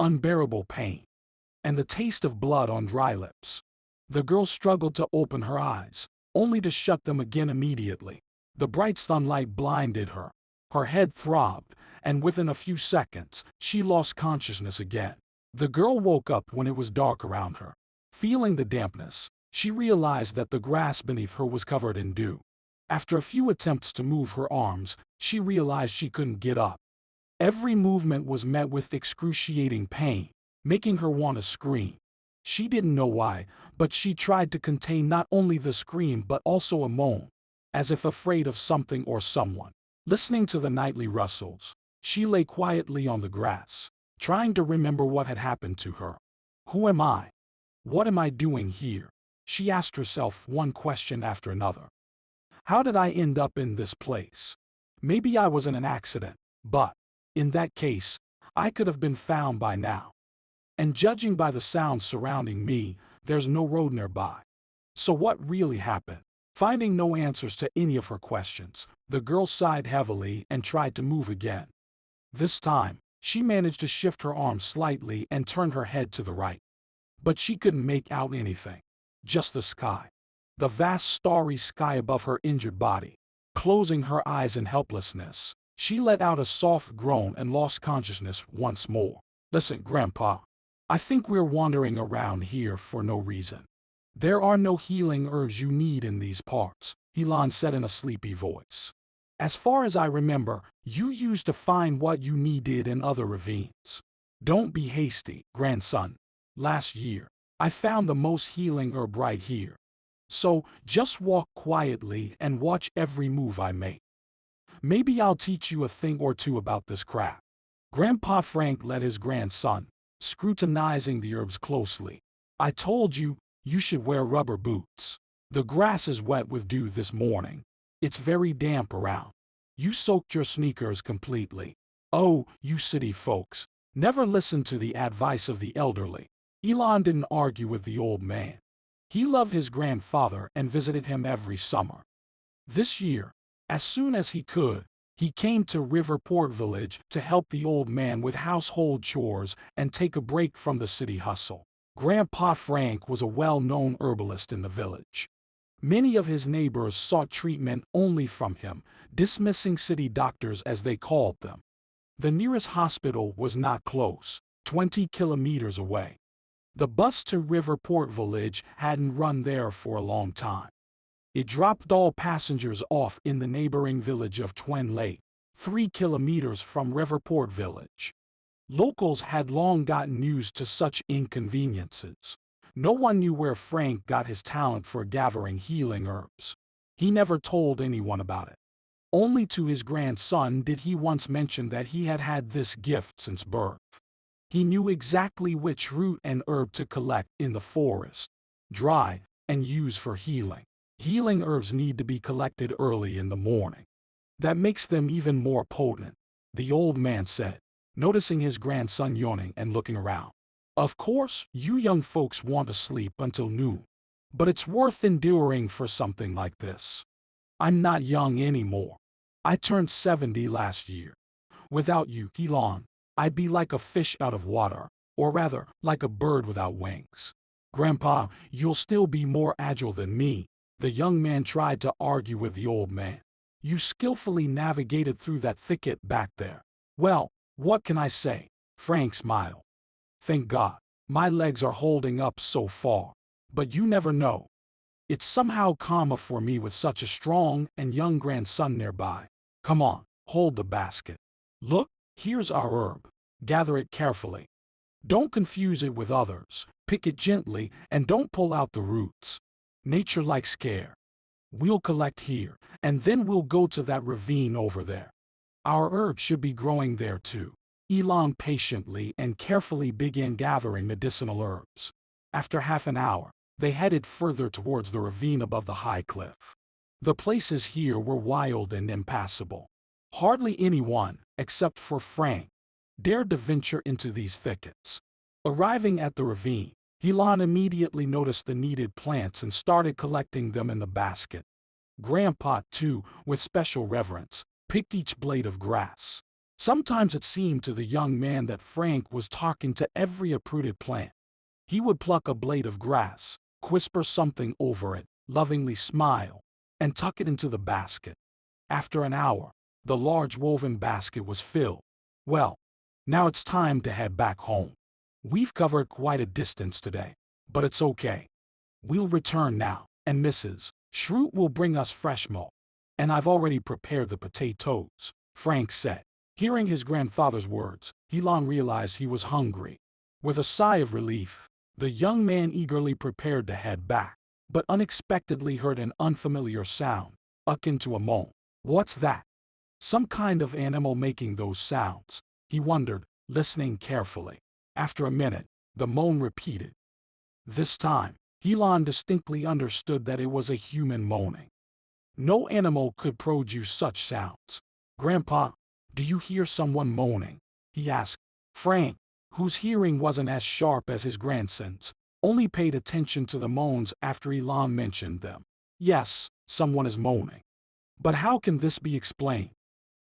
unbearable pain, and the taste of blood on dry lips. The girl struggled to open her eyes, only to shut them again immediately. The bright sunlight blinded her. Her head throbbed, and within a few seconds, she lost consciousness again. The girl woke up when it was dark around her. Feeling the dampness, she realized that the grass beneath her was covered in dew. After a few attempts to move her arms, she realized she couldn't get up. Every movement was met with excruciating pain, making her want to scream. She didn't know why, but she tried to contain not only the scream but also a moan, as if afraid of something or someone. Listening to the nightly rustles, she lay quietly on the grass, trying to remember what had happened to her. Who am I? What am I doing here? She asked herself one question after another. How did I end up in this place? Maybe I was in an accident, but, in that case, I could have been found by now. And judging by the sounds surrounding me, there's no road nearby. So what really happened? Finding no answers to any of her questions, the girl sighed heavily and tried to move again. This time, she managed to shift her arm slightly and turn her head to the right. But she couldn't make out anything. Just the sky. The vast starry sky above her injured body. Closing her eyes in helplessness, she let out a soft groan and lost consciousness once more. Listen, Grandpa. I think we're wandering around here for no reason. There are no healing herbs you need in these parts, Elon said in a sleepy voice. As far as I remember, you used to find what you needed in other ravines. Don't be hasty, grandson. Last year, I found the most healing herb right here. So, just walk quietly and watch every move I make. Maybe I'll teach you a thing or two about this craft. Grandpa Frank led his grandson, scrutinizing the herbs closely. I told you, you should wear rubber boots. The grass is wet with dew this morning. It's very damp around. You soaked your sneakers completely. Oh, you city folks, never listen to the advice of the elderly. Elon didn't argue with the old man. He loved his grandfather and visited him every summer. This year, as soon as he could, he came to Riverport Village to help the old man with household chores and take a break from the city hustle. Grandpa Frank was a well-known herbalist in the village. Many of his neighbors sought treatment only from him, dismissing city doctors as they called them. The nearest hospital was not close, 20 kilometers away. The bus to Riverport Village hadn't run there for a long time. It dropped all passengers off in the neighboring village of Twin Lake, 3 kilometers from Riverport Village. Locals had long gotten used to such inconveniences. No one knew where Frank got his talent for gathering healing herbs. He never told anyone about it. Only to his grandson did he once mention that he had had this gift since birth. He knew exactly which root and herb to collect in the forest, dry, and use for healing. Healing herbs need to be collected early in the morning. That makes them even more potent, the old man said, noticing his grandson yawning and looking around. Of course, you young folks want to sleep until noon, but it's worth enduring for something like this. I'm not young anymore. I turned 70 last year. Without you, Elon, I'd be like a fish out of water, or rather, like a bird without wings. Grandpa, you'll still be more agile than me, the young man tried to argue with the old man. You skillfully navigated through that thicket back there. Well, what can I say? Frank smiled. Thank God, my legs are holding up so far. But you never know. It's somehow calmer for me with such a strong and young grandson nearby. Come on, hold the basket. Look, here's our herb. Gather it carefully. Don't confuse it with others. Pick it gently and don't pull out the roots. Nature likes care. We'll collect here, and then we'll go to that ravine over there. Our herb should be growing there too. Elon patiently and carefully began gathering medicinal herbs. After half an hour, they headed further towards the ravine above the high cliff. The places here were wild and impassable. Hardly anyone, except for Frank, dared to venture into these thickets. Arriving at the ravine, Elon immediately noticed the needed plants and started collecting them in the basket. Grandpa, too, with special reverence, picked each blade of grass. Sometimes it seemed to the young man that Frank was talking to every uprooted plant. He would pluck a blade of grass, whisper something over it, lovingly smile, and tuck it into the basket. After an hour, the large woven basket was filled. Well, now it's time to head back home. We've covered quite a distance today, but it's okay. We'll return now, and Mrs. Shroot will bring us fresh milk. And I've already prepared the potatoes, Frank said. Hearing his grandfather's words, Elon realized he was hungry. With a sigh of relief, the young man eagerly prepared to head back, but unexpectedly heard an unfamiliar sound, akin to a moan. What's that? Some kind of animal making those sounds, he wondered, listening carefully. After a minute, the moan repeated. This time, Elon distinctly understood that it was a human moaning. No animal could produce such sounds. Grandpa, do you hear someone moaning? He asked. Frank, whose hearing wasn't as sharp as his grandson's, only paid attention to the moans after Elon mentioned them. Yes, someone is moaning. But how can this be explained?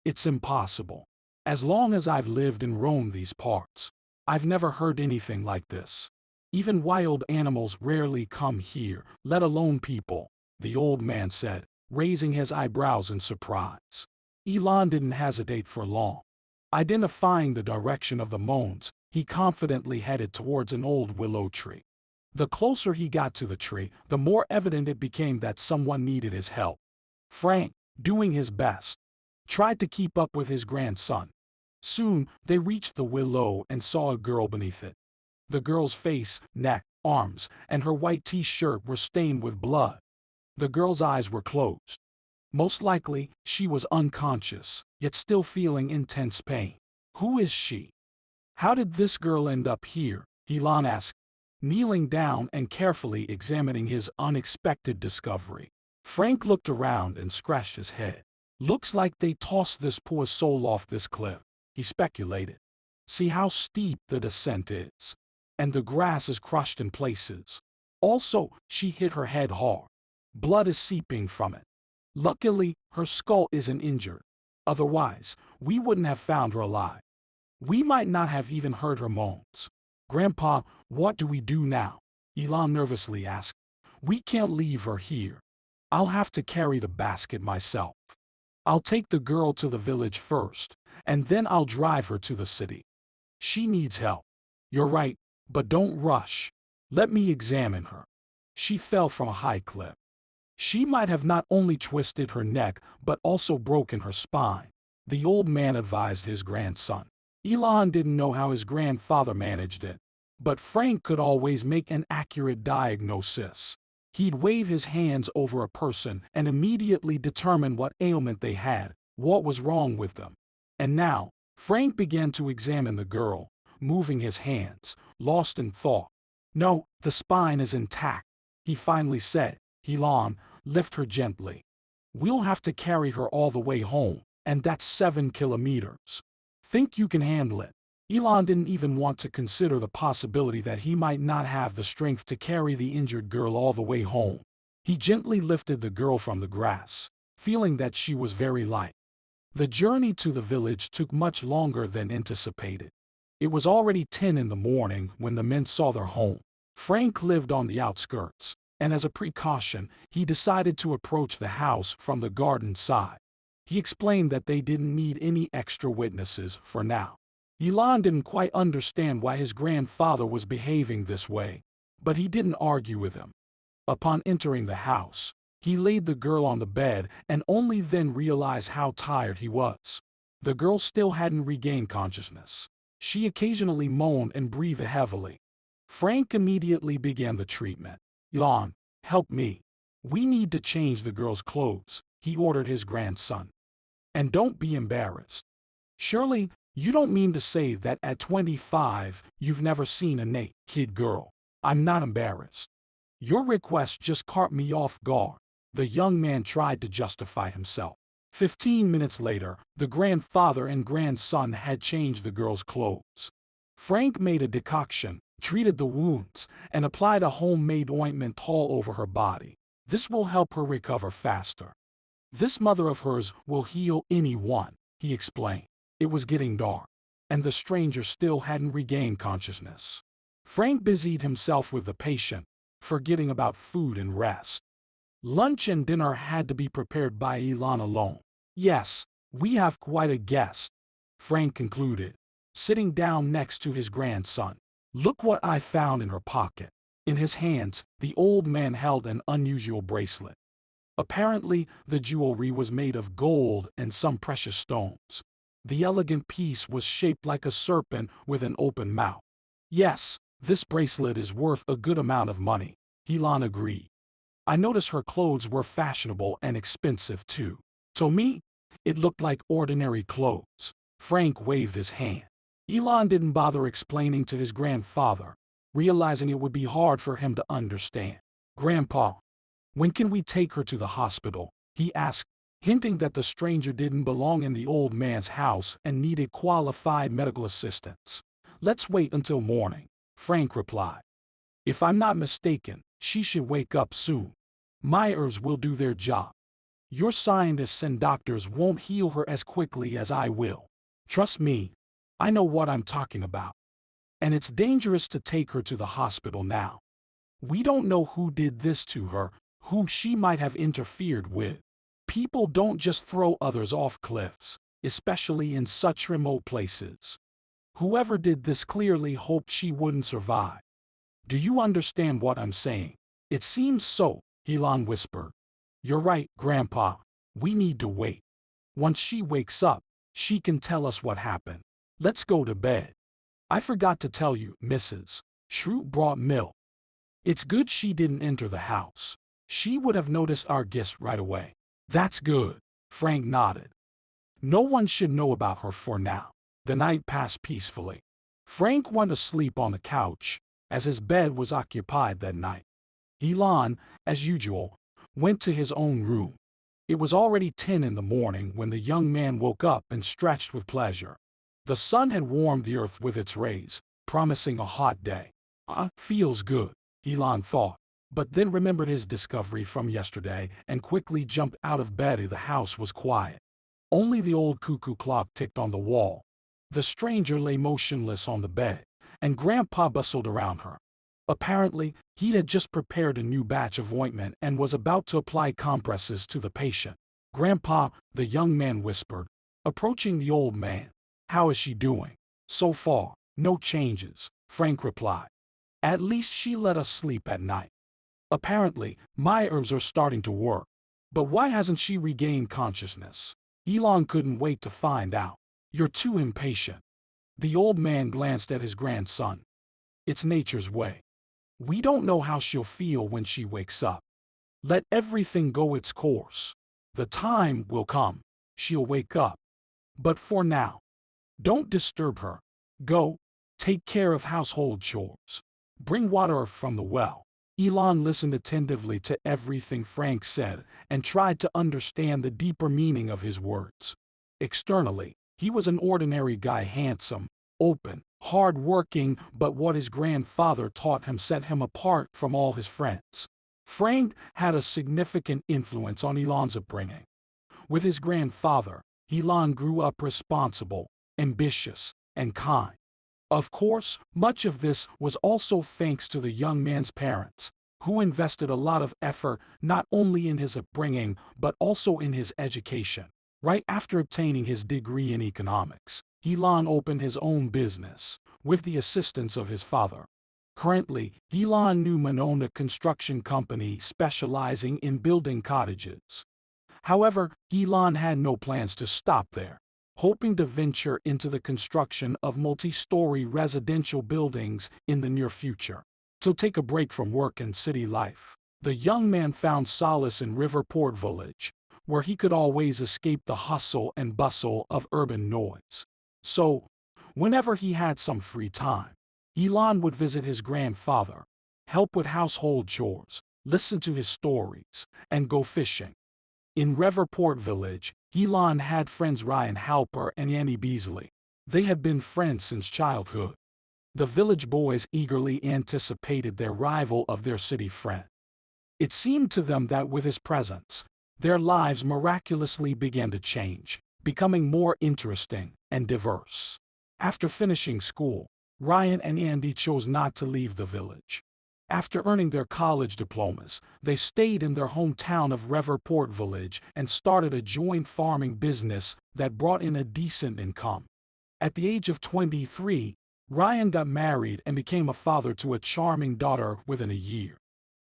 It's impossible. As long as I've lived and roamed these parts, I've never heard anything like this. Even wild animals rarely come here, let alone people, the old man said, raising his eyebrows in surprise. Elon didn't hesitate for long. Identifying the direction of the moans, he confidently headed towards an old willow tree. The closer he got to the tree, the more evident it became that someone needed his help. Frank, doing his best, tried to keep up with his grandson. Soon, they reached the willow and saw a girl beneath it. The girl's face, neck, arms, and her white t-shirt were stained with blood. The girl's eyes were closed. Most likely, she was unconscious, yet still feeling intense pain. Who is she? How did this girl end up here? Elon asked, kneeling down and carefully examining his unexpected discovery. Frank looked around and scratched his head. Looks like they tossed this poor soul off this cliff, he speculated. See how steep the descent is. And the grass is crushed in places. Also, she hit her head hard. Blood is seeping from it. Luckily, her skull isn't injured. Otherwise, we wouldn't have found her alive. We might not have even heard her moans. Grandpa, what do we do now? Elon nervously asked. We can't leave her here. I'll have to carry the basket myself. I'll take the girl to the village first, and then I'll drive her to the city. She needs help. You're right, but don't rush. Let me examine her. She fell from a high cliff. She might have not only twisted her neck, but also broken her spine, the old man advised his grandson. Elon didn't know how his grandfather managed it, but Frank could always make an accurate diagnosis. He'd wave his hands over a person and immediately determine what ailment they had, what was wrong with them. And now, Frank began to examine the girl, moving his hands, lost in thought. No, the spine is intact, he finally said. Elon, lift her gently. We'll have to carry her all the way home, and that's 7 kilometers. Think you can handle it? Elon didn't even want to consider the possibility that he might not have the strength to carry the injured girl all the way home. He gently lifted the girl from the grass, feeling that she was very light. The journey to the village took much longer than anticipated. It was already 10 in the morning when the men saw their home. Frank lived on the outskirts, and as a precaution, he decided to approach the house from the garden side. He explained that they didn't need any extra witnesses for now. Elon didn't quite understand why his grandfather was behaving this way, but he didn't argue with him. Upon entering the house, he laid the girl on the bed and only then realized how tired he was. The girl still hadn't regained consciousness. She occasionally moaned and breathed heavily. Frank immediately began the treatment. Elon, help me. We need to change the girl's clothes, he ordered his grandson. And don't be embarrassed. Surely, you don't mean to say that at 25, you've never seen a naked girl. I'm not embarrassed. Your request just caught me off guard. The young man tried to justify himself. 15 minutes later, the grandfather and grandson had changed the girl's clothes. Frank made a decoction, treated the wounds, and applied a homemade ointment all over her body. This will help her recover faster. This mother of hers will heal anyone, he explained. It was getting dark, and the stranger still hadn't regained consciousness. Frank busied himself with the patient, forgetting about food and rest. Lunch and dinner had to be prepared by Elon alone. Yes, we have quite a guest, Frank concluded, sitting down next to his grandson. Look what I found in her pocket. In his hands, the old man held an unusual bracelet. Apparently, the jewelry was made of gold and some precious stones. The elegant piece was shaped like a serpent with an open mouth. Yes, this bracelet is worth a good amount of money, Elon agreed. I noticed her clothes were fashionable and expensive too. To me, it looked like ordinary clothes. Frank waved his hand. Elon didn't bother explaining to his grandfather, realizing it would be hard for him to understand. Grandpa, when can we take her to the hospital? He asked, hinting that the stranger didn't belong in the old man's house and needed qualified medical assistance. Let's wait until morning, Frank replied. If I'm not mistaken, she should wake up soon. My herbs will do their job. Your scientists and doctors won't heal her as quickly as I will. Trust me, I know what I'm talking about. And it's dangerous to take her to the hospital now. We don't know who did this to her, who she might have interfered with. People don't just throw others off cliffs, especially in such remote places. Whoever did this clearly hoped she wouldn't survive. Do you understand what I'm saying? It seems so, Elon whispered. You're right, Grandpa. We need to wait. Once she wakes up, she can tell us what happened. Let's go to bed. I forgot to tell you, Mrs. Shrew brought milk. It's good she didn't enter the house. She would have noticed our guest right away. That's good, Frank nodded. No one should know about her for now. The night passed peacefully. Frank went to sleep on the couch, as his bed was occupied that night. Elon, as usual, went to his own room. It was already 10 in the morning when the young man woke up and stretched with pleasure. The sun had warmed the earth with its rays, promising a hot day. Feels good, Elon thought, but then remembered his discovery from yesterday and quickly jumped out of bed. The house was quiet. Only the old cuckoo clock ticked on the wall. The stranger lay motionless on the bed, and Grandpa bustled around her. Apparently, he had just prepared a new batch of ointment and was about to apply compresses to the patient. Grandpa, the young man whispered, approaching the old man. How is she doing? So far, no changes, Frank replied. At least she let us sleep at night. Apparently, my herbs are starting to work. But why hasn't she regained consciousness? Elon couldn't wait to find out. You're too impatient. The old man glanced at his grandson. It's nature's way. We don't know how she'll feel when she wakes up. Let everything go its course. The time will come. She'll wake up. But for now, don't disturb her. Go, take care of household chores. Bring water from the well. Elon listened attentively to everything Frank said and tried to understand the deeper meaning of his words. Externally, he was an ordinary guy, handsome, open, hard-working, but what his grandfather taught him set him apart from all his friends. Frank had a significant influence on Elon's upbringing. With his grandfather, Elon grew up responsible, ambitious, and kind. Of course, much of this was also thanks to the young man's parents, who invested a lot of effort not only in his upbringing but also in his education. Right after obtaining his degree in economics, Elon opened his own business, with the assistance of his father. Currently, Elon Newman owned a construction company specializing in building cottages. However, Elon had no plans to stop there, hoping to venture into the construction of multi-story residential buildings in the near future. To take a break from work and city life, the young man found solace in Riverport Village, where he could always escape the hustle and bustle of urban noise. So, whenever he had some free time, Elon would visit his grandfather, help with household chores, listen to his stories, and go fishing. In Riverport Village, Elon had friends Ryan Halper and Annie Beasley. They had been friends since childhood. The village boys eagerly anticipated their arrival of their city friend. It seemed to them that with his presence, their lives miraculously began to change. becoming more interesting and diverse. After finishing school, Ryan and Andy chose not to leave the village. After earning their college diplomas, they stayed in their hometown of Riverport Village and started a joint farming business that brought in a decent income. At the age of 23, Ryan got married and became a father to a charming daughter within a year.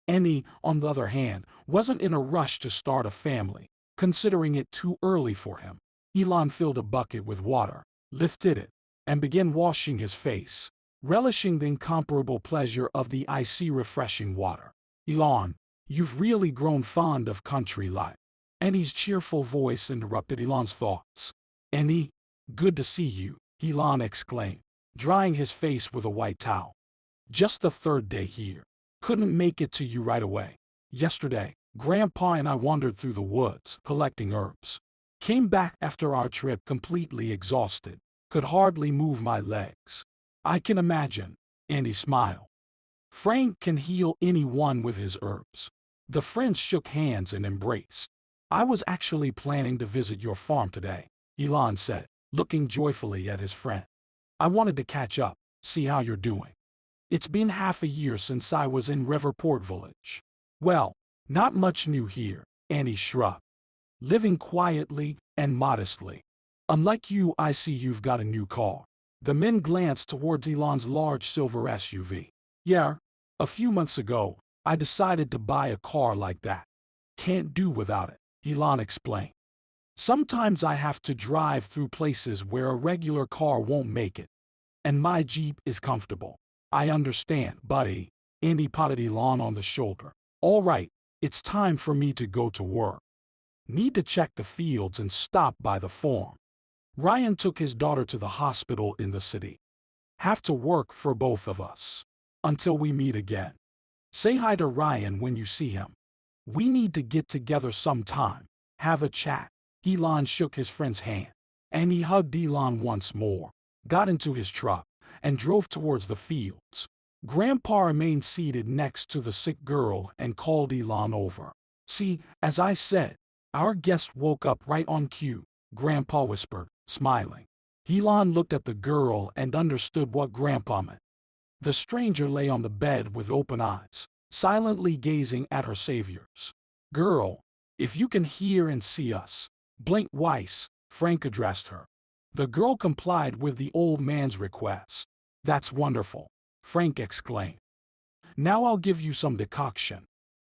Andy, on the other hand, wasn't in a rush to start a family, considering it too early for him. Elon filled a bucket with water, lifted it, and began washing his face, relishing the incomparable pleasure of the icy refreshing water. Elon, you've really grown fond of country life. Andy's cheerful voice interrupted Elon's thoughts. Andy, good to see you, Elon exclaimed, drying his face with a white towel. Just the third day here. Couldn't make it to you right away. Yesterday, Grandpa and I wandered through the woods, collecting herbs. Came back after our trip completely exhausted. Could hardly move my legs. I can imagine. Andy smiled. Frank can heal anyone with his herbs. The friends shook hands and embraced. I was actually planning to visit your farm today, Elon said, looking joyfully at his friend. I wanted to catch up, see how you're doing. It's been half a year since I was in Riverport Village. Well, not much new here, Andy shrugged. Living quietly and modestly. Unlike you, I see you've got a new car. The men glanced towards Elon's large silver SUV. Yeah, a few months ago, I decided to buy a car like that. Can't do without it, Elon explained. Sometimes I have to drive through places where a regular car won't make it. And my Jeep is comfortable. I understand, buddy. Andy patted Elon on the shoulder. All right, it's time for me to go to work. Need to check the fields and stop by the farm. Ryan took his daughter to the hospital in the city. Have to work for both of us. Until we meet again. Say hi to Ryan when you see him. We need to get together sometime. Have a chat. Elon shook his friend's hand. And he hugged Elon once more, got into his truck, and drove towards the fields. Grandpa remained seated next to the sick girl and called Elon over. See, as I said, our guest woke up right on cue, Grandpa whispered, smiling. Elon looked at the girl and understood what Grandpa meant. The stranger lay on the bed with open eyes, silently gazing at her saviors. Girl, if you can hear and see us, blink twice, Frank addressed her. The girl complied with the old man's request. That's wonderful, Frank exclaimed. Now I'll give you some decoction.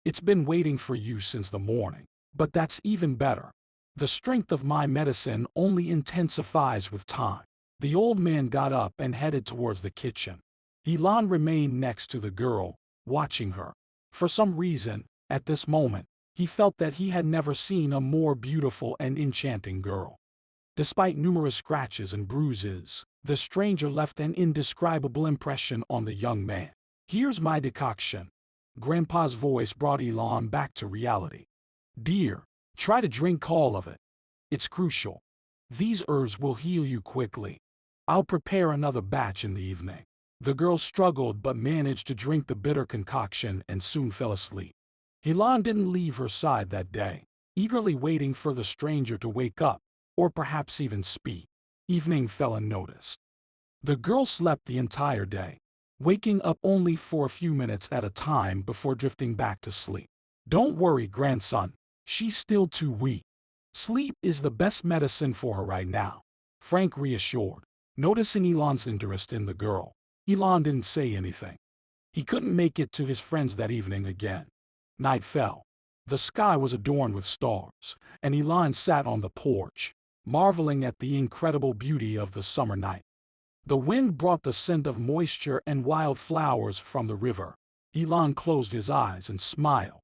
It's been waiting for you since the morning, but that's even better. The strength of my medicine only intensifies with time. The old man got up and headed towards the kitchen. Elon remained next to the girl, watching her. For some reason, at this moment, he felt that he had never seen a more beautiful and enchanting girl. Despite numerous scratches and bruises, the stranger left an indescribable impression on the young man. Here's my decoction. Grandpa's voice brought Elon back to reality. Dear, try to drink all of it. It's crucial. These herbs will heal you quickly. I'll prepare another batch in the evening. The girl struggled but managed to drink the bitter concoction and soon fell asleep. Elon didn't leave her side that day, eagerly waiting for the stranger to wake up, or perhaps even speak. Evening fell unnoticed. The girl slept the entire day, waking up only for a few minutes at a time before drifting back to sleep. Don't worry, grandson, she's still too weak. Sleep is the best medicine for her right now, Frank reassured, noticing Elon's interest in the girl. Elon didn't say anything. He couldn't make it to his friends that evening again. Night fell. The sky was adorned with stars, and Elon sat on the porch, marveling at the incredible beauty of the summer night. The wind brought the scent of moisture and wild flowers from the river. Elon closed his eyes and smiled.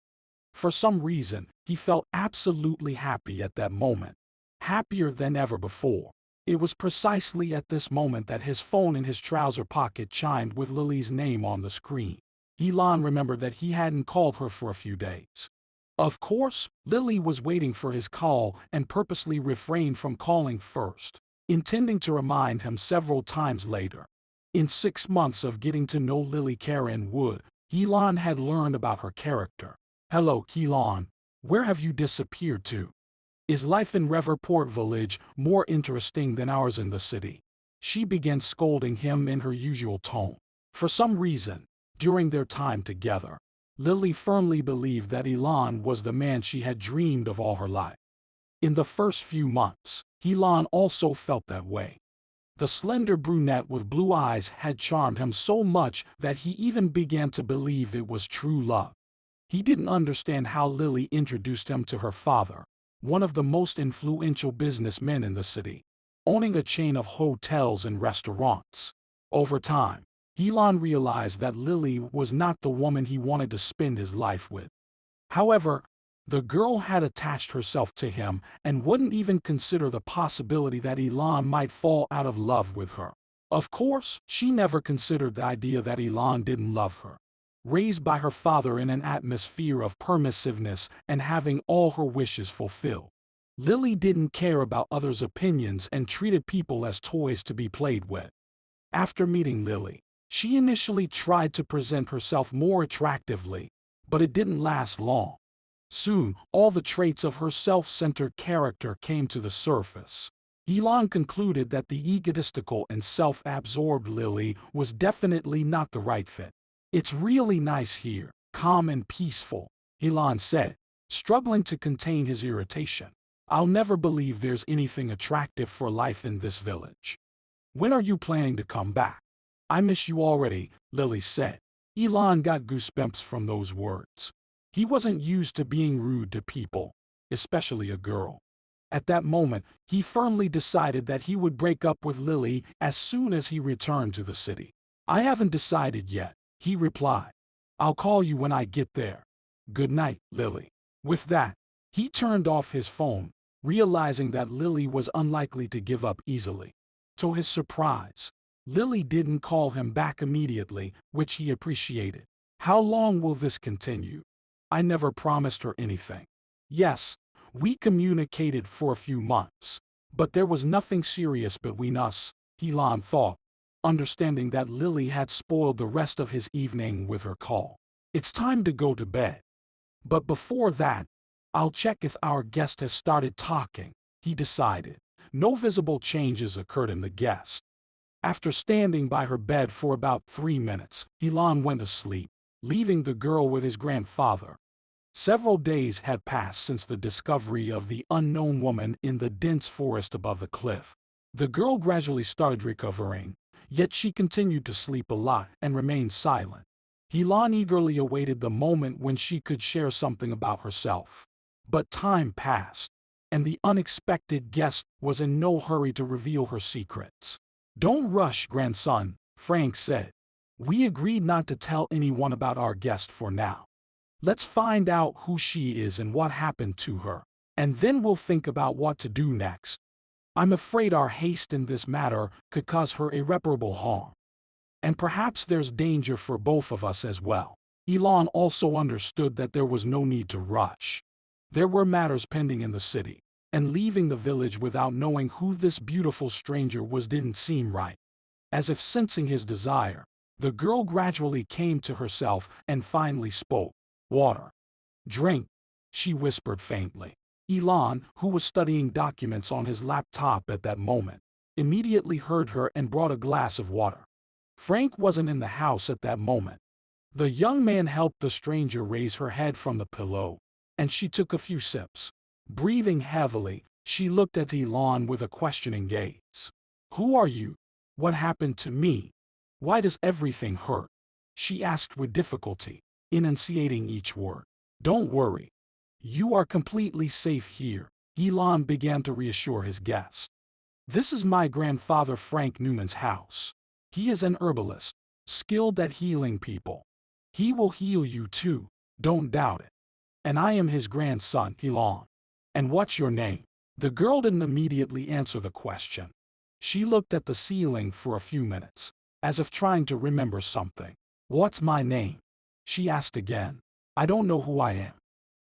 For some reason, he felt absolutely happy at that moment, happier than ever before. It was precisely at this moment that his phone in his trouser pocket chimed with Lily's name on the screen. Elon remembered that he hadn't called her for a few days. Of course, Lily was waiting for his call and purposely refrained from calling first, intending to remind him several times later. In 6 months of getting to know Lily Karen Wood, Elon had learned about her character. Hello, Elon. Where have you disappeared to? Is life in Riverport Village more interesting than ours in the city? She began scolding him in her usual tone. For some reason, during their time together, Lily firmly believed that Elon was the man she had dreamed of all her life. In the first few months, Elon also felt that way. The slender brunette with blue eyes had charmed him so much that he even began to believe it was true love. He didn't understand how Lily introduced him to her father, one of the most influential businessmen in the city, owning a chain of hotels and restaurants. Over time, Elon realized that Lily was not the woman he wanted to spend his life with. However, the girl had attached herself to him and wouldn't even consider the possibility that Elon might fall out of love with her. Of course, she never considered the idea that Elon didn't love her. Raised by her father in an atmosphere of permissiveness and having all her wishes fulfilled, Lily didn't care about others' opinions and treated people as toys to be played with. After meeting Lily, she initially tried to present herself more attractively, but it didn't last long. Soon, all the traits of her self-centered character came to the surface. Elon concluded that the egotistical and self-absorbed Lily was definitely not the right fit. "It's really nice here, calm and peaceful," Elon said, struggling to contain his irritation. "I'll never believe there's anything attractive for life in this village. When are you planning to come back?" "I miss you already," Lily said. Elon got goosebumps from those words. He wasn't used to being rude to people, especially a girl. At that moment, he firmly decided that he would break up with Lily as soon as he returned to the city. "I haven't decided yet," he replied. "I'll call you when I get there. Good night, Lily." With that, he turned off his phone, realizing that Lily was unlikely to give up easily. To his surprise, Lily didn't call him back immediately, which he appreciated. "How long will this continue?" "I never promised her anything." "Yes, we communicated for a few months, but there was nothing serious between us," Elon thought, understanding that Lily had spoiled the rest of his evening with her call. "It's time to go to bed. But before that, I'll check if our guest has started talking," he decided. No visible changes occurred in the guest. After standing by her bed for about 3 minutes, Elon went to sleep, leaving the girl with his grandfather. Several days had passed since the discovery of the unknown woman in the dense forest above the cliff. The girl gradually started recovering, yet she continued to sleep a lot and remained silent. Elon eagerly awaited the moment when she could share something about herself. But time passed, and the unexpected guest was in no hurry to reveal her secrets. "Don't rush, grandson," Frank said. "We agreed not to tell anyone about our guest for now. Let's find out who she is and what happened to her, and then we'll think about what to do next. I'm afraid our haste in this matter could cause her irreparable harm. And perhaps there's danger for both of us as well." Elon also understood that there was no need to rush. There were matters pending in the city, and leaving the village without knowing who this beautiful stranger was didn't seem right. As if sensing his desire, the girl gradually came to herself and finally spoke. "Water. Drink," she whispered faintly. Elon, who was studying documents on his laptop at that moment, immediately heard her and brought a glass of water. Frank wasn't in the house at that moment. The young man helped the stranger raise her head from the pillow, and she took a few sips. Breathing heavily, she looked at Elon with a questioning gaze. "Who are you? What happened to me? Why does everything hurt?" she asked with difficulty, enunciating each word. "Don't worry. You are completely safe here," Elon began to reassure his guest. "This is my grandfather Frank Newman's house. He is an herbalist, skilled at healing people. He will heal you too, don't doubt it. And I am his grandson, Elon. And what's your name?" The girl didn't immediately answer the question. She looked at the ceiling for a few minutes, as if trying to remember something. "What's my name?" she asked again. "I don't know who I am.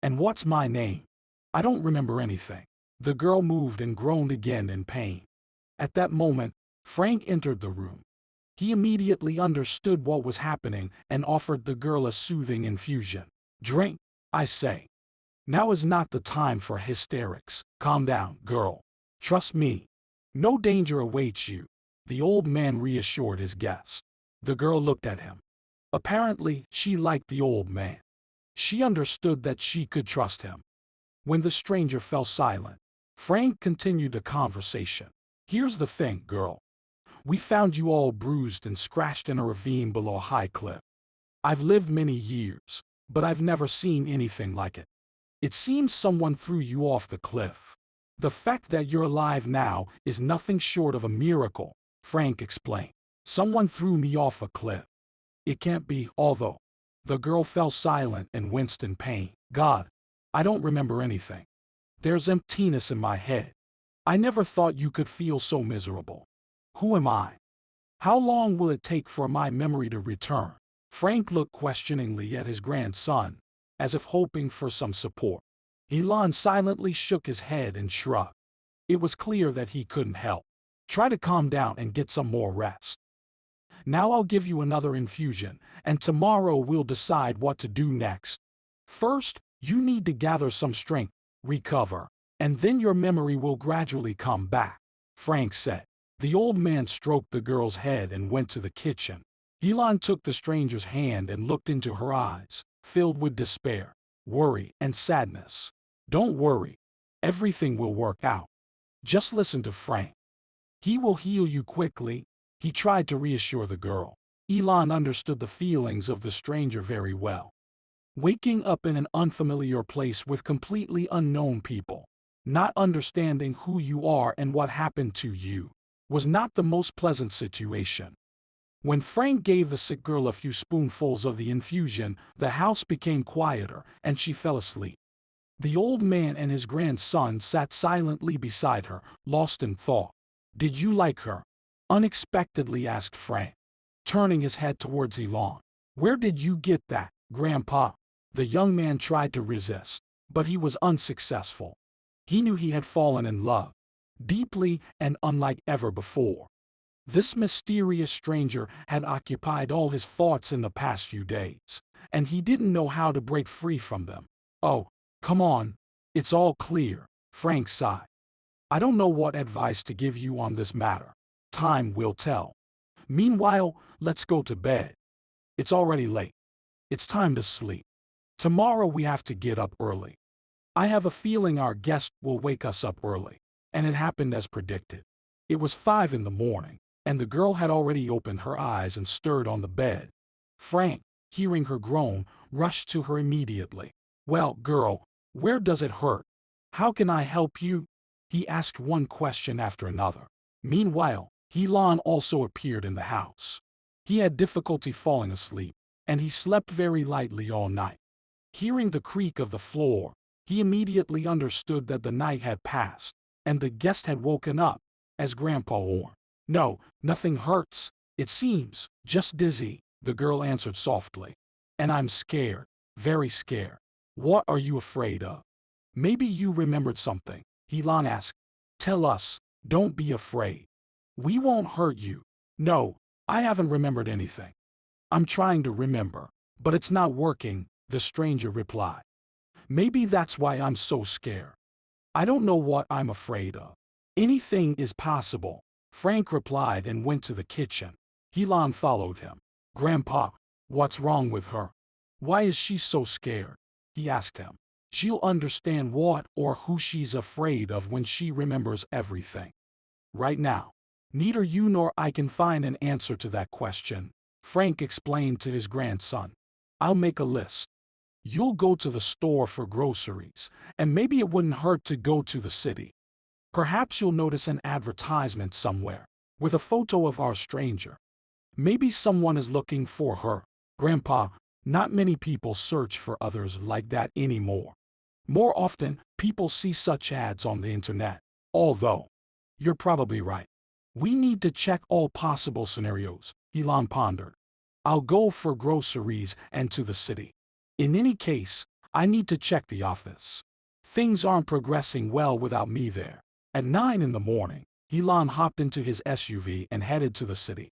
And what's my name? I don't remember anything." The girl moved and groaned again in pain. At that moment, Frank entered the room. He immediately understood what was happening and offered the girl a soothing infusion. "Drink, I say." Now is not the time for hysterics. Calm down, girl. Trust me. No danger awaits you, the old man reassured his guest. The girl looked at him. Apparently, she liked the old man. She understood that she could trust him. When the stranger fell silent, Frank continued the conversation. Here's the thing, girl. We found you all bruised and scratched in a ravine below a high cliff. I've lived many years, but I've never seen anything like it. It seems someone threw you off the cliff. The fact that you're alive now is nothing short of a miracle, Frank explained. Someone threw me off a cliff. It can't be, although. The girl fell silent and winced in pain. God, I don't remember anything. There's emptiness in my head. I never thought you could feel so miserable. Who am I? How long will it take for my memory to return? Frank looked questioningly at his grandson, as if hoping for some support. Elon silently shook his head and shrugged. It was clear that he couldn't help. Try to calm down and get some more rest. Now I'll give you another infusion, and tomorrow we'll decide what to do next. First, you need to gather some strength, recover, and then your memory will gradually come back, Frank said. The old man stroked the girl's head and went to the kitchen. Elon took the stranger's hand and looked into her eyes, filled with despair, worry, and sadness. Don't worry. Everything will work out. Just listen to Frank. He will heal you quickly. He tried to reassure the girl. Elon understood the feelings of the stranger very well. Waking up in an unfamiliar place with completely unknown people, not understanding who you are and what happened to you, was not the most pleasant situation. When Frank gave the sick girl a few spoonfuls of the infusion, the house became quieter and she fell asleep. The old man and his grandson sat silently beside her, lost in thought. Did you like her? Unexpectedly asked Frank, turning his head towards Elon. Where did you get that, Grandpa? The young man tried to resist, but he was unsuccessful. He knew he had fallen in love, deeply and unlike ever before. This mysterious stranger had occupied all his thoughts in the past few days, and he didn't know how to break free from them. Oh, come on, it's all clear, Frank sighed. I don't know what advice to give you on this matter. Time will tell. Meanwhile, let's go to bed. It's already late. It's time to sleep. Tomorrow we have to get up early. I have a feeling our guest will wake us up early. And it happened as predicted. It was 5 in the morning, and the girl had already opened her eyes and stirred on the bed. Frank, hearing her groan, rushed to her immediately. Well, girl, where does it hurt? How can I help you? He asked one question after another. Meanwhile, Elon also appeared in the house. He had difficulty falling asleep, and he slept very lightly all night. Hearing the creak of the floor, he immediately understood that the night had passed, and the guest had woken up, as Grandpa warned. No, nothing hurts, it seems, just dizzy, the girl answered softly. And I'm scared, very scared. What are you afraid of? Maybe you remembered something, Elon asked. Tell us, don't be afraid. We won't hurt you. No, I haven't remembered anything. I'm trying to remember, but it's not working, the stranger replied. Maybe that's why I'm so scared. I don't know what I'm afraid of. Anything is possible, Frank replied and went to the kitchen. Elon followed him. Grandpa, what's wrong with her? Why is she so scared? He asked him. She'll understand what or who she's afraid of when she remembers everything. Right now, neither you nor I can find an answer to that question, Frank explained to his grandson. I'll make a list. You'll go to the store for groceries, and maybe it wouldn't hurt to go to the city. Perhaps you'll notice an advertisement somewhere, with a photo of our stranger. Maybe someone is looking for her. Grandpa, not many people search for others like that anymore. More often, people see such ads on the internet. Although, you're probably right. We need to check all possible scenarios, Elon pondered. I'll go for groceries and to the city. In any case, I need to check the office. Things aren't progressing well without me there. At 9 in the morning, Elon hopped into his SUV and headed to the city.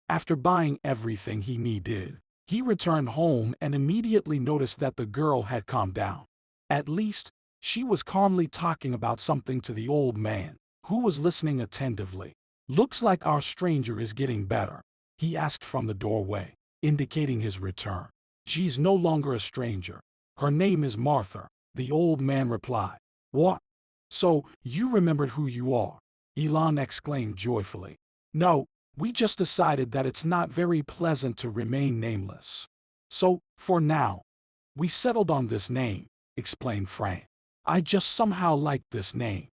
After buying everything he needed, he returned home and immediately noticed that the girl had calmed down. At least, she was calmly talking about something to the old man, who was listening attentively. "Looks like our stranger is getting better," he asked from the doorway, indicating his return. "She's no longer a stranger. Her name is Martha," the old man replied. "What? So, you remembered who you are?" Elon exclaimed joyfully. "No, we just decided that it's not very pleasant to remain nameless. So, for now, we settled on this name," explained Frank. "I just somehow liked this name."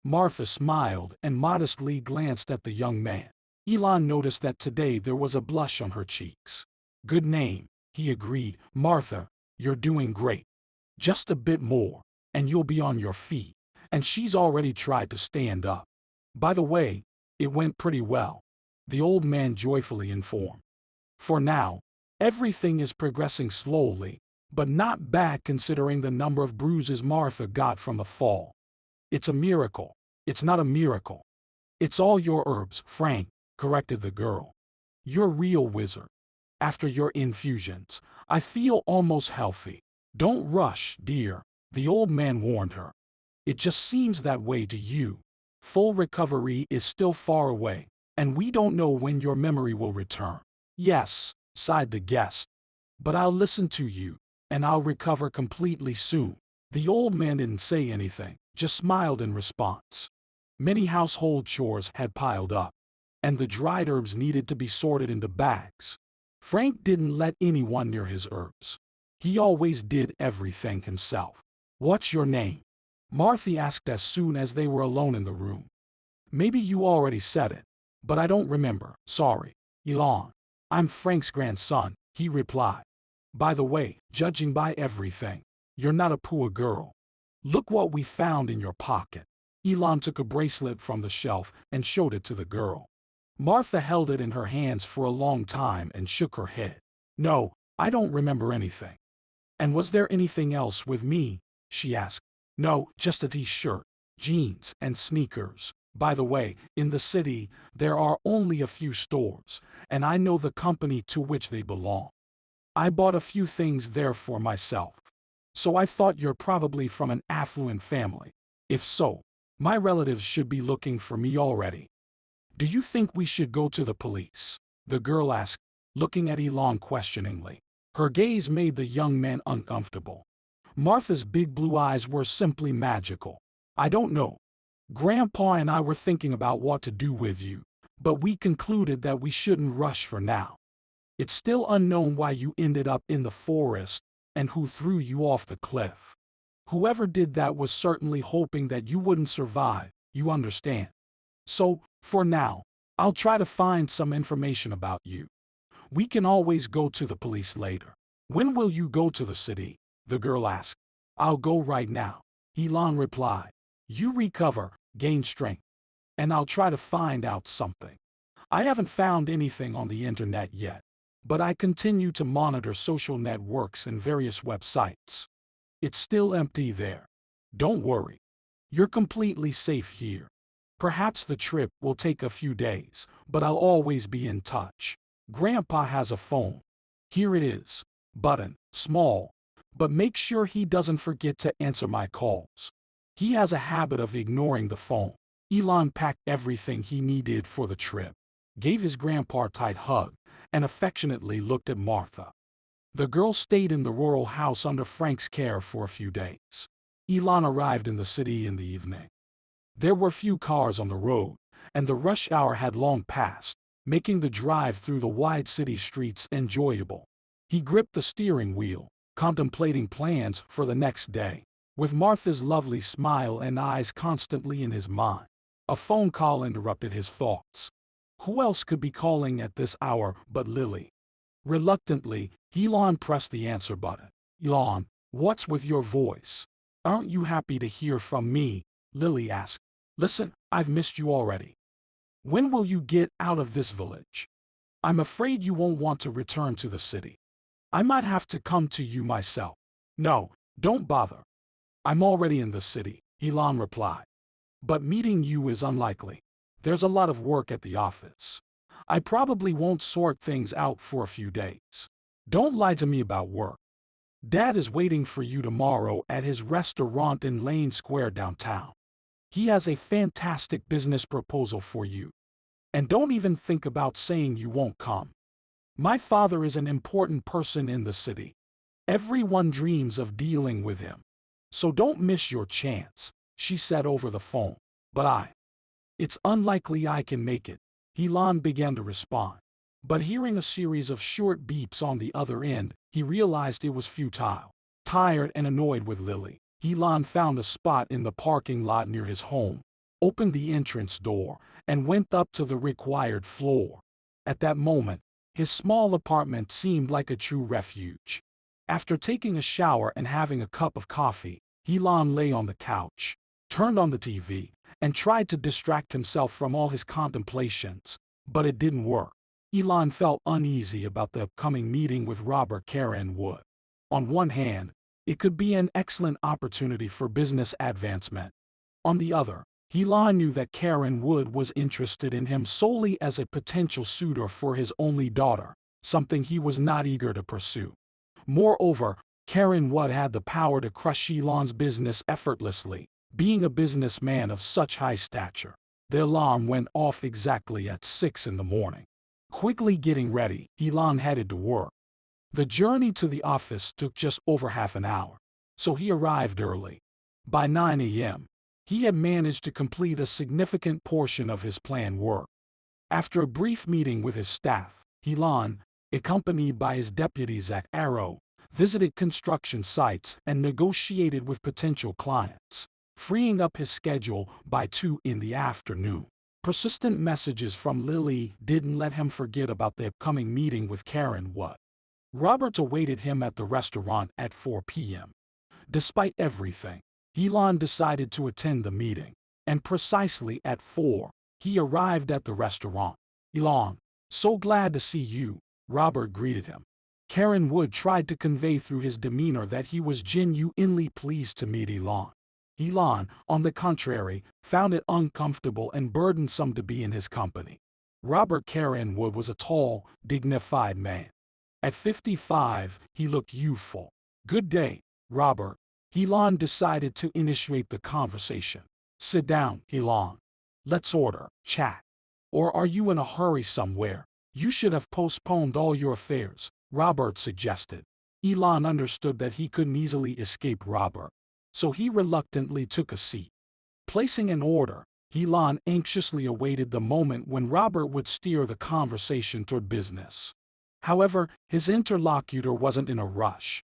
Martha smiled and modestly glanced at the young man. Elon noticed that today there was a blush on her cheeks. "Good name," he agreed. "Martha, you're doing great. Just a bit more, and you'll be on your feet." And she's already tried to stand up. "By the way, it went pretty well," the old man joyfully informed. "For now, everything is progressing slowly, but not bad considering the number of bruises Martha got from the fall. It's a miracle. It's not a miracle. It's all your herbs," Frank corrected the girl. "You're a real wizard. After your infusions, I feel almost healthy." "Don't rush, dear," the old man warned her. "It just seems that way to you. Full recovery is still far away, and we don't know when your memory will return." "Yes," sighed the guest, "but I'll listen to you, and I'll recover completely soon." The old man didn't say anything, just smiled in response. Many household chores had piled up, and the dried herbs needed to be sorted into bags. Frank didn't let anyone near his herbs. He always did everything himself. "What's your name?" Martha asked as soon as they were alone in the room. "Maybe you already said it, but I don't remember, sorry." "Elon. I'm Frank's grandson," he replied. "By the way, judging by everything, you're not a poor girl. Look what we found in your pocket." Elon took a bracelet from the shelf and showed it to the girl. Martha held it in her hands for a long time and shook her head. "No, I don't remember anything." "And was there anything else with me?" she asked. "No, just a t-shirt, jeans, and sneakers. By the way, in the city, there are only a few stores, and I know the company to which they belong. I bought a few things there for myself. So I thought you're probably from an affluent family. If so, my relatives should be looking for me already." "Do you think we should go to the police?" the girl asked, looking at Elon questioningly. Her gaze made the young man uncomfortable. Martha's big blue eyes were simply magical. "I don't know. Grandpa and I were thinking about what to do with you, but we concluded that we shouldn't rush for now. It's still unknown why you ended up in the forest and who threw you off the cliff. Whoever did that was certainly hoping that you wouldn't survive, you understand. So, for now, I'll try to find some information about you. We can always go to the police later." "When will you go to the city?" the girl asked. "I'll go right now," Elon replied. "You recover, gain strength, and I'll try to find out something. I haven't found anything on the internet yet, but I continue to monitor social networks and various websites. It's still empty there. Don't worry. You're completely safe here. Perhaps the trip will take a few days, but I'll always be in touch. Grandpa has a phone. Here it is. Button, small, but make sure he doesn't forget to answer my calls. He has a habit of ignoring the phone." Elon packed everything he needed for the trip, gave his grandpa a tight hug, and affectionately looked at Martha. The girl stayed in the rural house under Frank's care for a few days. Elon arrived in the city in the evening. There were few cars on the road, and the rush hour had long passed, making the drive through the wide city streets enjoyable. He gripped the steering wheel, contemplating plans for the next day, with Martha's lovely smile and eyes constantly in his mind. A phone call interrupted his thoughts. Who else could be calling at this hour but Lily? Reluctantly, Elon pressed the answer button. "Elon, what's with your voice? Aren't you happy to hear from me?" Lily asked. "Listen, I've missed you already. When will you get out of this village? I'm afraid you won't want to return to the city. I might have to come to you myself." "No, don't bother. I'm already in the city," Elon replied. "But meeting you is unlikely. There's a lot of work at the office. I probably won't sort things out for a few days." "Don't lie to me about work. Dad is waiting for you tomorrow at his restaurant in Lane Square downtown. He has a fantastic business proposal for you. And don't even think about saying you won't come. My father is an important person in the city. Everyone dreams of dealing with him. So don't miss your chance, she said over the phone. But it's unlikely I can make it, Elon began to respond. But hearing a series of short beeps on the other end, he realized it was futile. Tired and annoyed with Lily, Elon found a spot in the parking lot near his home, opened the entrance door, and went up to the required floor. At that moment, his small apartment seemed like a true refuge. After taking a shower and having a cup of coffee, Elon lay on the couch, turned on the TV, and tried to distract himself from all his contemplations. But it didn't work. Elon felt uneasy about the upcoming meeting with Robert Karen Wood. On one hand, it could be an excellent opportunity for business advancement. On the other, Elon knew that Karen Wood was interested in him solely as a potential suitor for his only daughter, something he was not eager to pursue. Moreover, Karen Wood had the power to crush Elon's business effortlessly, being a businessman of such high stature. The alarm went off exactly at 6 in the morning. Quickly getting ready, Elon headed to work. The journey to the office took just over half an hour, so he arrived early. By 9 a.m., he had managed to complete a significant portion of his planned work. After a brief meeting with his staff, Elon, accompanied by his deputy Zach Arrow, visited construction sites and negotiated with potential clients, freeing up his schedule by 2 in the afternoon. Persistent messages from Lily didn't let him forget about the upcoming meeting with Karen Wood. Robert awaited him at the restaurant at 4 p.m. Despite everything, Elon decided to attend the meeting, and precisely at 4, he arrived at the restaurant. Elon, so glad to see you, Robert greeted him. Karen Wood tried to convey through his demeanor that he was genuinely pleased to meet Elon. Elon, on the contrary, found it uncomfortable and burdensome to be in his company. Robert Karen Wood was a tall, dignified man. At 55, he looked youthful. Good day, Robert. Elon decided to initiate the conversation. Sit down, Elon. Let's order, chat. Or are you in a hurry somewhere? You should have postponed all your affairs, Robert suggested. Elon understood that he couldn't easily escape Robert, so he reluctantly took a seat. Placing an order, Elon anxiously awaited the moment when Robert would steer the conversation toward business. However, his interlocutor wasn't in a rush.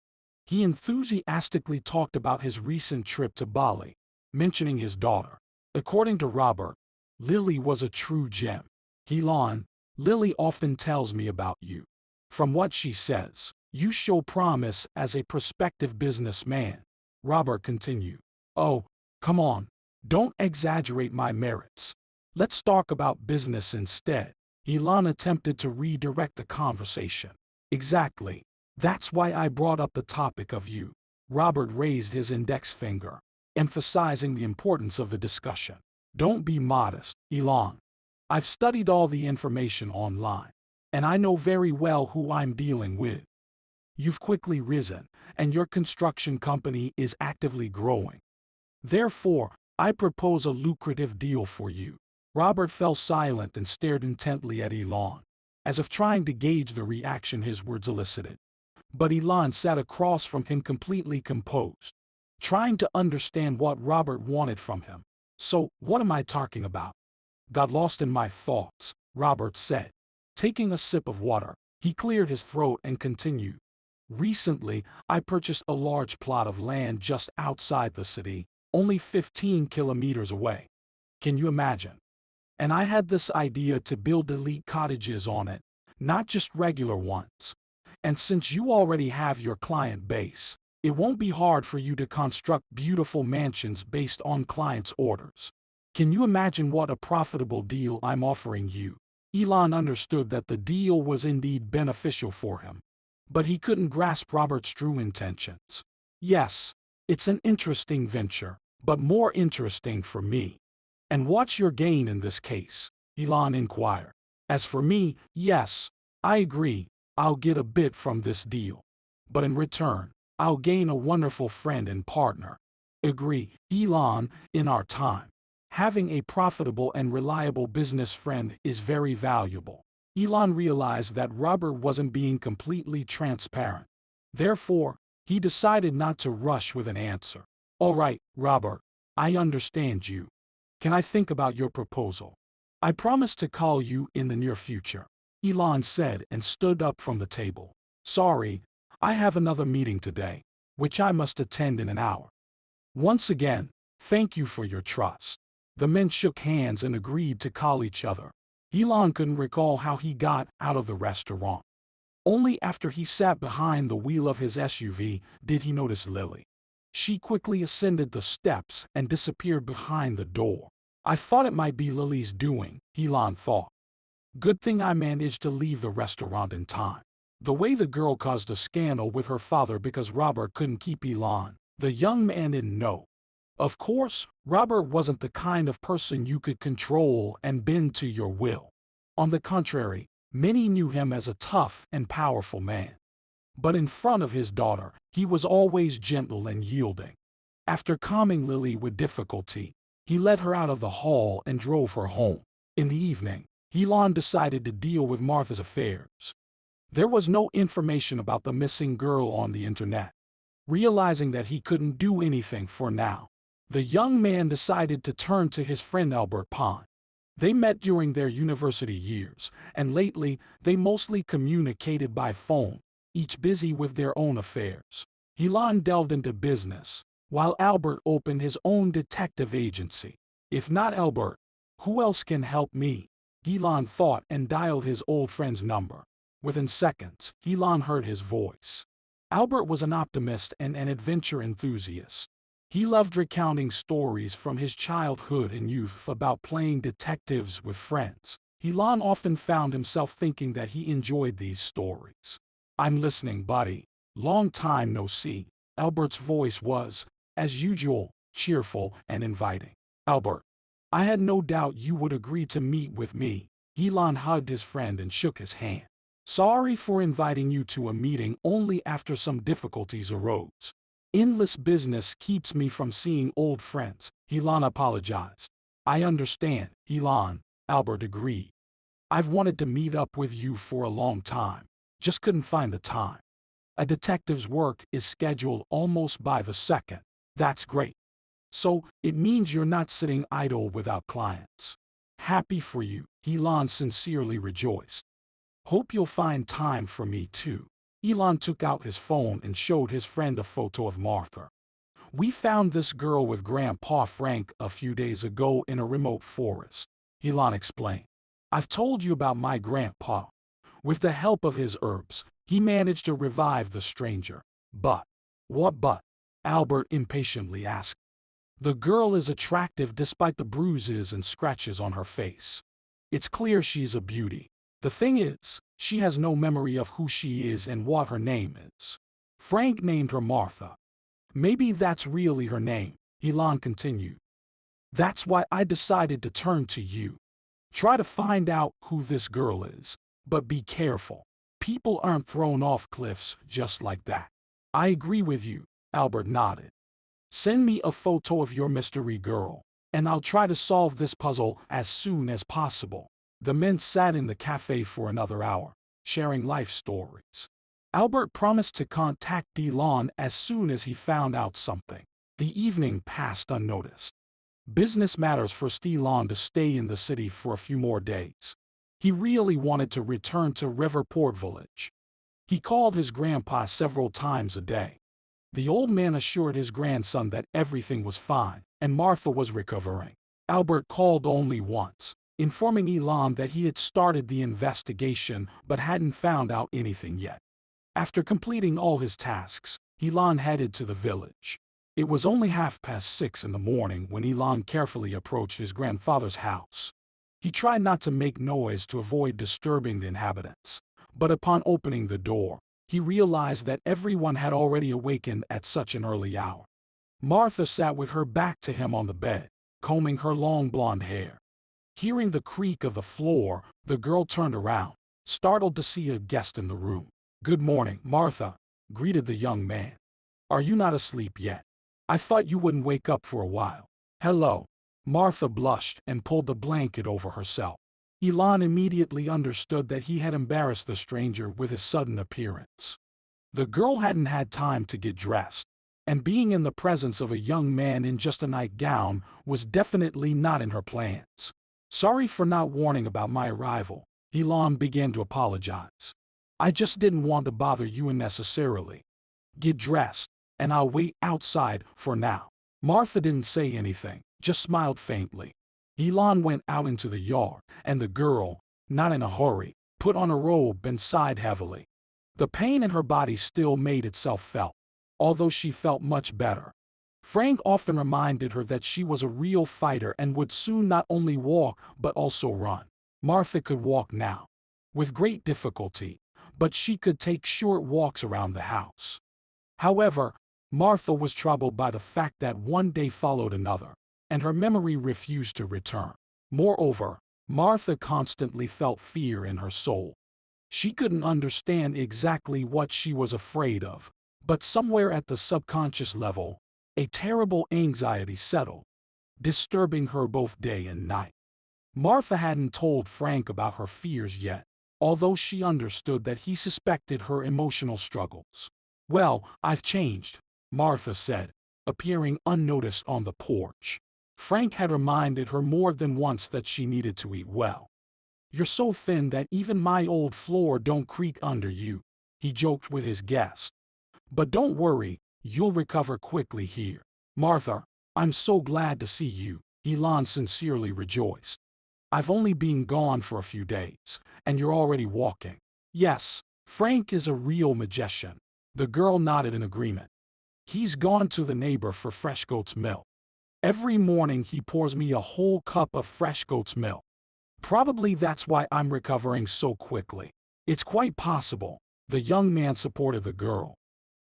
He enthusiastically talked about his recent trip to Bali, mentioning his daughter. According to Robert, Lily was a true gem. Elon, Lily often tells me about you. From what she says, you show promise as a prospective businessman. Robert continued. Oh, come on. Don't exaggerate my merits. Let's talk about business instead. Elon attempted to redirect the conversation. Exactly. That's why I brought up the topic of you. Robert raised his index finger, emphasizing the importance of the discussion. Don't be modest, Elon. I've studied all the information online, and I know very well who I'm dealing with. You've quickly risen, and your construction company is actively growing. Therefore, I propose a lucrative deal for you. Robert fell silent and stared intently at Elon, as if trying to gauge the reaction his words elicited. But Elon sat across from him completely composed, trying to understand what Robert wanted from him. So, what am I talking about? Got lost in my thoughts, Robert said. Taking a sip of water, he cleared his throat and continued. Recently, I purchased a large plot of land just outside the city, only 15 kilometers away. Can you imagine? And I had this idea to build elite cottages on it, not just regular ones. And since you already have your client base, it won't be hard for you to construct beautiful mansions based on clients' orders. Can you imagine what a profitable deal I'm offering you? Elon understood that the deal was indeed beneficial for him, but he couldn't grasp Robert's true intentions. Yes, it's an interesting venture, but more interesting for me. And what's your gain in this case? Elon inquired. As for me, yes, I agree, I'll get a bit from this deal. But in return, I'll gain a wonderful friend and partner. Agree, Elon, in our time. Having a profitable and reliable business friend is very valuable. Elon realized that Robert wasn't being completely transparent. Therefore, he decided not to rush with an answer. All right, Robert, I understand you. Can I think about your proposal? I promise to call you in the near future, Elon said and stood up from the table. Sorry, I have another meeting today, which I must attend in an hour. Once again, thank you for your trust. The men shook hands and agreed to call each other. Elon couldn't recall how he got out of the restaurant. Only after he sat behind the wheel of his SUV did he notice Lily. She quickly ascended the steps and disappeared behind the door. I thought it might be Lily's doing, Elon thought. Good thing I managed to leave the restaurant in time. The way the girl caused a scandal with her father because Robert couldn't keep Elon, the young man didn't know. Of course, Robert wasn't the kind of person you could control and bend to your will. On the contrary, many knew him as a tough and powerful man. But in front of his daughter, he was always gentle and yielding. After calming Lily with difficulty, he led her out of the hall and drove her home. In the evening, Elon decided to deal with Martha's affairs. There was no information about the missing girl on the internet. Realizing that he couldn't do anything for now, the young man decided to turn to his friend Albert Pond. They met during their university years, and lately they mostly communicated by phone, each busy with their own affairs. Elon delved into business, while Albert opened his own detective agency. If not Albert, who else can help me? Elon thought and dialed his old friend's number. Within seconds, Elon heard his voice. Albert was an optimist and an adventure enthusiast. He loved recounting stories from his childhood and youth about playing detectives with friends. Elon often found himself thinking that he enjoyed these stories. I'm listening, buddy. Long time no see. Albert's voice was, as usual, cheerful and inviting. Albert, I had no doubt you would agree to meet with me. Elon hugged his friend and shook his hand. Sorry for inviting you to a meeting only after some difficulties arose. Endless business keeps me from seeing old friends, Elon apologized. I understand, Elon, Albert agreed. I've wanted to meet up with you for a long time, just couldn't find the time. A detective's work is scheduled almost by the second. That's great. So, it means you're not sitting idle without clients. Happy for you, Elon sincerely rejoiced. Hope you'll find time for me too. Elon took out his phone and showed his friend a photo of Martha. We found this girl with Grandpa Frank a few days ago in a remote forest, Elon explained. I've told you about my grandpa. With the help of his herbs, he managed to revive the stranger. But, what but? Albert impatiently asked. The girl is attractive despite the bruises and scratches on her face. It's clear she's a beauty. The thing is, she has no memory of who she is and what her name is. Frank named her Martha. Maybe that's really her name, Elon continued. That's why I decided to turn to you. Try to find out who this girl is, but be careful. People aren't thrown off cliffs just like that. I agree with you, Albert nodded. Send me a photo of your mystery girl, and I'll try to solve this puzzle as soon as possible. The men sat in the cafe for another hour, sharing life stories. Albert promised to contact Elon as soon as he found out something. The evening passed unnoticed. Business matters forced Elon to stay in the city for a few more days. He really wanted to return to Riverport Village. He called his grandpa several times a day. The old man assured his grandson that everything was fine, and Martha was recovering. Albert called only once, informing Elon that he had started the investigation but hadn't found out anything yet. After completing all his tasks, Elon headed to the village. It was only 6:30 in the morning when Elon carefully approached his grandfather's house. He tried not to make noise to avoid disturbing the inhabitants, but upon opening the door, he realized that everyone had already awakened at such an early hour. Martha sat with her back to him on the bed, combing her long blonde hair. Hearing the creak of the floor, the girl turned around, startled to see a guest in the room. Good morning, Martha, greeted the young man. Are you not asleep yet? I thought you wouldn't wake up for a while. Hello. Martha blushed and pulled the blanket over herself. Elon immediately understood that he had embarrassed the stranger with his sudden appearance. The girl hadn't had time to get dressed, and being in the presence of a young man in just a nightgown was definitely not in her plans. Sorry for not warning about my arrival. Elon began to apologize. I just didn't want to bother you unnecessarily. Get dressed, and I'll wait outside for now. Martha didn't say anything, just smiled faintly. Elon went out into the yard, and the girl, not in a hurry, put on a robe and sighed heavily. The pain in her body still made itself felt, although she felt much better. Frank often reminded her that she was a real fighter and would soon not only walk but also run. Martha could walk now, with great difficulty, but she could take short walks around the house. However, Martha was troubled by the fact that one day followed another, and her memory refused to return. Moreover, Martha constantly felt fear in her soul. She couldn't understand exactly what she was afraid of, but somewhere at the subconscious level, a terrible anxiety settled, disturbing her both day and night. Martha hadn't told Frank about her fears yet, although she understood that he suspected her emotional struggles. Well, I've changed, Martha said, appearing unnoticed on the porch. Frank had reminded her more than once that she needed to eat well. You're so thin that even my old floor don't creak under you, he joked with his guest. But don't worry, you'll recover quickly here. Martha, I'm so glad to see you, Elon sincerely rejoiced. I've only been gone for a few days, and you're already walking. Yes, Frank is a real magician. The girl nodded in agreement. He's gone to the neighbor for fresh goat's milk. Every morning he pours me a whole cup of fresh goat's milk. Probably that's why I'm recovering so quickly. It's quite possible. The young man supported the girl.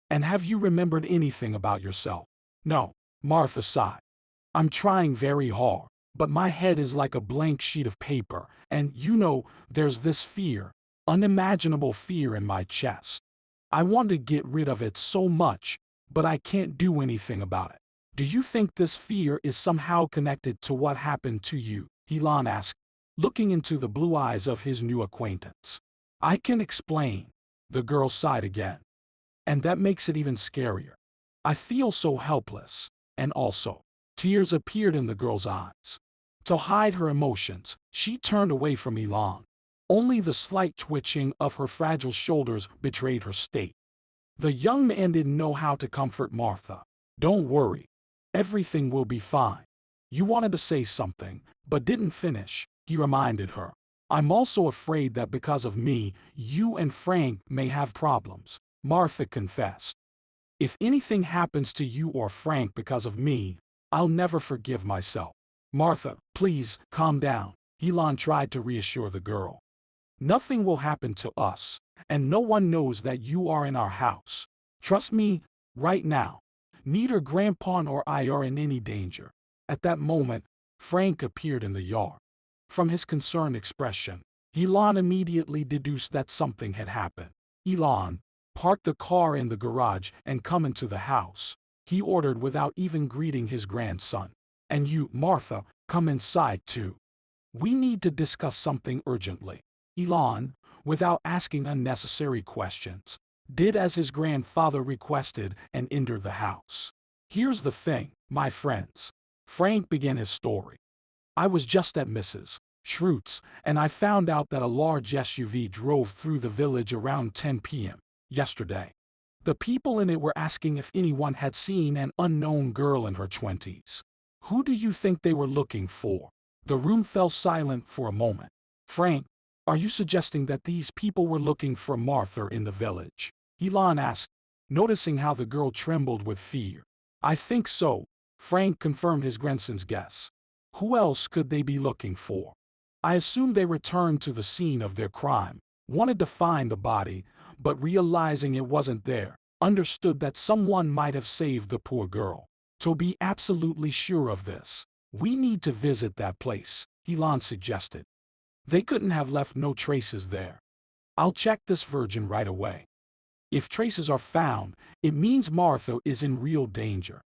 And have you remembered anything about yourself? No, Martha sighed. I'm trying very hard, but my head is like a blank sheet of paper, and there's this fear, unimaginable fear in my chest. I want to get rid of it so much, but I can't do anything about it. Do you think this fear is somehow connected to what happened to you? Elon asked, looking into the blue eyes of his new acquaintance. I can explain. The girl sighed again. And that makes it even scarier. I feel so helpless. And also, tears appeared in the girl's eyes. To hide her emotions, she turned away from Elon. Only the slight twitching of her fragile shoulders betrayed her state. The young man didn't know how to comfort Martha. Don't worry. Everything will be fine. You wanted to say something, but didn't finish, he reminded her. I'm also afraid that because of me, you and Frank may have problems, Martha confessed. If anything happens to you or Frank because of me, I'll never forgive myself. Martha, please, calm down, Elon tried to reassure the girl. Nothing will happen to us, and no one knows that you are in our house. Trust me, right now. Neither Grandpa nor I are in any danger. At that moment, Frank appeared in the yard. From his concerned expression, Elon immediately deduced that something had happened. Elon, park the car in the garage and come into the house, he ordered without even greeting his grandson. And you, Martha, come inside too. We need to discuss something urgently. Elon, without asking unnecessary questions, did as his grandfather requested and entered the house. Here's the thing, my friends. Frank began his story. I was just at Mrs. Schroot's, and I found out that a large SUV drove through the village around 10 p.m. yesterday. The people in it were asking if anyone had seen an unknown girl in her 20s. Who do you think they were looking for? The room fell silent for a moment. Frank, are you suggesting that these people were looking for Martha in the village? Elon asked, noticing how the girl trembled with fear. I think so, Frank confirmed his grandson's guess. Who else could they be looking for? I assumed they returned to the scene of their crime, wanted to find the body, but realizing it wasn't there, understood that someone might have saved the poor girl. To be absolutely sure of this, we need to visit that place, Elon suggested. They couldn't have left no traces there. I'll check this virgin right away. If traces are found, it means Martha is in real danger.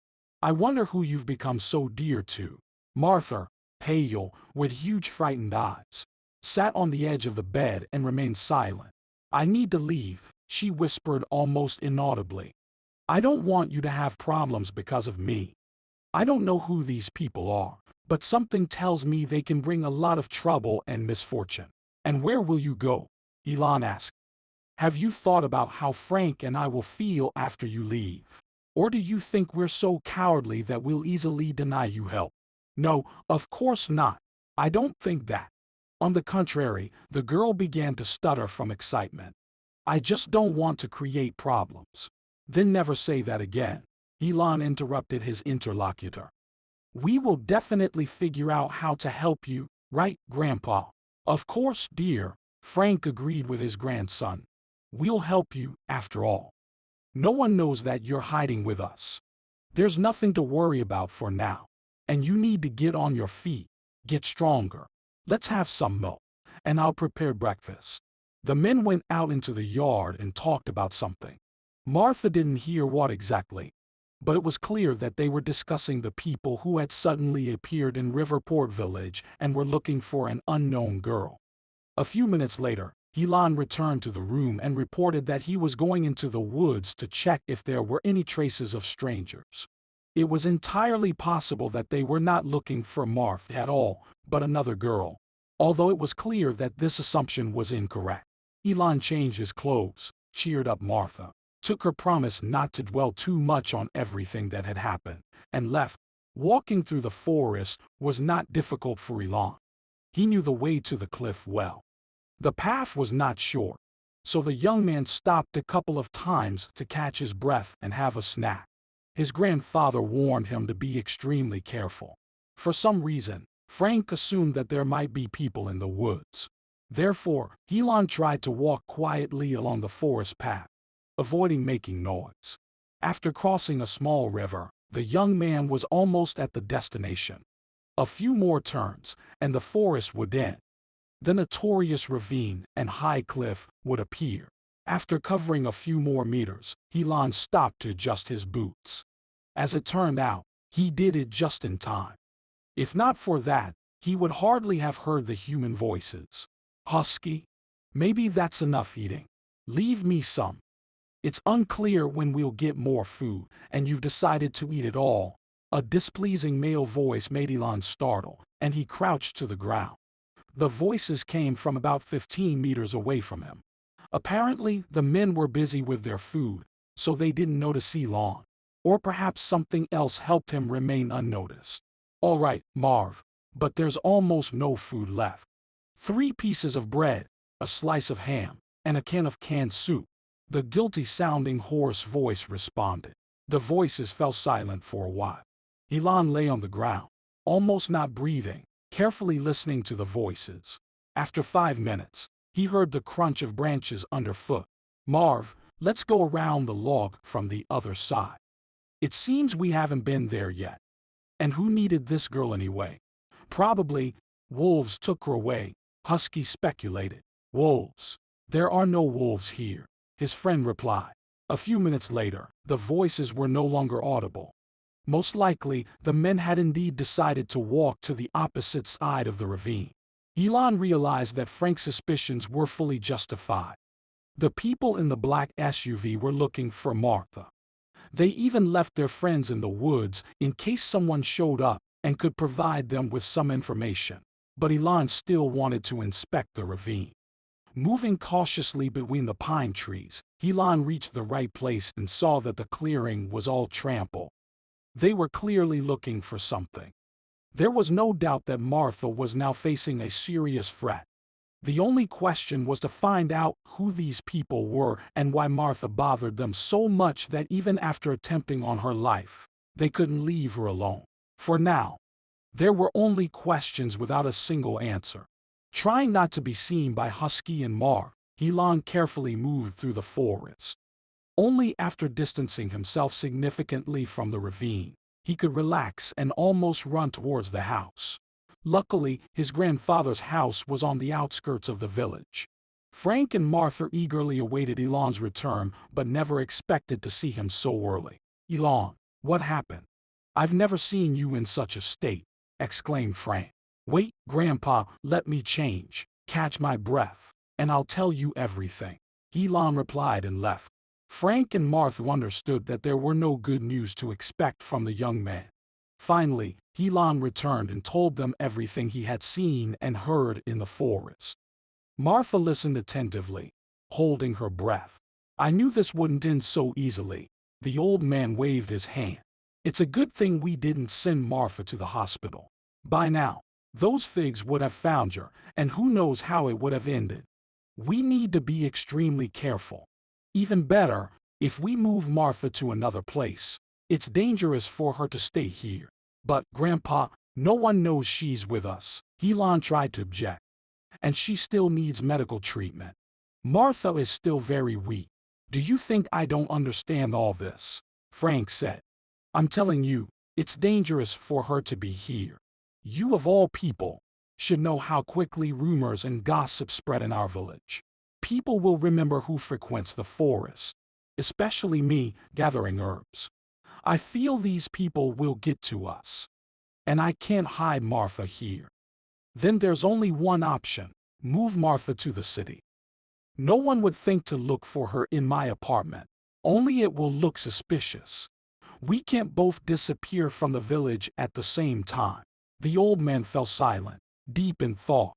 I wonder who you've become so dear to. Martha, pale, with huge frightened eyes, sat on the edge of the bed and remained silent. I need to leave, she whispered almost inaudibly. I don't want you to have problems because of me. I don't know who these people are, but something tells me they can bring a lot of trouble and misfortune. And where will you go? Elon asked. Have you thought about how Frank and I will feel after you leave? Or do you think we're so cowardly that we'll easily deny you help? No, of course not. I don't think that. On the contrary, the girl began to stutter from excitement. I just don't want to create problems. Then never say that again. Elon interrupted his interlocutor. We will definitely figure out how to help you, right, Grandpa? Of course, dear, Frank agreed with his grandson. We'll help you, after all. No one knows that you're hiding with us. There's nothing to worry about for now. And you need to get on your feet, get stronger. Let's have some milk, and I'll prepare breakfast. The men went out into the yard and talked about something. Martha didn't hear what exactly, but it was clear that they were discussing the people who had suddenly appeared in Riverport Village and were looking for an unknown girl. A few minutes later, Elon returned to the room and reported that he was going into the woods to check if there were any traces of strangers. It was entirely possible that they were not looking for Martha at all, but another girl, although it was clear that this assumption was incorrect. Elon changed his clothes, cheered up Martha, took her promise not to dwell too much on everything that had happened, and left. Walking through the forest was not difficult for Elon. He knew the way to the cliff well. The path was not short, so the young man stopped a couple of times to catch his breath and have a snack. His grandfather warned him to be extremely careful. For some reason, Frank assumed that there might be people in the woods. Therefore, Elon tried to walk quietly along the forest path, avoiding making noise. After crossing a small river, the young man was almost at the destination. A few more turns, and the forest would end. The notorious ravine and high cliff would appear. After covering a few more meters, Elon stopped to adjust his boots. As it turned out, he did it just in time. If not for that, he would hardly have heard the human voices. Husky? Maybe that's enough eating. Leave me some. It's unclear when we'll get more food, and you've decided to eat it all. A displeasing male voice made Elon startle, and he crouched to the ground. The voices came from about 15 meters away from him. Apparently, the men were busy with their food, so they didn't notice Elon. Or perhaps something else helped him remain unnoticed. All right, Marv, but there's almost no food left. 3 pieces of bread, a slice of ham, and a can of canned soup. The guilty-sounding hoarse voice responded. The voices fell silent for a while. Elon lay on the ground, almost not breathing, carefully listening to the voices. After 5 minutes, he heard the crunch of branches underfoot. Marv, let's go around the log from the other side. It seems we haven't been there yet. And who needed this girl anyway? Probably, wolves took her away, Husky speculated. Wolves? There are no wolves here, his friend replied. A few minutes later, the voices were no longer audible. Most likely, the men had indeed decided to walk to the opposite side of the ravine. Elon realized that Frank's suspicions were fully justified. The people in the black SUV were looking for Martha. They even left their friends in the woods in case someone showed up and could provide them with some information. But Elon still wanted to inspect the ravine. Moving cautiously between the pine trees, Elon reached the right place and saw that the clearing was all trampled. They were clearly looking for something. There was no doubt that Martha was now facing a serious threat. The only question was to find out who these people were and why Martha bothered them so much that even after attempting on her life, they couldn't leave her alone. For now, there were only questions without a single answer. Trying not to be seen by Husky and Marv, Elon carefully moved through the forest. Only after distancing himself significantly from the ravine, he could relax and almost run towards the house. Luckily, his grandfather's house was on the outskirts of the village. Frank and Martha eagerly awaited Elon's return but never expected to see him so early. "Elon, what happened? I've never seen you in such a state," exclaimed Frank. "Wait, Grandpa, let me change, catch my breath, and I'll tell you everything," Elon replied and left. Frank and Martha understood that there were no good news to expect from the young man. Finally, Elon returned and told them everything he had seen and heard in the forest. Martha listened attentively, holding her breath. "I knew this wouldn't end so easily." The old man waved his hand. "It's a good thing we didn't send Martha to the hospital. By now, those figs would have found her, and who knows how it would have ended. We need to be extremely careful. Even better, if we move Martha to another place. It's dangerous for her to stay here." "But, Grandpa, no one knows she's with us," Elon tried to object. "And she still needs medical treatment. Martha is still very weak." "Do you think I don't understand all this?" Frank said. "I'm telling you, it's dangerous for her to be here. You of all people should know how quickly rumors and gossip spread in our village. People will remember who frequents the forest, especially me, gathering herbs. I feel these people will get to us. And I can't hide Martha here. Then there's only one option: move Martha to the city. No one would think to look for her in my apartment. Only it will look suspicious. We can't both disappear from the village at the same time." The old man fell silent, deep in thought.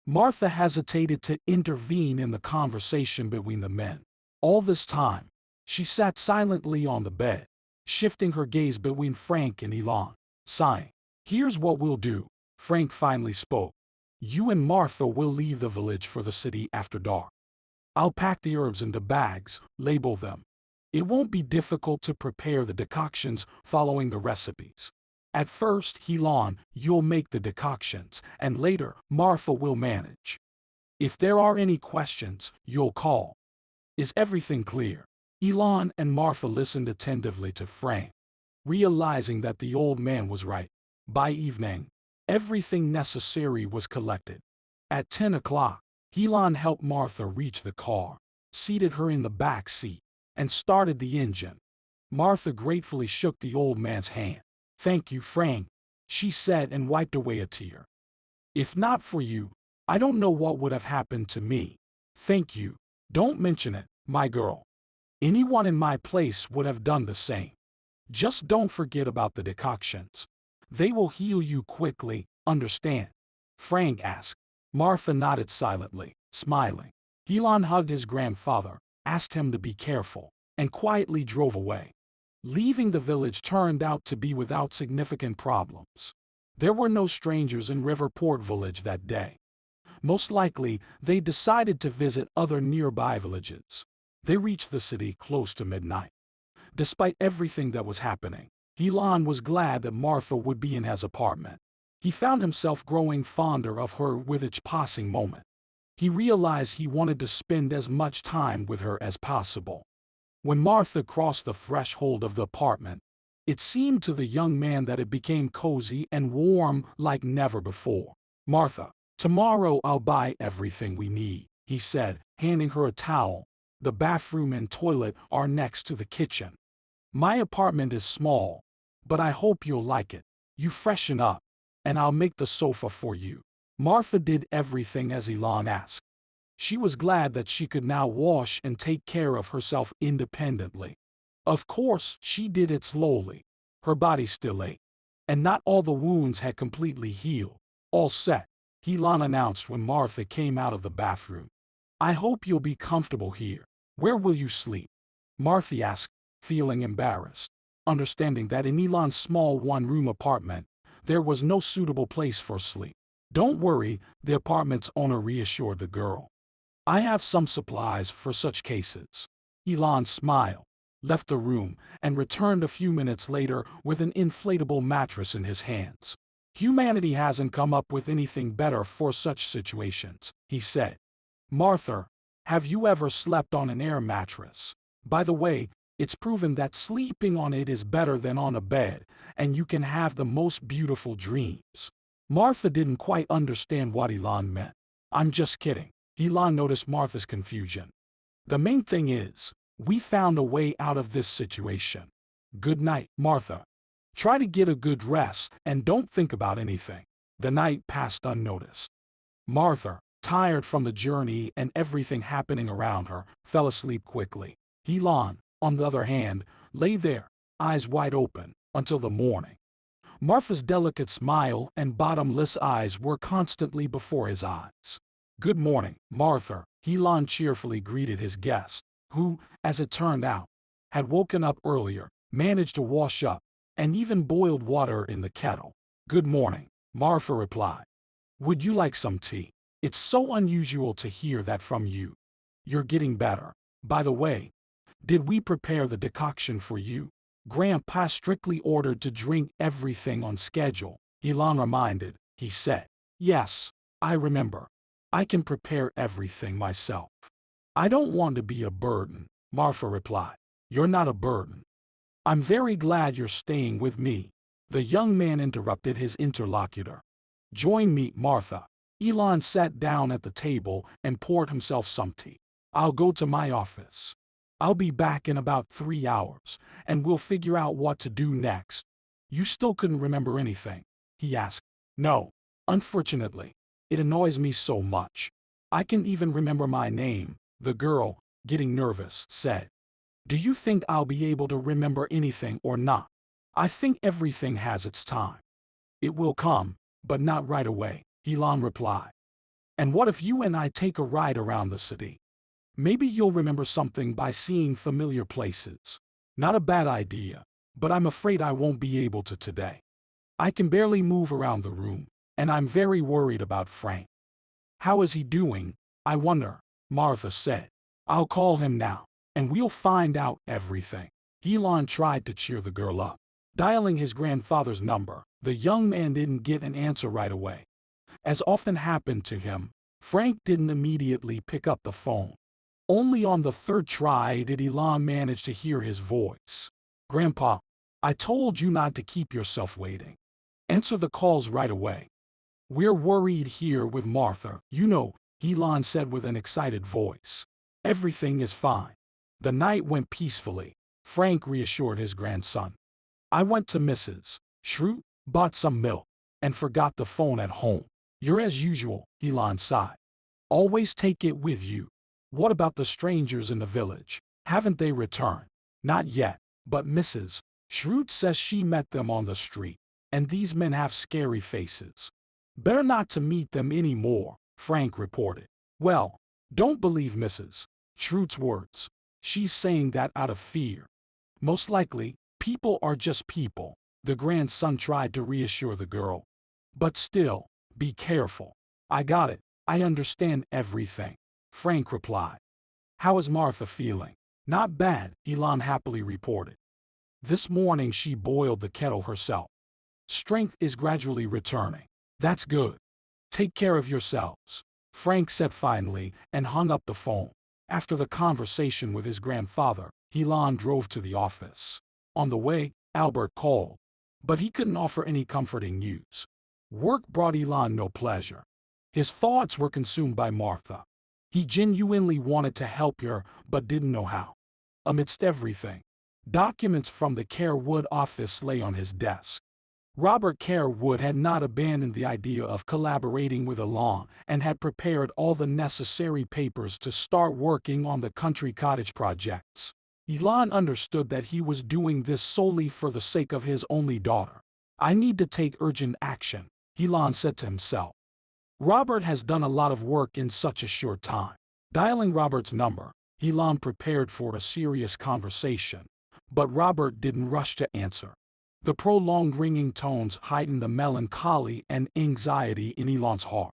Martha hesitated to intervene in the conversation between the men. All this time, she sat silently on the bed, shifting her gaze between Frank and Elon, sighing. "Here's what we'll do," Frank finally spoke. "You and Martha will leave the village for the city after dark. I'll pack the herbs into bags, label them. It won't be difficult to prepare the decoctions following the recipes. At first, Elon, you'll make the decoctions, and later, Martha will manage. If there are any questions, you'll call. Is everything clear?" Elon and Martha listened attentively to Frank, realizing that the old man was right. By evening, everything necessary was collected. At 10 o'clock, Elon helped Martha reach the car, seated her in the back seat, and started the engine. Martha gratefully shook the old man's hand. "Thank you, Frank," she said and wiped away a tear. "If not for you, I don't know what would have happened to me." "Thank you. Don't mention it, my girl. Anyone in my place would have done the same. Just don't forget about the decoctions. They will heal you quickly, understand?" Frank asked. Martha nodded silently, smiling. Elon hugged his grandfather, asked him to be careful, and quietly drove away. Leaving the village turned out to be without significant problems. There were no strangers in Riverport Village that day. Most likely, they decided to visit other nearby villages. They reached the city close to midnight. Despite everything that was happening, Elon was glad that Martha would be in his apartment. He found himself growing fonder of her with each passing moment. He realized he wanted to spend as much time with her as possible. When Martha crossed the threshold of the apartment, it seemed to the young man that it became cozy and warm like never before. "Martha, tomorrow I'll buy everything we need," he said, handing her a towel. "The bathroom and toilet are next to the kitchen. My apartment is small, but I hope you'll like it. You freshen up, and I'll make the sofa for you." Martha did everything as Elon asked. She was glad that she could now wash and take care of herself independently. Of course, she did it slowly. Her body still ached, and not all the wounds had completely healed. "All set," Elon announced when Martha came out of the bathroom. "I hope you'll be comfortable here. Where will you sleep?" Martha asked, feeling embarrassed, understanding that in Elon's small one-room apartment, there was no suitable place for sleep. "Don't worry," the apartment's owner reassured the girl. "I have some supplies for such cases." Elon smiled, left the room, and returned a few minutes later with an inflatable mattress in his hands. "Humanity hasn't come up with anything better for such situations," he said. "Martha, have you ever slept on an air mattress? By the way, it's proven that sleeping on it is better than on a bed, and you can have the most beautiful dreams." Martha didn't quite understand what Elon meant. "I'm just kidding," Elon noticed Martha's confusion. The main thing is, we found a way out of this situation. Good night, Martha. Try to get a good rest and don't think about anything. The night passed unnoticed. Martha, tired from the journey and everything happening around her, fell asleep quickly. Elon, on the other hand, lay there, eyes wide open, until the morning. Martha's delicate smile and bottomless eyes were constantly before his eyes. Good morning, Martha, Elon cheerfully greeted his guest, who, as it turned out, had woken up earlier, managed to wash up, and even boiled water in the kettle. Good morning, Martha replied. Would you like some tea? It's so unusual to hear that from you. You're getting better. By the way, did we prepare the decoction for you? Grandpa strictly ordered to drink everything on schedule. Elon reminded, he said. Yes, I remember. I can prepare everything myself. I don't want to be a burden, Martha replied. You're not a burden. I'm very glad you're staying with me. The young man interrupted his interlocutor. Join me, Martha. Elon sat down at the table and poured himself some tea. I'll go to my office. I'll be back in about 3 hours, and we'll figure out what to do next. You still couldn't remember anything? He asked. No, unfortunately. It annoys me so much. I can even remember my name, the girl, getting nervous, said. Do you think I'll be able to remember anything or not? I think everything has its time. It will come, but not right away, Elon replied. And what if you and I take a ride around the city? Maybe you'll remember something by seeing familiar places. Not a bad idea, but I'm afraid I won't be able to today. I can barely move around the room, and I'm very worried about Frank. How is he doing, I wonder, Martha said. I'll call him now, and we'll find out everything. Elon tried to cheer the girl up. Dialing his grandfather's number, the young man didn't get an answer right away. As often happened to him, Frank didn't immediately pick up the phone. Only on the third try did Elon manage to hear his voice. Grandpa, I told you not to keep yourself waiting. Answer the calls right away. We're worried here with Martha, you know, Elon said with an excited voice. Everything is fine. The night went peacefully, Frank reassured his grandson. I went to Mrs. bought some milk, and forgot the phone at home. You're as usual, Elon sighed. Always take it with you. What about the strangers in the village? Haven't they returned? Not yet, but Mrs. Schrute says she met them on the street, and these men have scary faces. Better not to meet them anymore, Frank reported. Well, don't believe Mrs. Schrute's words. She's saying that out of fear. Most likely, people are just people, the grandson tried to reassure the girl. But still, be careful. I got it. I understand everything, Frank replied. How is Martha feeling? Not bad, Elon happily reported. This morning she boiled the kettle herself. Strength is gradually returning. That's good. Take care of yourselves, Frank said finally and hung up the phone. After the conversation with his grandfather, Elon drove to the office. On the way, Albert called, but he couldn't offer any comforting news. Work brought Elon no pleasure. His thoughts were consumed by Martha. He genuinely wanted to help her, but didn't know how. Amidst everything, documents from the Carewood office lay on his desk. Robert Carewood had not abandoned the idea of collaborating with Elon and had prepared all the necessary papers to start working on the country cottage projects. Elon understood that he was doing this solely for the sake of his only daughter. I need to take urgent action, Elon said to himself. Robert has done a lot of work in such a short time. Dialing Robert's number, Elon prepared for a serious conversation, but Robert didn't rush to answer. The prolonged ringing tones heightened the melancholy and anxiety in Elon's heart.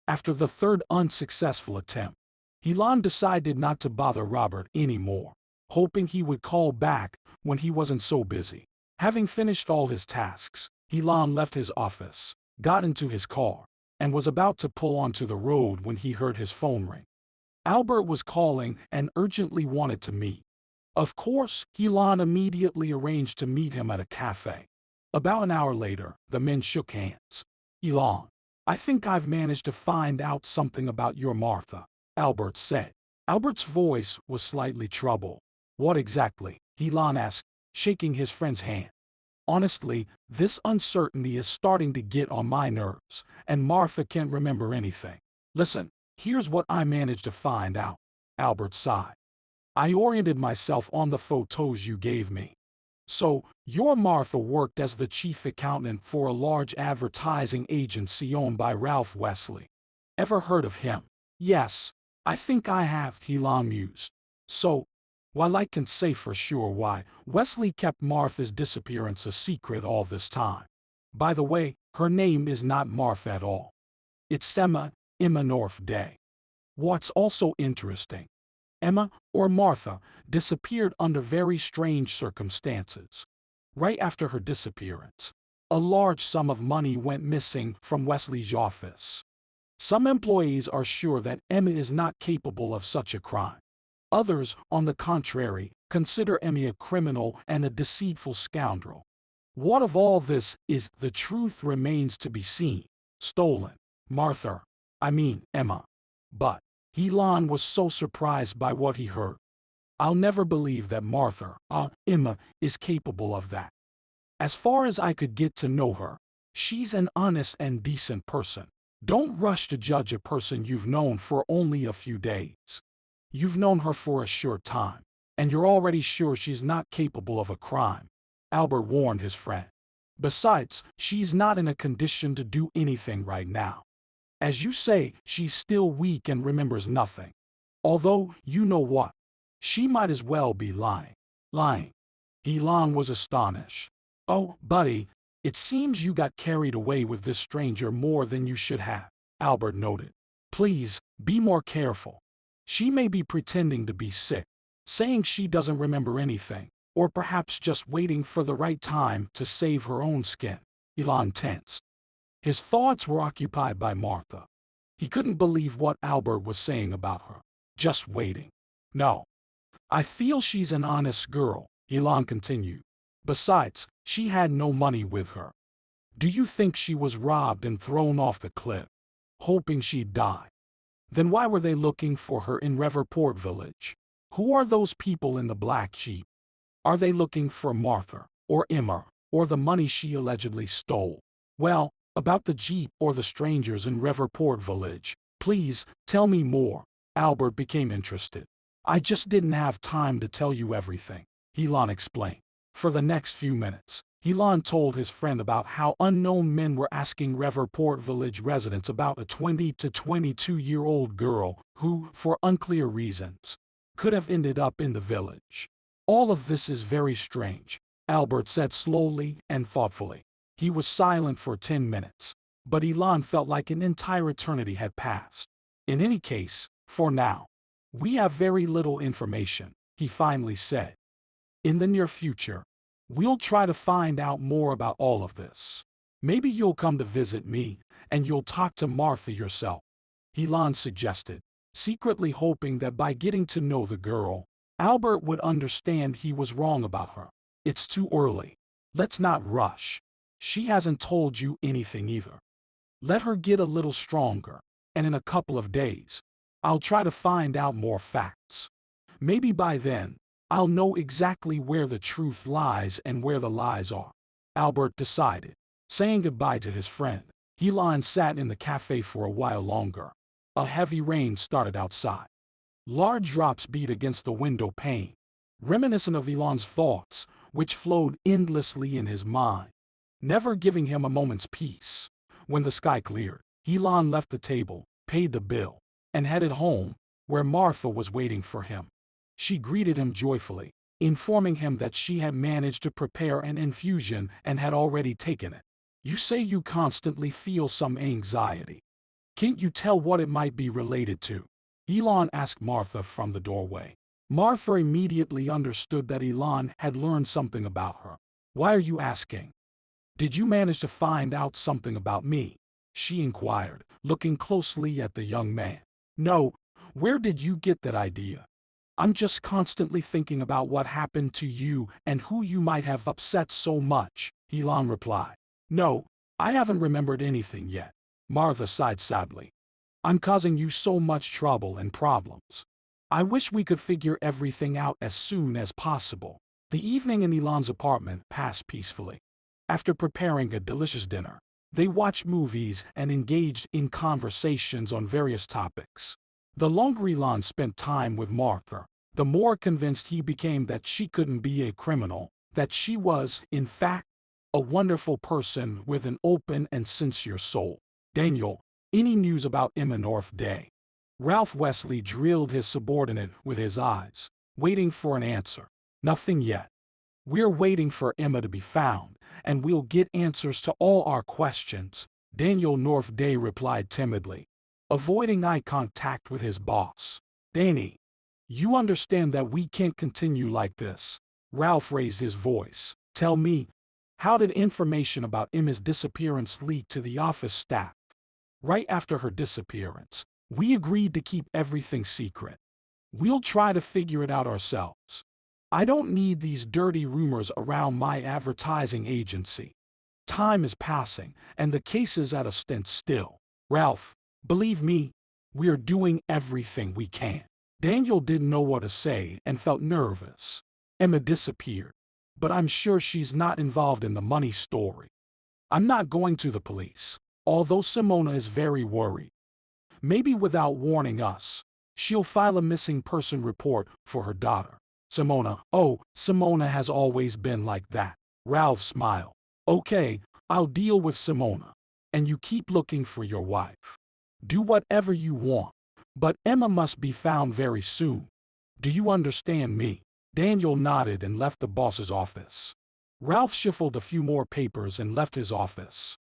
After the third unsuccessful attempt, Elon decided not to bother Robert anymore, hoping he would call back when he wasn't so busy. Having finished all his tasks, Elon left his office, got into his car, and was about to pull onto the road when he heard his phone ring. Albert was calling and urgently wanted to meet. Of course, Elon immediately arranged to meet him at a cafe. About an hour later, the men shook hands. Elon, I think I've managed to find out something about your Martha. Albert said. Albert's voice was slightly troubled. What exactly? Elon asked, shaking his friend's hand. Honestly, this uncertainty is starting to get on my nerves, and Martha can't remember anything. Listen, here's what I managed to find out. Albert sighed. I oriented myself on the photos you gave me. So, your Martha worked as the chief accountant for a large advertising agency owned by Ralph Wesley. Ever heard of him? Yes, I think I have, Elon mused. So, while I can say for sure why, Wesley kept Martha's disappearance a secret all this time. By the way, her name is not Martha at all. It's Emma Northday. What's also interesting, Emma, or Martha, disappeared under very strange circumstances. Right after her disappearance, a large sum of money went missing from Wesley's office. Some employees are sure that Emma is not capable of such a crime. Others, on the contrary, consider Emma a criminal and a deceitful scoundrel. What of all this is, the truth remains to be seen. Stolen. Emma. But Elon was so surprised by what he heard. I'll never believe that Emma, is capable of that. As far as I could get to know her, she's an honest and decent person. Don't rush to judge a person you've known for only a few days. You've known her for a short time, and you're already sure she's not capable of a crime, Albert warned his friend. Besides, she's not in a condition to do anything right now. As you say, she's still weak and remembers nothing. Although, you know what? She might as well be lying. Elon was astonished. Oh, buddy, it seems you got carried away with this stranger more than you should have, Albert noted. Please, be more careful. She may be pretending to be sick, saying she doesn't remember anything, or perhaps just waiting for the right time to save her own skin. Elon tensed. His thoughts were occupied by Martha. He couldn't believe what Albert was saying about her. Just waiting. No. I feel she's an honest girl, Elon continued. Besides, she had no money with her. Do you think she was robbed and thrown off the cliff, hoping she'd die? Then why were they looking for her in Riverport Village? Who are those people in the black Jeep? Are they looking for Martha, or Emma, or the money she allegedly stole? Well, about the Jeep or the strangers in Riverport Village, please, tell me more. Albert became interested. I just didn't have time to tell you everything, Elon explained. For the next few minutes, Elon told his friend about how unknown men were asking Riverport Village residents about a 20 to 22-year-old girl who, for unclear reasons, could have ended up in the village. All of this is very strange, Albert said slowly and thoughtfully. He was silent for 10 minutes, but Elon felt like an entire eternity had passed. In any case, for now, we have very little information, he finally said. In the near future, we'll try to find out more about all of this. Maybe you'll come to visit me, and you'll talk to Martha yourself, Elon suggested, secretly hoping that by getting to know the girl, Albert would understand he was wrong about her. It's too early. Let's not rush. She hasn't told you anything either. Let her get a little stronger, and in a couple of days, I'll try to find out more facts. Maybe by then, I'll know exactly where the truth lies and where the lies are, Albert decided. Saying goodbye to his friend, Elon sat in the cafe for a while longer. A heavy rain started outside. Large drops beat against the window pane, reminiscent of Elon's thoughts, which flowed endlessly in his mind, never giving him a moment's peace. When the sky cleared, Elon left the table, paid the bill, and headed home, where Martha was waiting for him. She greeted him joyfully, informing him that she had managed to prepare an infusion and had already taken it. You say you constantly feel some anxiety. Can't you tell what it might be related to? Elon asked Martha from the doorway. Martha immediately understood that Elon had learned something about her. Why are you asking? Did you manage to find out something about me? She inquired, looking closely at the young man. No, where did you get that idea? I'm just constantly thinking about what happened to you and who you might have upset so much, Elon replied. No, I haven't remembered anything yet. Martha sighed sadly. I'm causing you so much trouble and problems. I wish we could figure everything out as soon as possible." The evening in Elon's apartment passed peacefully. After preparing a delicious dinner, they watched movies and engaged in conversations on various topics. The longer Elon spent time with Martha, the more convinced he became that she couldn't be a criminal, that she was, in fact, a wonderful person with an open and sincere soul. "Daniel, any news about Emma Northday?" Ralph Wesley drilled his subordinate with his eyes, waiting for an answer. "Nothing yet. We're waiting for Emma to be found, and we'll get answers to all our questions," Daniel Northday replied timidly, avoiding eye contact with his boss. "Danny, you understand that we can't continue like this." Ralph raised his voice. "Tell me, how did information about Emma's disappearance leak to the office staff?" "Right after her disappearance, we agreed to keep everything secret. We'll try to figure it out ourselves. I don't need these dirty rumors around my advertising agency. Time is passing, and the case is at a standstill. Ralph, believe me, we're doing everything we can." Daniel didn't know what to say and felt nervous. "Emma disappeared, but I'm sure she's not involved in the money story. I'm not going to the police, although Simona is very worried. Maybe without warning us, she'll file a missing person report for her daughter." "Simona, oh, Simona has always been like that." Ralph smiled. "Okay, I'll deal with Simona. And you keep looking for your wife. Do whatever you want. But Emma must be found very soon. Do you understand me?" Daniel nodded and left the boss's office. Ralph shuffled a few more papers and left his office.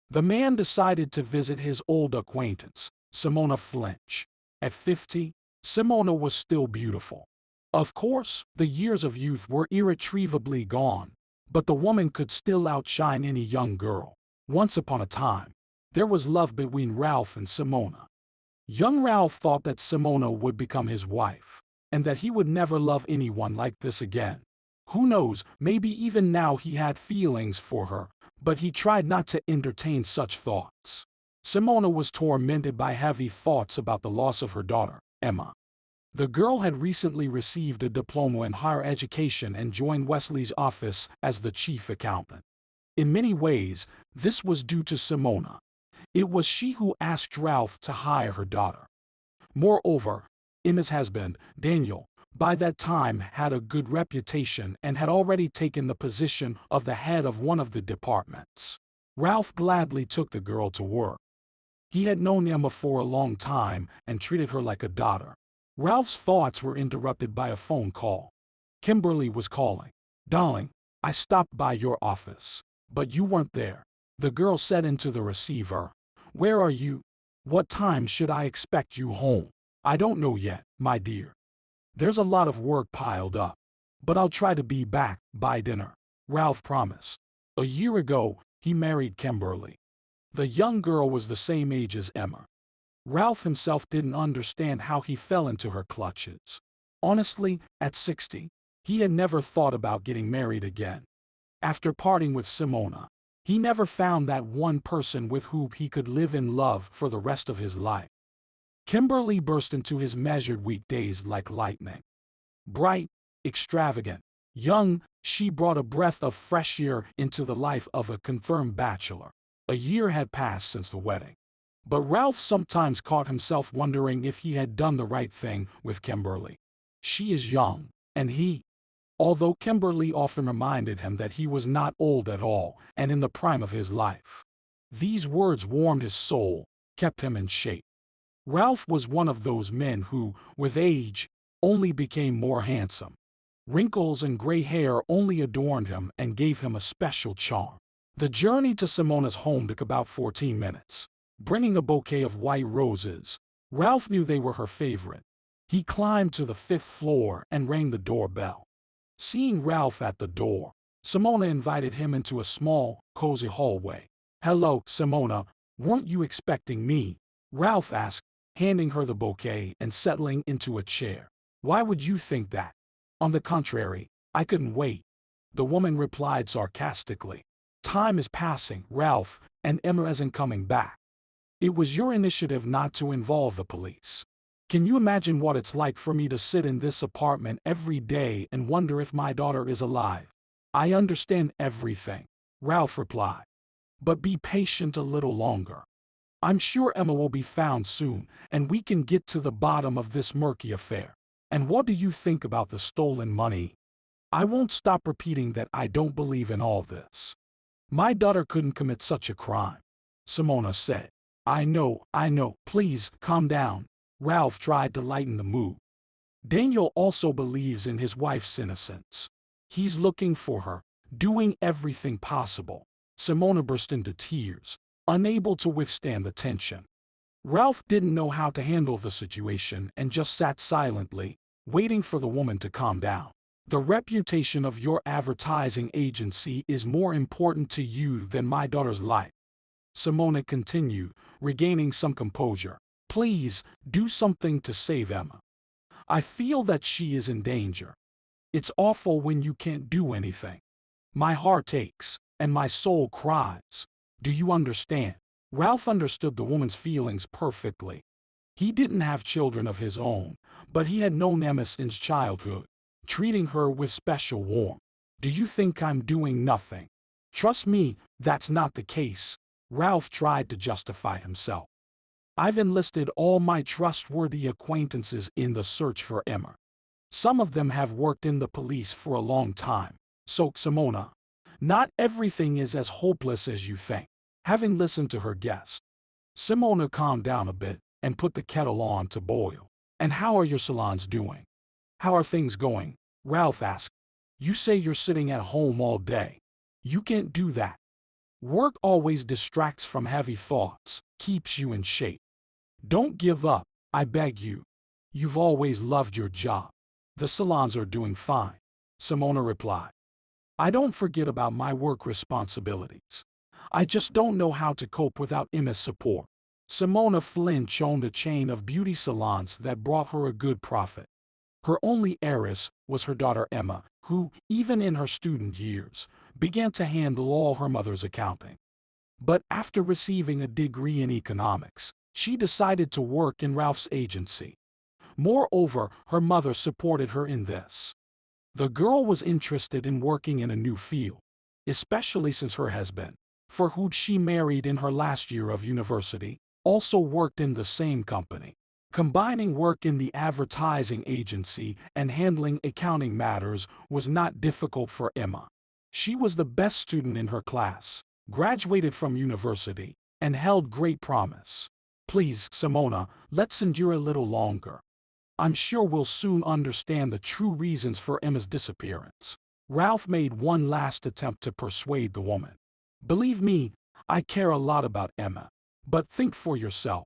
The man decided to visit his old acquaintance, Simona Flinch. At 50, Simona was still beautiful. Of course, the years of youth were irretrievably gone, but the woman could still outshine any young girl. Once upon a time, there was love between Ralph and Simona. Young Ralph thought that Simona would become his wife, and that he would never love anyone like this again. Who knows, maybe even now he had feelings for her, but he tried not to entertain such thoughts. Simona was tormented by heavy thoughts about the loss of her daughter, Emma. The girl had recently received a diploma in higher education and joined Wesley's office as the chief accountant. In many ways, this was due to Simona. It was she who asked Ralph to hire her daughter. Moreover, Emma's husband, Daniel, by that time had a good reputation and had already taken the position of the head of one of the departments. Ralph gladly took the girl to work. He had known Emma for a long time and treated her like a daughter. Ralph's thoughts were interrupted by a phone call. Kimberly was calling. "Darling, I stopped by your office, but you weren't there." The girl said into the receiver, "Where are you? What time should I expect you home?" "I don't know yet, my dear. There's a lot of work piled up, but I'll try to be back by dinner," Ralph promised. A year ago, he married Kimberly. The young girl was the same age as Emma. Ralph himself didn't understand how he fell into her clutches. Honestly, at 60, he had never thought about getting married again. After parting with Simona, he never found that one person with whom he could live in love for the rest of his life. Kimberly burst into his measured weekdays like lightning. Bright, extravagant, young, she brought a breath of fresh air into the life of a confirmed bachelor. A year had passed since the wedding. But Ralph sometimes caught himself wondering if he had done the right thing with Kimberly. She is young, and he, although Kimberly often reminded him that he was not old at all and in the prime of his life. These words warmed his soul, kept him in shape. Ralph was one of those men who, with age, only became more handsome. Wrinkles and gray hair only adorned him and gave him a special charm. The journey to Simona's home took about 14 minutes. Bringing a bouquet of white roses, Ralph knew they were her favorite. He climbed to the 5th floor and rang the doorbell. Seeing Ralph at the door, Simona invited him into a small, cozy hallway. "Hello, Simona, weren't you expecting me?" Ralph asked, handing her the bouquet and settling into a chair. "Why would you think that? On the contrary, I couldn't wait," the woman replied sarcastically. "Time is passing, Ralph, and Emma isn't coming back. It was your initiative not to involve the police. Can you imagine what it's like for me to sit in this apartment every day and wonder if my daughter is alive? I understand everything, Ralph replied. But be patient a little longer. I'm sure Emma will be found soon, and we can get to the bottom of this murky affair. And what do you think about the stolen money? I won't stop repeating that I don't believe in all this. My daughter couldn't commit such a crime, Simona said. I know, please, calm down. Ralph tried to lighten the mood. Daniel also believes in his wife's innocence. He's looking for her, doing everything possible. Simona burst into tears, unable to withstand the tension. Ralph didn't know how to handle the situation and just sat silently, waiting for the woman to calm down. The reputation of your advertising agency is more important to you than my daughter's life, Simona continued, regaining some composure. Please, do something to save Emma. I feel that she is in danger. It's awful when you can't do anything. My heart aches, and my soul cries. Do you understand? Ralph understood the woman's feelings perfectly. He didn't have children of his own, but he had known Emma since childhood, treating her with special warmth. Do you think I'm doing nothing? Trust me, that's not the case. Ralph tried to justify himself. I've enlisted all my trustworthy acquaintances in the search for Emma. Some of them have worked in the police for a long time. So, Simona, not everything is as hopeless as you think. Having listened to her guest, Simona calmed down a bit and put the kettle on to boil. And how are your salons doing? How are things going? Ralph asked. You say you're sitting at home all day. You can't do that. Work always distracts from heavy thoughts, keeps you in shape. Don't give up, I beg you. You've always loved your job. The salons are doing fine, Simona replied. I don't forget about my work responsibilities. I just don't know how to cope without Emma's support. Simona Flinch owned a chain of beauty salons that brought her a good profit. Her only heiress was her daughter Emma, who, even in her student years, began to handle all her mother's accounting. But after receiving a degree in economics, she decided to work in Ralph's agency. Moreover, her mother supported her in this. The girl was interested in working in a new field, especially since her husband, for whom she married in her last year of university, also worked in the same company. Combining work in the advertising agency and handling accounting matters was not difficult for Emma. She was the best student in her class, graduated from university, and held great promise. Please, Simona, let's endure a little longer. I'm sure we'll soon understand the true reasons for Emma's disappearance. Ralph made one last attempt to persuade the woman. Believe me, I care a lot about Emma. But think for yourself.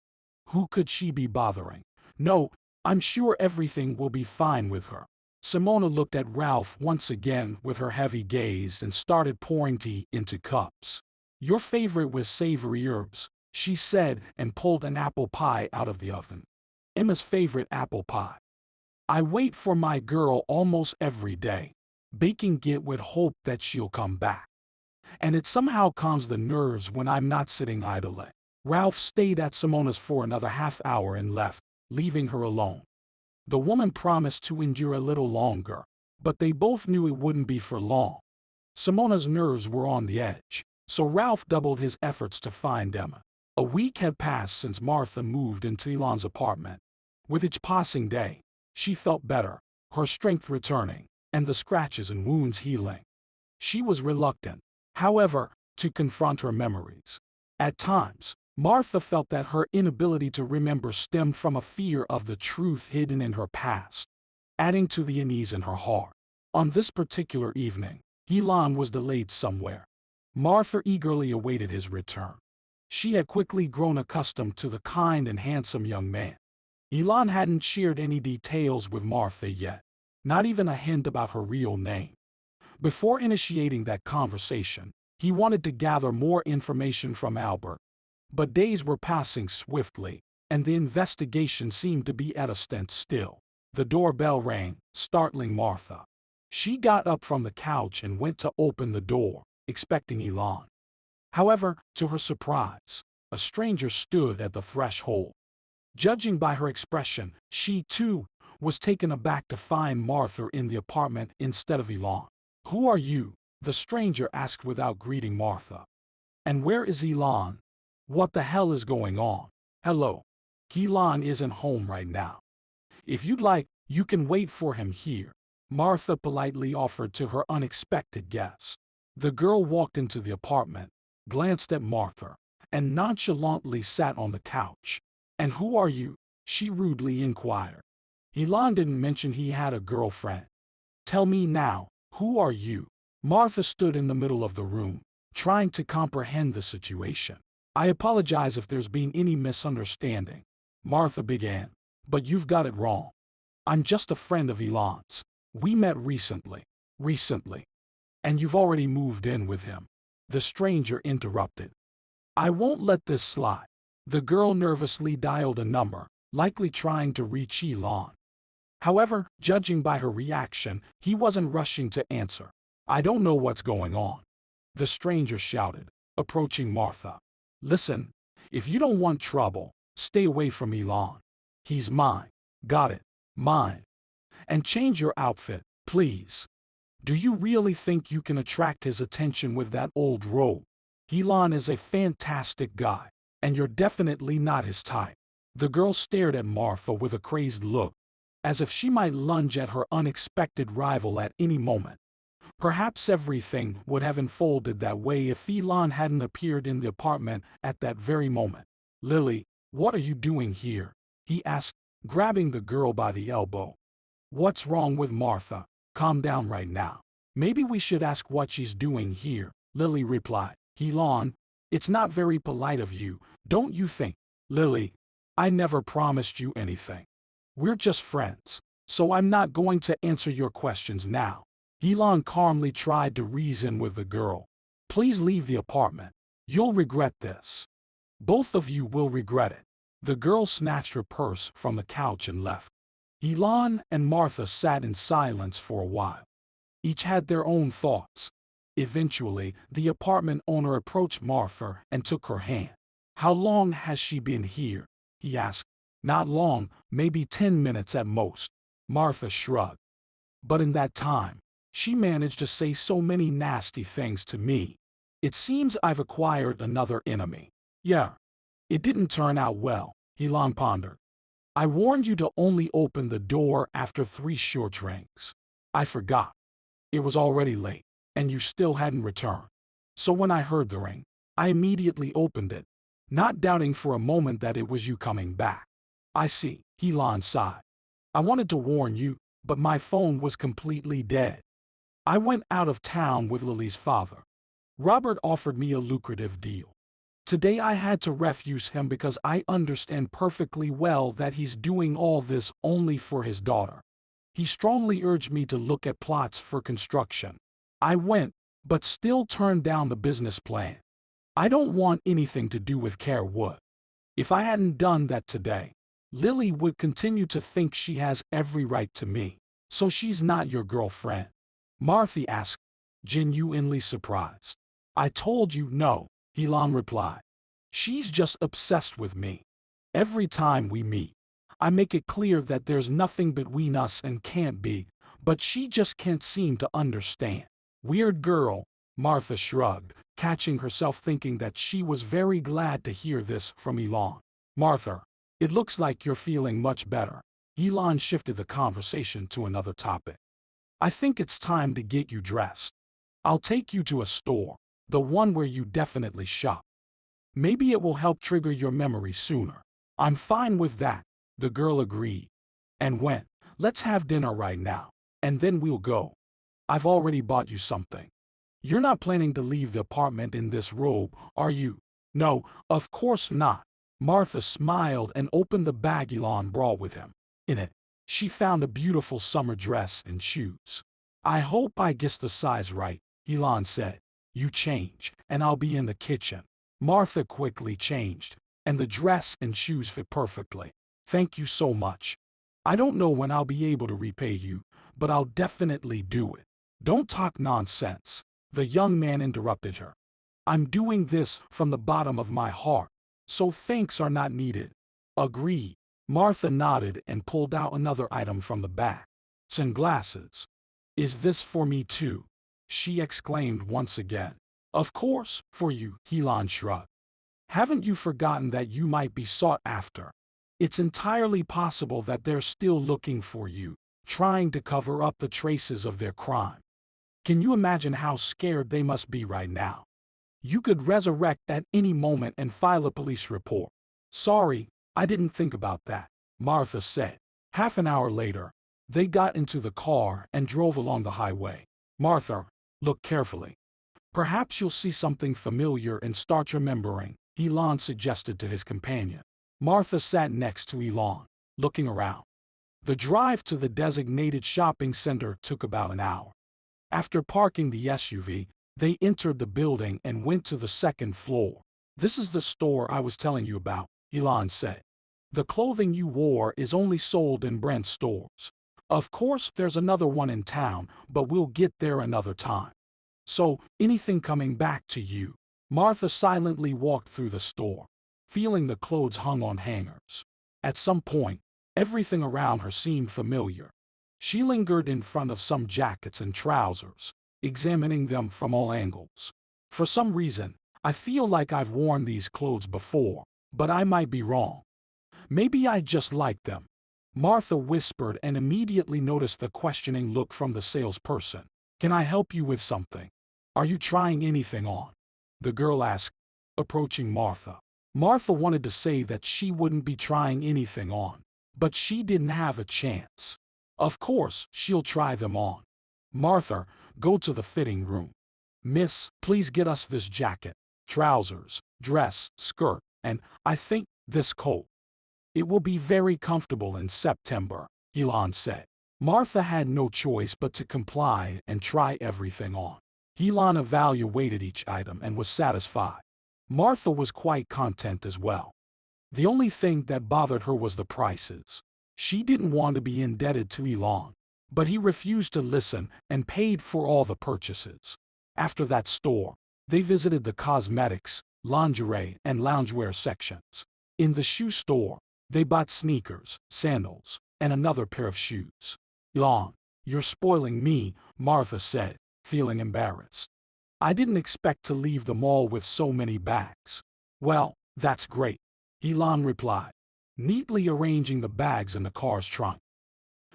Who could she be bothering? No, I'm sure everything will be fine with her. Simona looked at Ralph once again with her heavy gaze and started pouring tea into cups. Your favorite was savory herbs, she said, and pulled an apple pie out of the oven. Emma's favorite apple pie. I wait for my girl almost every day, baking it with hope that she'll come back. And it somehow calms the nerves when I'm not sitting idly. Ralph stayed at Simona's for another half hour and left, leaving her alone. The woman promised to endure a little longer, but they both knew it wouldn't be for long. Simona's nerves were on the edge, so Ralph doubled his efforts to find Emma. A week had passed since Martha moved into Elon's apartment. With each passing day, she felt better, her strength returning, and the scratches and wounds healing. She was reluctant, however, to confront her memories. At times, Martha felt that her inability to remember stemmed from a fear of the truth hidden in her past, adding to the unease in her heart. On this particular evening, Elon was delayed somewhere. Martha eagerly awaited his return. She had quickly grown accustomed to the kind and handsome young man. Elon hadn't shared any details with Martha yet, not even a hint about her real name. Before initiating that conversation, he wanted to gather more information from Albert. But days were passing swiftly, and the investigation seemed to be at a standstill. The doorbell rang, startling Martha. She got up from the couch and went to open the door, expecting Elon. However, to her surprise, A stranger stood at the threshold. Judging by her expression, she, too, was taken aback to find Martha in the apartment instead of Elon. "Who are you?" the stranger asked without greeting Martha. "And where is Elon? What the hell is going on?" "Hello. Elon isn't home right now. If you'd like, you can wait for him here," Martha politely offered to her unexpected guest. The girl walked into the apartment, glanced at Martha, and nonchalantly sat on the couch. "And who are you?" she rudely inquired. "Elon didn't mention he had a girlfriend. Tell me now, who are you?" Martha stood in the middle of the room, trying to comprehend the situation. "I apologize if there's been any misunderstanding," Martha began, "but you've got it wrong. I'm just a friend of Elon's. We met recently." "Recently? And you've already moved in with him?" the stranger interrupted. "I won't let this slide." The girl nervously dialed a number, likely trying to reach Elon. However, judging by her reaction, he wasn't rushing to answer. "I don't know what's going on," the stranger shouted, approaching Martha. "Listen, if you don't want trouble, stay away from Elon. He's mine. Got it? Mine. And change your outfit, please. Do you really think you can attract his attention with that old robe? Elon is a fantastic guy, and you're definitely not his type." The girl stared at Martha with a crazed look, as if she might lunge at her unexpected rival at any moment. Perhaps everything would have unfolded that way if Elon hadn't appeared in the apartment at that very moment. "Lily, what are you doing here?" he asked, grabbing the girl by the elbow. "What's wrong with Martha? Calm down right now." "Maybe we should ask what she's doing here," Lily replied. "Elon, it's not very polite of you, don't you think?" "Lily, I never promised you anything. We're just friends, so I'm not going to answer your questions now." Elon calmly tried to reason with the girl. "Please leave the apartment. You'll regret this. Both of you will regret it." The girl snatched her purse from the couch and left. Elon and Martha sat in silence for a while. Each had their own thoughts. Eventually, the apartment owner approached Martha and took her hand. "How long has she been here?" he asked. "Not long, maybe 10 minutes at most," Martha shrugged. "But in that time, she managed to say so many nasty things to me. It seems I've acquired another enemy." "Yeah. It didn't turn out well," Elon pondered. "I warned you to only open the door after 3 short rings. I forgot. It was already late, and you still hadn't returned. So when I heard the ring, I immediately opened it, not doubting for a moment that it was you coming back." "I see," Elon sighed. "I wanted to warn you, but my phone was completely dead. I went out of town with Lily's father. Robert offered me a lucrative deal. Today I had to refuse him because I understand perfectly well that he's doing all this only for his daughter. He strongly urged me to look at plots for construction. I went, but still turned down the business plan. I don't want anything to do with Care Wood. If I hadn't done that today, Lily would continue to think she has every right to me. So she's not your girlfriend?" Martha asked, genuinely surprised. "I told you no," Elon replied. "She's just obsessed with me. Every time we meet, I make it clear that there's nothing between us and can't be, but she just can't seem to understand." "Weird girl," Martha shrugged, catching herself thinking that she was very glad to hear this from Elon. "Martha, it looks like you're feeling much better." Elon shifted the conversation to another topic. "I think it's time to get you dressed. I'll take you to a store, the one where you definitely shop. Maybe it will help trigger your memory sooner." "I'm fine with that," the girl agreed. "And when? Let's have dinner right now, and then we'll go. I've already bought you something. You're not planning to leave the apartment in this robe, are you?" "No, of course not." Martha smiled and opened the bag Elon brought with him. In it, she found a beautiful summer dress and shoes. "I hope I guessed the size right," Elon said. "You change, and I'll be in the kitchen." Martha quickly changed, and the dress and shoes fit perfectly. "Thank you so much. I don't know when I'll be able to repay you, but I'll definitely do it." "Don't talk nonsense," the young man interrupted her. "I'm doing this from the bottom of my heart. so thanks are not needed. Agreed. Martha nodded and pulled out another item from the bag. Sunglasses. Is this for me too? She exclaimed once again. Of course, for you, Elon shrugged. Haven't you forgotten that you might be sought after? It's entirely possible that they're still looking for you, trying to cover up the traces of their crime. Can you imagine how scared they must be right now? You could resurrect at any moment and file a police report. Sorry, I didn't think about that, Martha said. Half an hour later, they got into the car and drove along the highway. Martha, look carefully. Perhaps you'll see something familiar and start remembering, Elon suggested to his companion. Martha sat next to Elon, looking around. The drive to the designated shopping center took about an hour. After parking the SUV, they entered the building and went to the second floor. This is the store I was telling you about, Elon said. The clothing you wore is only sold in Brent's stores. Of course, there's another one in town, but we'll get there another time. So, anything coming back to you? Martha silently walked through the store, feeling the clothes hung on hangers. At some point, everything around her seemed familiar. She lingered in front of some jackets and trousers, examining them from all angles. For some reason, I feel like I've worn these clothes before, but I might be wrong. Maybe I just like them. Martha whispered and immediately noticed the questioning look from the salesperson. Can I help you with something? Are you trying anything on? The girl asked, approaching Martha. Martha wanted to say that she wouldn't be trying anything on, but she didn't have a chance. Of course, she'll try them on. Martha, go to the fitting room. Miss, please get us this jacket, trousers, dress, skirt, and, I think, this coat. It will be very comfortable in September, Elon said. Martha had no choice but to comply and try everything on. Elon evaluated each item and was satisfied. Martha was quite content as well. The only thing that bothered her was the prices. She didn't want to be indebted to Elon, but he refused to listen and paid for all the purchases. After that store, they visited the cosmetics, lingerie, and loungewear sections. In the shoe store, they bought sneakers, sandals, and another pair of shoes. Elon, you're spoiling me, Martha said, feeling embarrassed. I didn't expect to leave the mall with so many bags. Well, that's great, Elon replied, neatly arranging the bags in the car's trunk.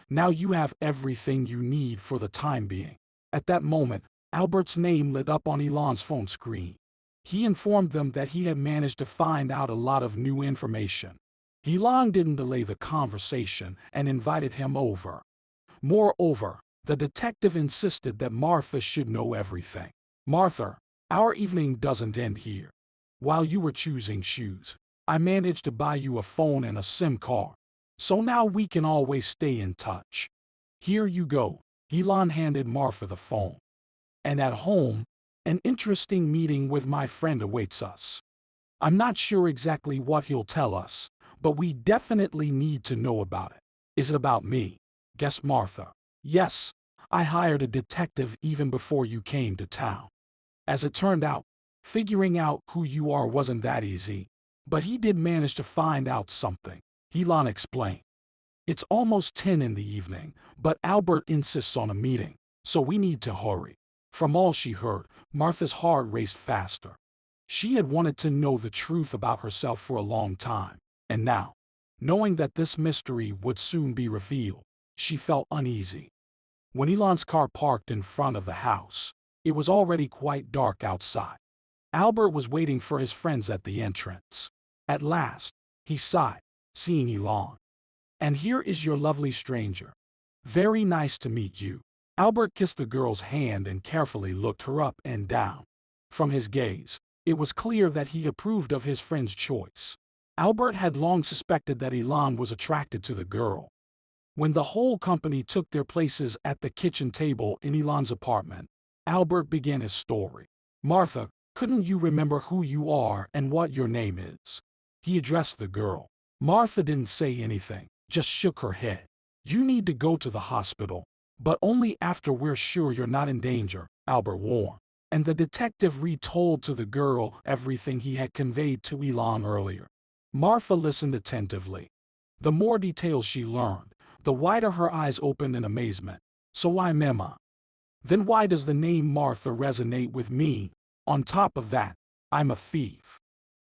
Now you have everything you need for the time being. At that moment, Albert's name lit up on Elon's phone screen. He informed them that he had managed to find out a lot of new information. Elon didn't delay the conversation and invited him over. Moreover, the detective insisted that Martha should know everything. Martha, our evening doesn't end here. While you were choosing shoes, I managed to buy you a phone and a SIM card. So now we can always stay in touch. Here you go. Elon handed Martha the phone. And at home, an interesting meeting with my friend awaits us. I'm not sure exactly what he'll tell us, but we definitely need to know about it. Is it about me? Guessed Martha. Yes, I hired a detective even before you came to town. As it turned out, figuring out who you are wasn't that easy, but he did manage to find out something, Elon explained. It's almost 10 in the evening, but Albert insists on a meeting, so we need to hurry. From all she heard, Martha's heart raced faster. She had wanted to know the truth about herself for a long time, and now, knowing that this mystery would soon be revealed, she felt uneasy. When Elon's car parked in front of the house, it was already quite dark outside. Albert was waiting for his friends at the entrance. At last, he sighed, seeing Elon. And here is your lovely stranger. Very nice to meet you. Albert kissed the girl's hand and carefully looked her up and down. From his gaze, it was clear that he approved of his friend's choice. Albert had long suspected that Elon was attracted to the girl. When the whole company took their places at the kitchen table in Elon's apartment, Albert began his story. Martha, couldn't you remember who you are and what your name is? He addressed the girl. Martha didn't say anything, just shook her head. You need to go to the hospital, but only after we're sure you're not in danger, Albert warned. and the detective retold to the girl everything he had conveyed to Elon earlier. Martha listened attentively. The more details she learned, the wider her eyes opened in amazement. So I'm Emma. Then why does the name Martha resonate with me? On top of that, I'm a thief.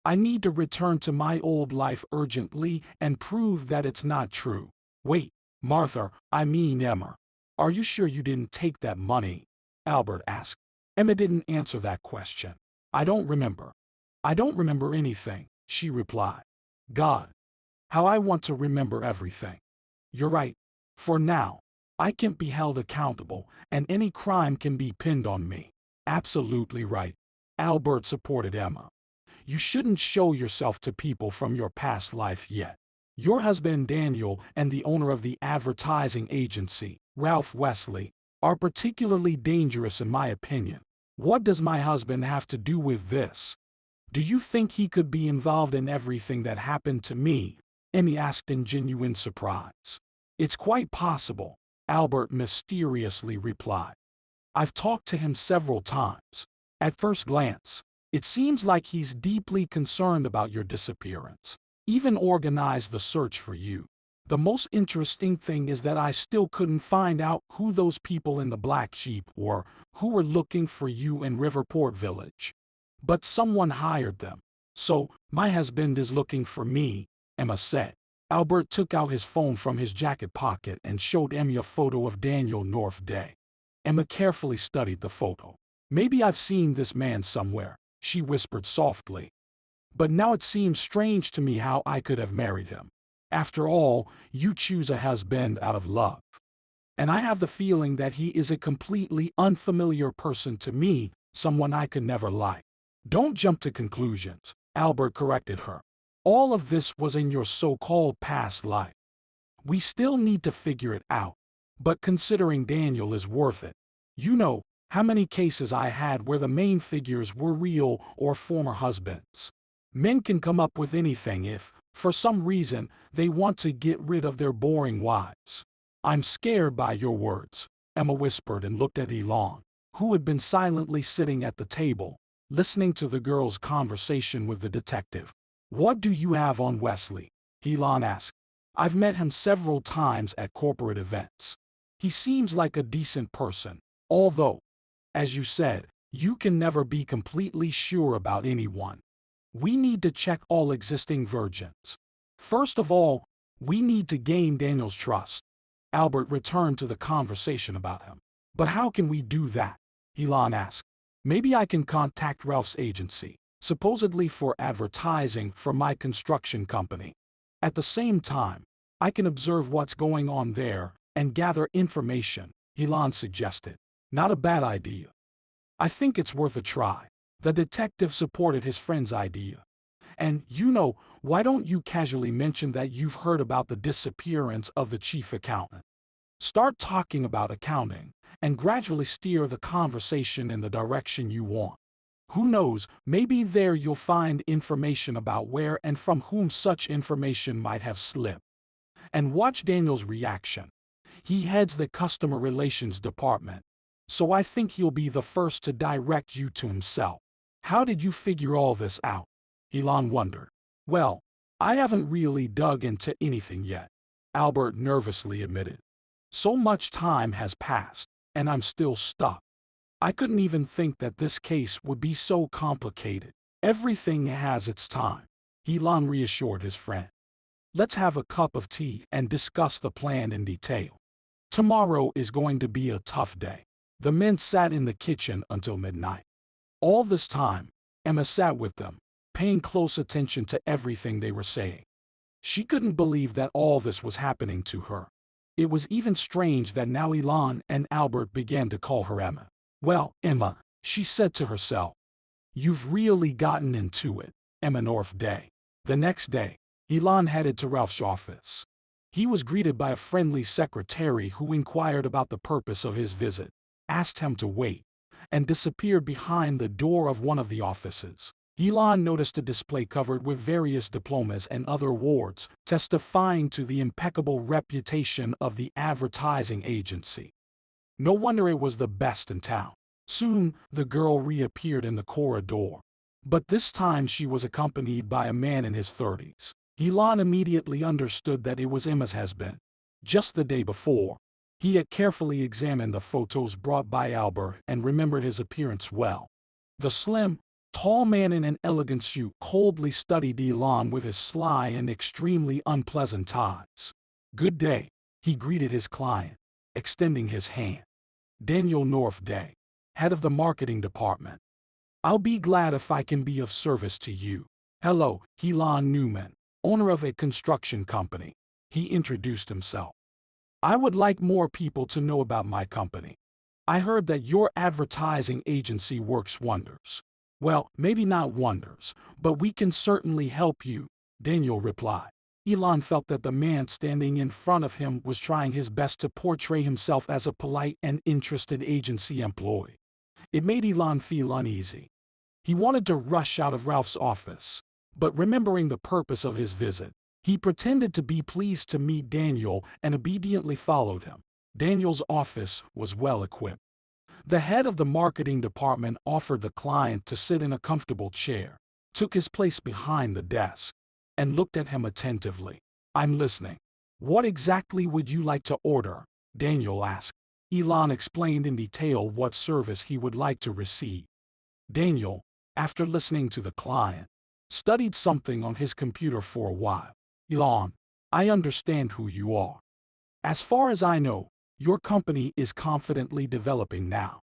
I need to return to my old life urgently and prove that it's not true. Wait, Martha, I mean Emma. Are you sure you didn't take that money? Albert asked. Emma didn't answer that question. I don't remember. I don't remember anything, she replied. God, how I want to remember everything. You're right. For now, I can't be held accountable, and any crime can be pinned on me. Absolutely right. Albert supported Emma. You shouldn't show yourself to people from your past life yet. Your husband Daniel and the owner of the advertising agency, Ralph Wesley, are particularly dangerous in my opinion. What does my husband have to do with this? Do you think he could be involved in everything that happened to me? Emmy asked in genuine surprise. It's quite possible, Albert mysteriously replied. I've talked to him several times. At first glance, it seems like he's deeply concerned about your disappearance. Even organized the search for you. The most interesting thing is that I still couldn't find out who those people in the black sheep were who were looking for you in Riverport Village. But someone hired them. So, my husband is looking for me, Emma said. Albert took out his phone from his jacket pocket and showed Emma a photo of Daniel Northday. Emma carefully studied the photo. Maybe I've seen this man somewhere, she whispered softly. But now it seems strange to me how I could have married him. After all, you choose a husband out of love. And I have the feeling that he is a completely unfamiliar person to me, someone I could never like. Don't jump to conclusions, Albert corrected her. All of this was in your so-called past life. We still need to figure it out. But considering Daniel is worth it. You know how many cases I had where the main figures were real or former husbands. Men can come up with anything if, for some reason, they want to get rid of their boring wives. I'm scared by your words, Emma whispered and looked at Elon, who had been silently sitting at the table, listening to the girl's conversation with the detective. What do you have on Wesley? Elon asked. I've met him several times at corporate events. He seems like a decent person, although, as you said, you can never be completely sure about anyone. We need to check all existing virgins. First of all, we need to gain Daniel's trust. Albert returned to the conversation about him. But how can we do that? Elon asked. Maybe I can contact Ralph's agency, supposedly for advertising for my construction company. At the same time, I can observe what's going on there and gather information, Elon suggested. Not a bad idea. I think it's worth a try. The detective supported his friend's idea. And, why don't you casually mention that you've heard about the disappearance of the chief accountant? Start talking about accounting, and gradually steer the conversation in the direction you want. Who knows, maybe there you'll find information about where and from whom such information might have slipped. And watch Daniel's reaction. He heads the customer relations department, so I think he'll be the first to direct you to himself. How did you figure all this out? Elon wondered. Well, I haven't really dug into anything yet, Albert nervously admitted. So much time has passed, and I'm still stuck. I couldn't even think that this case would be so complicated. Everything has its time, Elon reassured his friend. Let's have a cup of tea and discuss the plan in detail. Tomorrow is going to be a tough day. The men sat in the kitchen until midnight. All this time, Emma sat with them, paying close attention to everything they were saying. She couldn't believe that all this was happening to her. It was even strange that now Elon and Albert began to call her Emma. Well, Emma, she said to herself. You've really gotten into it, Emma Northday. The next day, Elon headed to Ralph's office. He was greeted by a friendly secretary who inquired about the purpose of his visit, asked him to wait, and disappeared behind the door of one of the offices. Elon noticed a display covered with various diplomas and other awards, testifying to the impeccable reputation of the advertising agency. No wonder it was the best in town. Soon, the girl reappeared in the corridor. But this time she was accompanied by a man in his 30s. Elon immediately understood that it was Emma's husband. Just the day before, he had carefully examined the photos brought by Albert and remembered his appearance well. The slim, tall man in an elegant suit coldly studied Elon with his sly and extremely unpleasant eyes. "Good day," he greeted his client, extending his hand. "Daniel Northday, head of the marketing department. I'll be glad if I can be of service to you." "Hello, Elon Newman, owner of a construction company," he introduced himself. "I would like more people to know about my company. I heard that your advertising agency works wonders." "Well, maybe not wonders, but we can certainly help you," Daniel replied. Elon felt that the man standing in front of him was trying his best to portray himself as a polite and interested agency employee. It made Elon feel uneasy. He wanted to rush out of Ralph's office, but remembering the purpose of his visit, he pretended to be pleased to meet Daniel and obediently followed him. Daniel's office was well equipped. The head of the marketing department offered the client to sit in a comfortable chair, took his place behind the desk, and looked at him attentively. "I'm listening. What exactly would you like to order?" Daniel asked. Elon explained in detail what service he would like to receive. Daniel, after listening to the client, studied something on his computer for a while. "Elon, I understand who you are. As far as I know, your company is confidently developing now.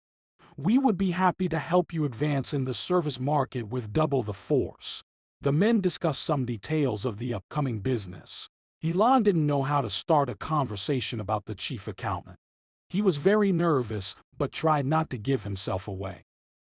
We would be happy to help you advance in the service market with double the force." The men discussed some details of the upcoming business. Elon didn't know how to start a conversation about the chief accountant. He was very nervous, but tried not to give himself away.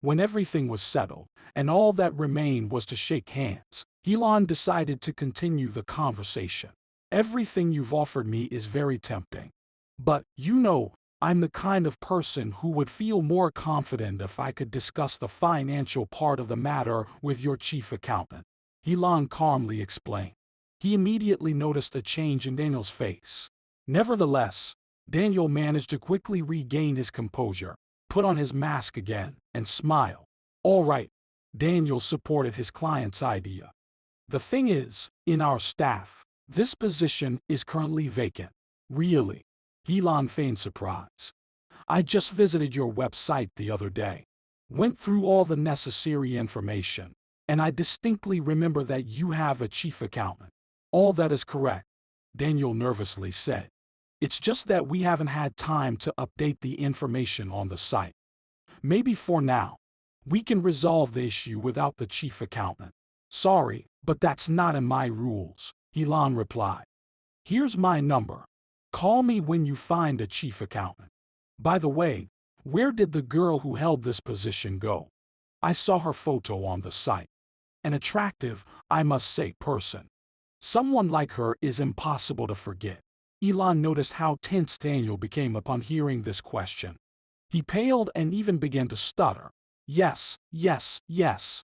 When everything was settled, and all that remained was to shake hands, Elon decided to continue the conversation. "Everything you've offered me is very tempting. But, you know, I'm the kind of person who would feel more confident if I could discuss the financial part of the matter with your chief accountant," Elon calmly explained. He immediately noticed a change in Daniel's face. Nevertheless, Daniel managed to quickly regain his composure, put on his mask again, and smile. "All right." Daniel supported his client's idea. "The thing is, in our staff, this position is currently vacant." "Really?" Elon feigned surprise. "I just visited your website the other day, went through all the necessary information, and I distinctly remember that you have a chief accountant." "All that is correct," Daniel nervously said. "It's just that we haven't had time to update the information on the site. Maybe for now, we can resolve the issue without the chief accountant." "Sorry, but that's not in my rules," Elon replied. "Here's my number. Call me when you find a chief accountant. By the way, where did the girl who held this position go? I saw her photo on the site. An attractive, I must say, person. Someone like her is impossible to forget." Elon noticed how tense Daniel became upon hearing this question. He paled and even began to stutter. "Yes, yes, yes.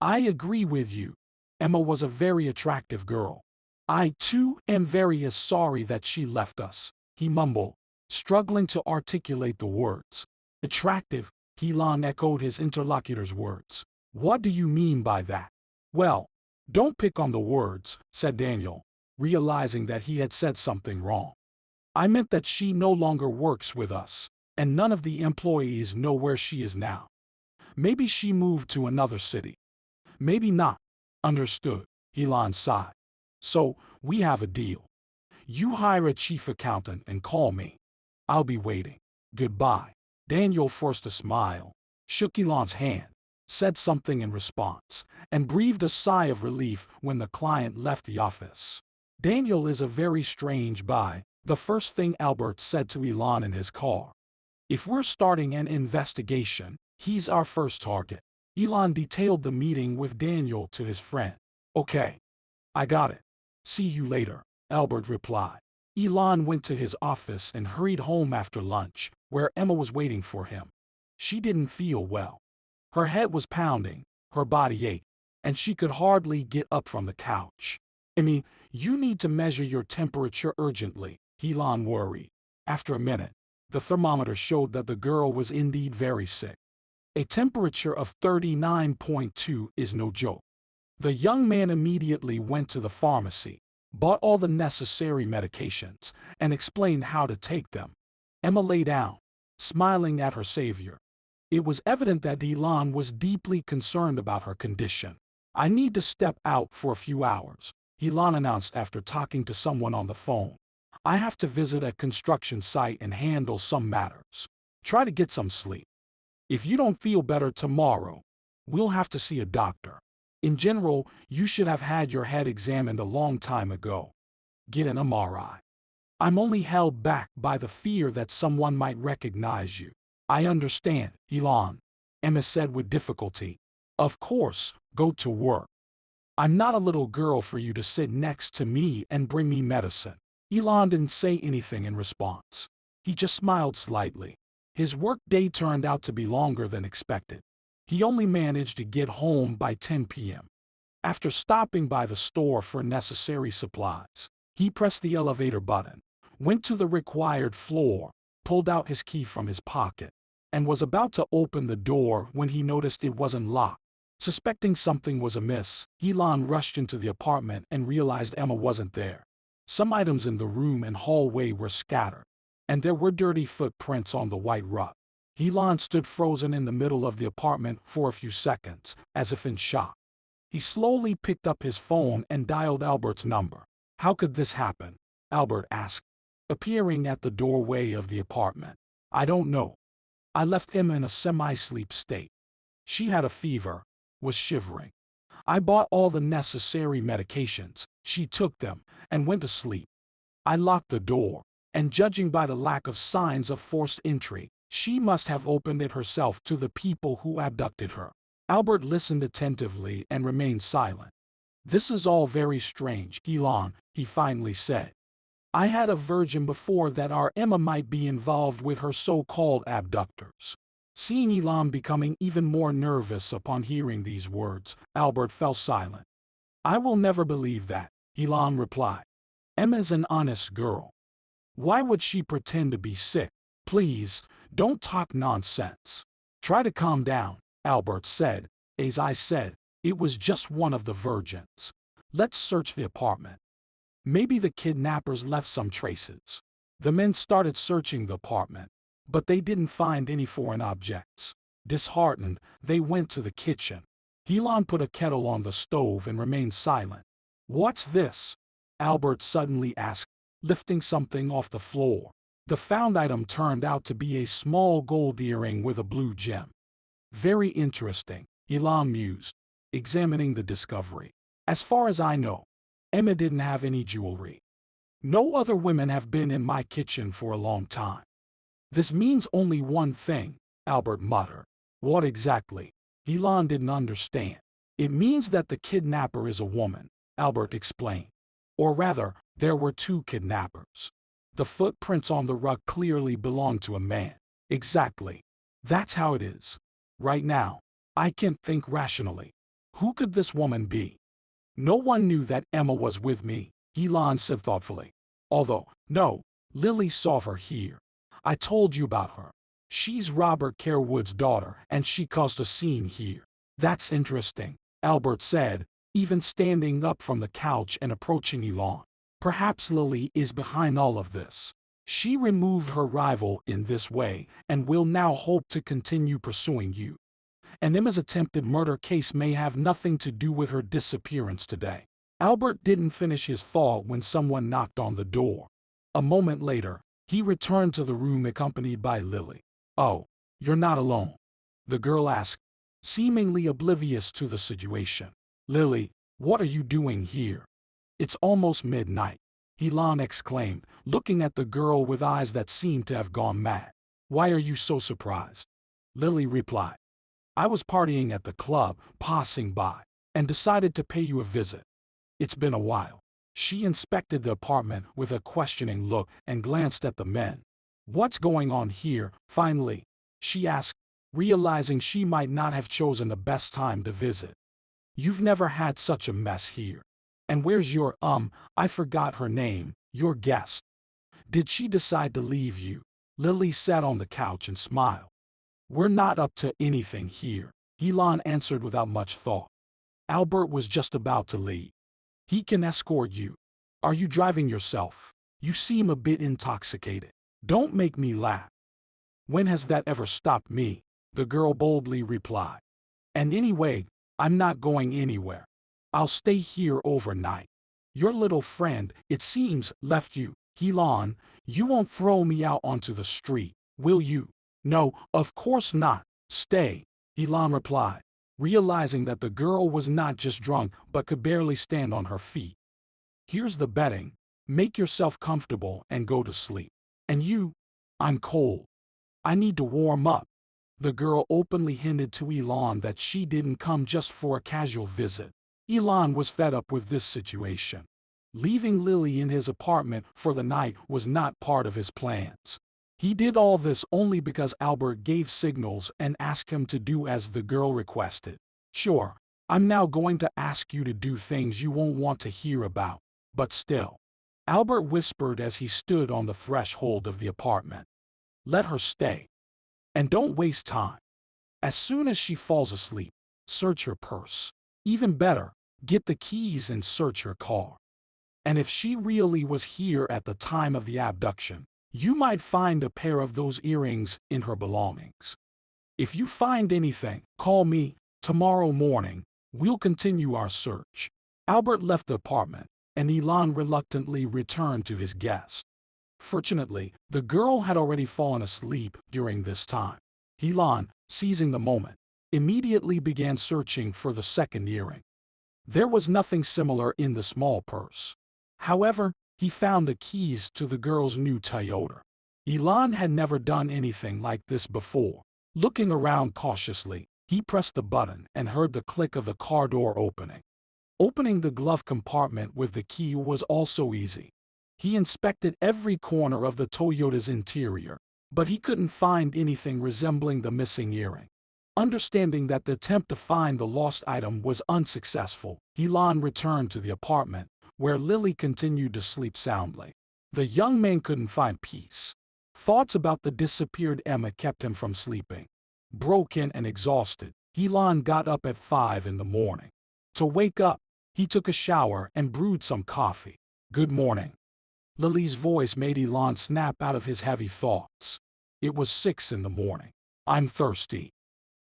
I agree with you. Emma was a very attractive girl. I, too, am very sorry that she left us," he mumbled, struggling to articulate the words. "Attractive," Elon echoed his interlocutor's words. "What do you mean by that?" "Well, don't pick on the words," said Daniel, realizing that he had said something wrong. "I meant that she no longer works with us, and none of the employees know where she is now. Maybe she moved to another city. Maybe not." "Understood," Elon sighed. "So, we have a deal. You hire a chief accountant and call me. I'll be waiting. Goodbye." Daniel forced a smile, shook Elon's hand, said something in response, and breathed a sigh of relief when the client left the office. "Daniel is a very strange guy," the first thing Albert said to Elon in his car. "If we're starting an investigation, he's our first target." Elon detailed the meeting with Daniel to his friend. "Okay. I got it. See you later," Albert replied. Elon went to his office and hurried home after lunch, where Emma was waiting for him. She didn't feel well. Her head was pounding, her body ached, and she could hardly get up from the couch. "Emmy, you need to measure your temperature urgently," Elon worried. After a minute, the thermometer showed that the girl was indeed very sick. A temperature of 39.2 is no joke. The young man immediately went to the pharmacy, bought all the necessary medications, and explained how to take them. Emma lay down, smiling at her savior. It was evident that Elon was deeply concerned about her condition. "I need to step out for a few hours," Elon announced after talking to someone on the phone. "I have to visit a construction site and handle some matters. Try to get some sleep. If you don't feel better tomorrow, we'll have to see a doctor. In general, you should have had your head examined a long time ago. Get an MRI. I'm only held back by the fear that someone might recognize you." "I understand, Elon," Emma said with difficulty. "Of course, go to work. I'm not a little girl for you to sit next to me and bring me medicine." Elon didn't say anything in response. He just smiled slightly. His work day turned out to be longer than expected. He only managed to get home by 10 p.m. After stopping by the store for necessary supplies, he pressed the elevator button, went to the required floor, pulled out his key from his pocket, and was about to open the door when he noticed it wasn't locked. Suspecting something was amiss, Elon rushed into the apartment and realized Emma wasn't there. Some items in the room and hallway were scattered, and there were dirty footprints on the white rug. Elon stood frozen in the middle of the apartment for a few seconds, as if in shock. He slowly picked up his phone and dialed Albert's number. "How could this happen?" Albert asked, appearing at the doorway of the apartment. "I don't know. I left Emma in a semi-sleep state. She had a fever, was shivering. I bought all the necessary medications, she took them, and went to sleep. I locked the door, and judging by the lack of signs of forced entry, she must have opened it herself to the people who abducted her." Albert listened attentively and remained silent. "This is all very strange, Elon," he finally said. "I had a virgin before that our Emma might be involved with her so-called abductors." Seeing Elon becoming even more nervous upon hearing these words, Albert fell silent. "I will never believe that," Elon replied. "Emma's an honest girl. Why would she pretend to be sick? Please, don't talk nonsense." "Try to calm down," Albert said. "As I said, it was just one of the virgins. Let's search the apartment. Maybe the kidnappers left some traces." The men started searching the apartment, but they didn't find any foreign objects. Disheartened, they went to the kitchen. Elon put a kettle on the stove and remained silent. "What's this?" Albert suddenly asked, lifting something off the floor. The found item turned out to be a small gold earring with a blue gem. "Very interesting," Elon mused, examining the discovery. "As far as I know, Emma didn't have any jewelry. No other women have been in my kitchen for a long time." "This means only one thing," Albert muttered. "What exactly?" Elon didn't understand. "It means that the kidnapper is a woman," Albert explained. "Or rather, there were two kidnappers. The footprints on the rug clearly belong to a man." "Exactly. That's how it is. Right now, I can't think rationally. Who could this woman be?" "No one knew that Emma was with me," Elon said thoughtfully. "Although, no, Lily saw her here. I told you about her. She's Robert Carewood's daughter and she caused a scene here." "That's interesting," Albert said, even standing up from the couch and approaching Elon. "Perhaps Lily is behind all of this. She removed her rival in this way and will now hope to continue pursuing you. And Emma's attempted murder case may have nothing to do with her disappearance today." Albert didn't finish his thought when someone knocked on the door. A moment later, he returned to the room accompanied by Lily. "Oh, you're not alone?" the girl asked, seemingly oblivious to the situation. "Lily, what are you doing here?" "It's almost midnight," Elon exclaimed, looking at the girl with eyes that seemed to have gone mad. "Why are you so surprised?" Lily replied. "I was partying at the club, passing by, and decided to pay you a visit. It's been a while." She inspected the apartment with a questioning look and glanced at the men. "What's going on here, finally?" she asked, realizing she might not have chosen the best time to visit. "You've never had such a mess here. And where's your, I forgot her name, your guest? Did she decide to leave you?" Lily sat on the couch and smiled. We're not up to anything here, Elon answered without much thought. Albert was just about to leave. He can escort you. Are you driving yourself? You seem a bit intoxicated. Don't make me laugh. When has that ever stopped me? The girl boldly replied. And anyway, I'm not going anywhere. I'll stay here overnight. Your little friend, it seems, left you. Elon, you won't throw me out onto the street, will you? No, of course not. Stay, Elon replied, realizing that the girl was not just drunk but could barely stand on her feet. Here's the betting. Make yourself comfortable and go to sleep. And you? I'm cold. I need to warm up. The girl openly hinted to Elon that she didn't come just for a casual visit. Elon was fed up with this situation. Leaving Lily in his apartment for the night was not part of his plans. He did all this only because Albert gave signals and asked him to do as the girl requested. Sure, I'm now going to ask you to do things you won't want to hear about, but still. Albert whispered as he stood on the threshold of the apartment. Let her stay. And don't waste time. As soon as she falls asleep, search her purse. Even better, get the keys and search her car. And if she really was here at the time of the abduction, you might find a pair of those earrings in her belongings. If you find anything, call me. Tomorrow morning, we'll continue our search. Albert left the apartment, and Elon reluctantly returned to his guest. Fortunately, the girl had already fallen asleep during this time. Elon, seizing the moment, immediately began searching for the second earring. There was nothing similar in the small purse. However, he found the keys to the girl's new Toyota. Elon had never done anything like this before. Looking around cautiously, he pressed the button and heard the click of the car door opening. Opening the glove compartment with the key was also easy. He inspected every corner of the Toyota's interior, but he couldn't find anything resembling the missing earring. Understanding that the attempt to find the lost item was unsuccessful, Elon returned to the apartment, where Lily continued to sleep soundly. The young man couldn't find peace. Thoughts about the disappeared Emma kept him from sleeping. Broken and exhausted, Elon got up at 5 in the morning. To wake up, he took a shower and brewed some coffee. Good morning. Lily's voice made Elon snap out of his heavy thoughts. It was 6 in the morning. I'm thirsty.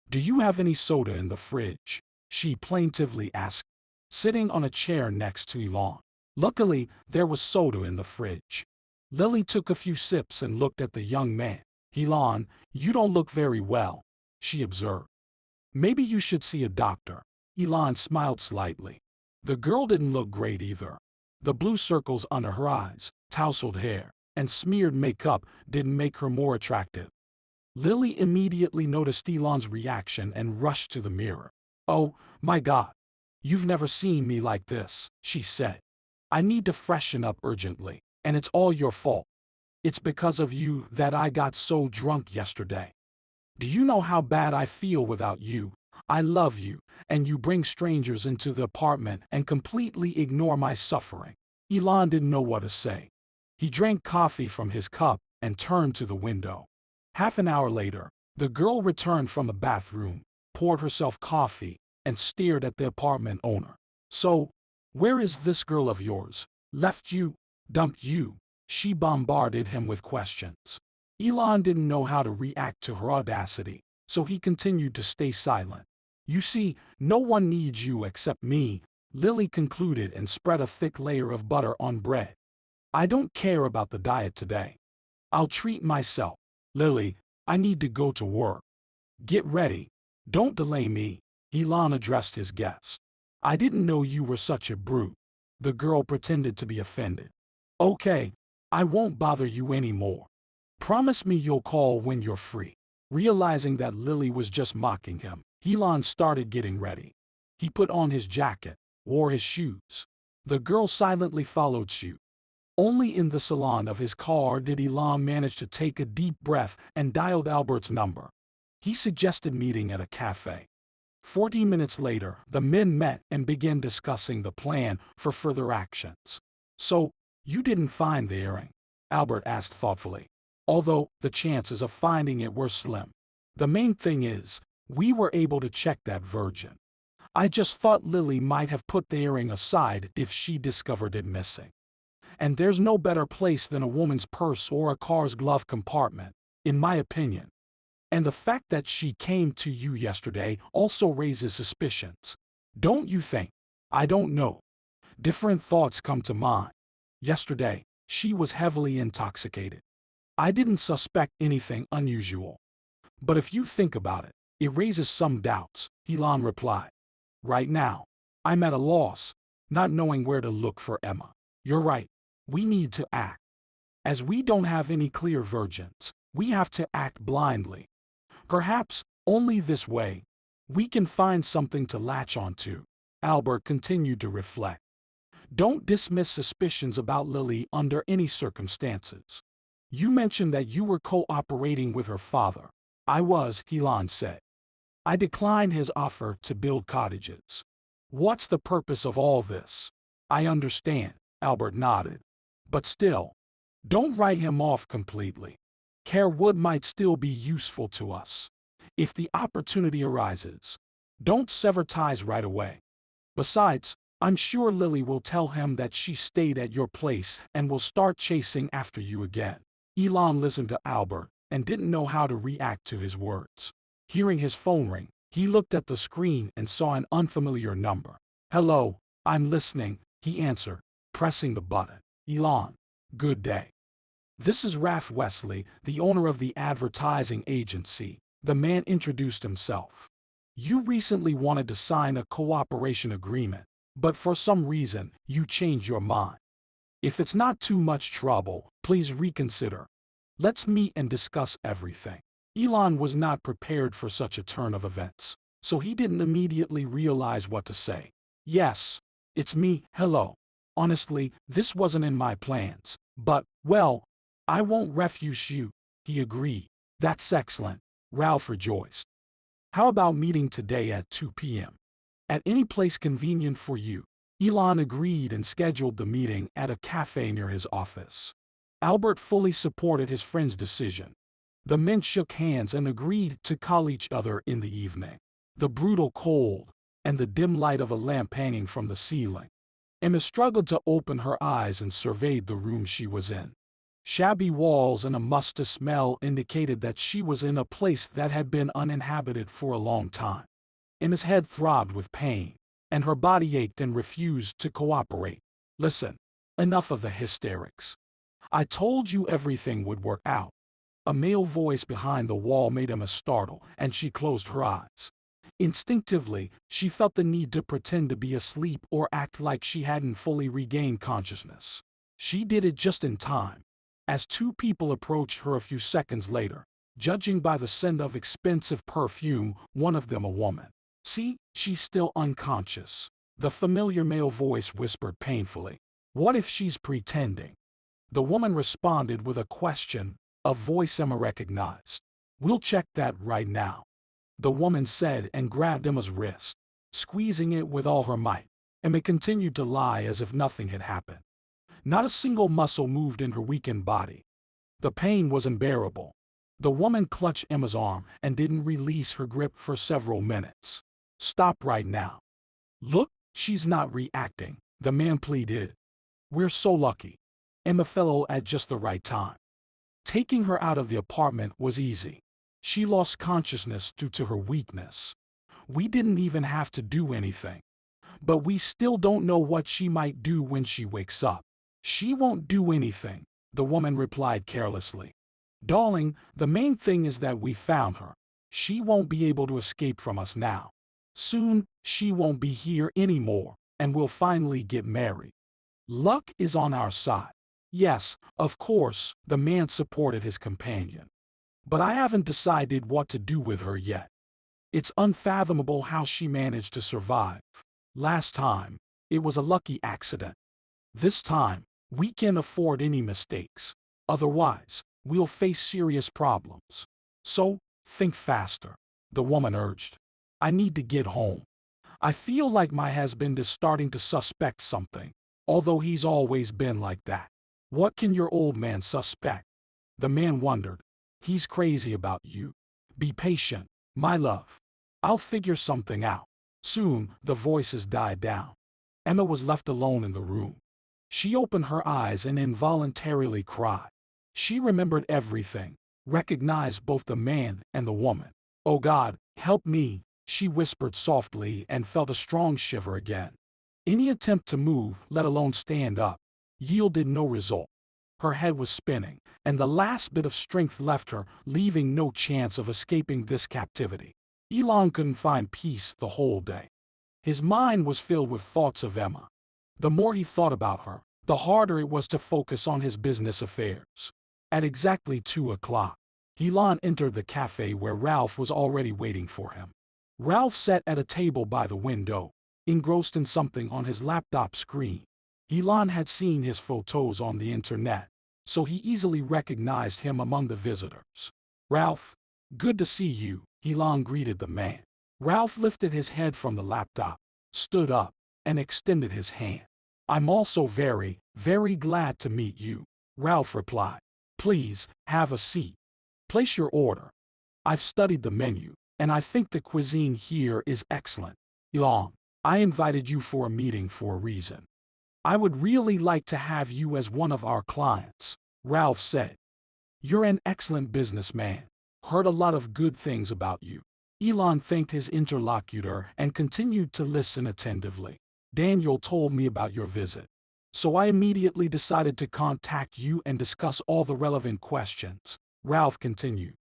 Do you have any soda in the fridge? She plaintively asked, sitting on a chair next to Elon. Luckily, there was soda in the fridge. Lily took a few sips and looked at the young man. Elon, you don't look very well, she observed. Maybe you should see a doctor. Elon smiled slightly. The girl didn't look great either. The blue circles under her eyes, tousled hair, and smeared makeup didn't make her more attractive. Lily immediately noticed Elon's reaction and rushed to the mirror. Oh, my God. You've never seen me like this, she said. I need to freshen up urgently, and it's all your fault. It's because of you that I got so drunk yesterday. Do you know how bad I feel without you? I love you, and you bring strangers into the apartment and completely ignore my suffering. Elon didn't know what to say. He drank coffee from his cup and turned to the window. Half an hour later, the girl returned from the bathroom, poured herself coffee, and stared at the apartment owner. So, where is this girl of yours? Left you? Dumped you? She bombarded him with questions. Elon didn't know how to react to her audacity, so he continued to stay silent. You see, no one needs you except me, Lily concluded and spread a thick layer of butter on bread. I don't care about the diet today. I'll treat myself. Lily, I need to go to work. Get ready. Don't delay me. Elon addressed his guest. I didn't know you were such a brute. The girl pretended to be offended. Okay, I won't bother you anymore. Promise me you'll call when you're free. Realizing that Lily was just mocking him, Elon started getting ready. He put on his jacket, wore his shoes. The girl silently followed suit. Only in the salon of his car did Elon manage to take a deep breath and dialed Albert's number. He suggested meeting at a cafe. 40 minutes later, the men met and began discussing the plan for further actions. So, you didn't find the earring? Albert asked thoughtfully. Although the chances of finding it were slim. The main thing is, we were able to check that virgin. I just thought Lily might have put the earring aside if she discovered it missing. And there's no better place than a woman's purse or a car's glove compartment, in my opinion. And the fact that she came to you yesterday also raises suspicions. Don't you think? I don't know. Different thoughts come to mind. Yesterday, she was heavily intoxicated. I didn't suspect anything unusual. But if you think about it, it raises some doubts, Elon replied. Right now, I'm at a loss, not knowing where to look for Emma. You're right. We need to act. As we don't have any clear virgins, we have to act blindly. Perhaps, only this way, we can find something to latch onto. Albert continued to reflect. Don't dismiss suspicions about Lily under any circumstances. You mentioned that you were cooperating with her father. I was, Elon said. I declined his offer to build cottages. What's the purpose of all this? I understand, Albert nodded. But still, don't write him off completely. Carewood might still be useful to us. If the opportunity arises, don't sever ties right away. Besides, I'm sure Lily will tell him that she stayed at your place and will start chasing after you again. Elon listened to Albert and didn't know how to react to his words. Hearing his phone ring, he looked at the screen and saw an unfamiliar number. Hello, I'm listening, he answered, pressing the button. Elon, good day. This is Ralph Wesley, the owner of the advertising agency. The man introduced himself. You recently wanted to sign a cooperation agreement, but for some reason, you changed your mind. If it's not too much trouble, please reconsider. Let's meet and discuss everything. Elon was not prepared for such a turn of events, so he didn't immediately realize what to say. Yes, it's me, hello. Honestly, this wasn't in my plans, but, well, I won't refuse you, he agreed. That's excellent, Ralph rejoiced. How about meeting today at 2 p.m.? At any place convenient for you. Elon agreed and scheduled the meeting at a cafe near his office. Albert fully supported his friend's decision. The men shook hands and agreed to call each other in the evening. The brutal cold, and the dim light of a lamp hanging from the ceiling. Emma struggled to open her eyes and surveyed the room she was in. Shabby walls and a musty smell indicated that she was in a place that had been uninhabited for a long time. Emma's head throbbed with pain, and her body ached and refused to cooperate. Listen, enough of the hysterics. I told you everything would work out. A male voice behind the wall made Emma startle, and she closed her eyes. Instinctively, she felt the need to pretend to be asleep or act like she hadn't fully regained consciousness. She did it just in time. As two people approached her a few seconds later, judging by the scent of expensive perfume, one of them a woman. See, she's still unconscious. The familiar male voice whispered painfully. What if she's pretending? The woman responded with a question, a voice Emma recognized. We'll check that right now, the woman said and grabbed Emma's wrist, squeezing it with all her might. Emma continued to lie as if nothing had happened. Not a single muscle moved in her weakened body. The pain was unbearable. The woman clutched Emma's arm and didn't release her grip for several minutes. Stop right now. Look, she's not reacting, the man pleaded. We're so lucky. Emma fell at just the right time. Taking her out of the apartment was easy. She lost consciousness due to her weakness. We didn't even have to do anything. But we still don't know what she might do when she wakes up. She won't do anything, the woman replied carelessly. Darling, the main thing is that we found her. She won't be able to escape from us now. Soon, she won't be here anymore, and we'll finally get married. Luck is on our side. Yes, of course, the man supported his companion. But I haven't decided what to do with her yet. It's unfathomable how she managed to survive. Last time, it was a lucky accident. This time, we can't afford any mistakes. Otherwise, we'll face serious problems. So, think faster, the woman urged. I need to get home. I feel like my husband is starting to suspect something, although he's always been like that. What can your old man suspect? The man wondered. He's crazy about you. Be patient, my love. I'll figure something out. Soon, the voices died down. Emma was left alone in the room. She opened her eyes and involuntarily cried. She remembered everything, recognized both the man and the woman. "Oh God, help me," she whispered softly and felt a strong shiver again. Any attempt to move, let alone stand up, yielded no result. Her head was spinning, and the last bit of strength left her, leaving no chance of escaping this captivity. Elon couldn't find peace the whole day. His mind was filled with thoughts of Emma. The more he thought about her, the harder it was to focus on his business affairs. At exactly 2 o'clock, Elon entered the cafe where Ralph was already waiting for him. Ralph sat at a table by the window, engrossed in something on his laptop screen. Elon had seen his photos on the internet, so he easily recognized him among the visitors. "Ralph, good to see you," Elon greeted the man. Ralph lifted his head from the laptop, stood up, and extended his hand. "I'm also very, very glad to meet you," Ralph replied. "Please, have a seat. Place your order. I've studied the menu, and I think the cuisine here is excellent. Elon, I invited you for a meeting for a reason. I would really like to have you as one of our clients," Ralph said. "You're an excellent businessman. Heard a lot of good things about you." Elon thanked his interlocutor and continued to listen attentively. "Daniel told me about your visit, so I immediately decided to contact you and discuss all the relevant questions," Ralph continued.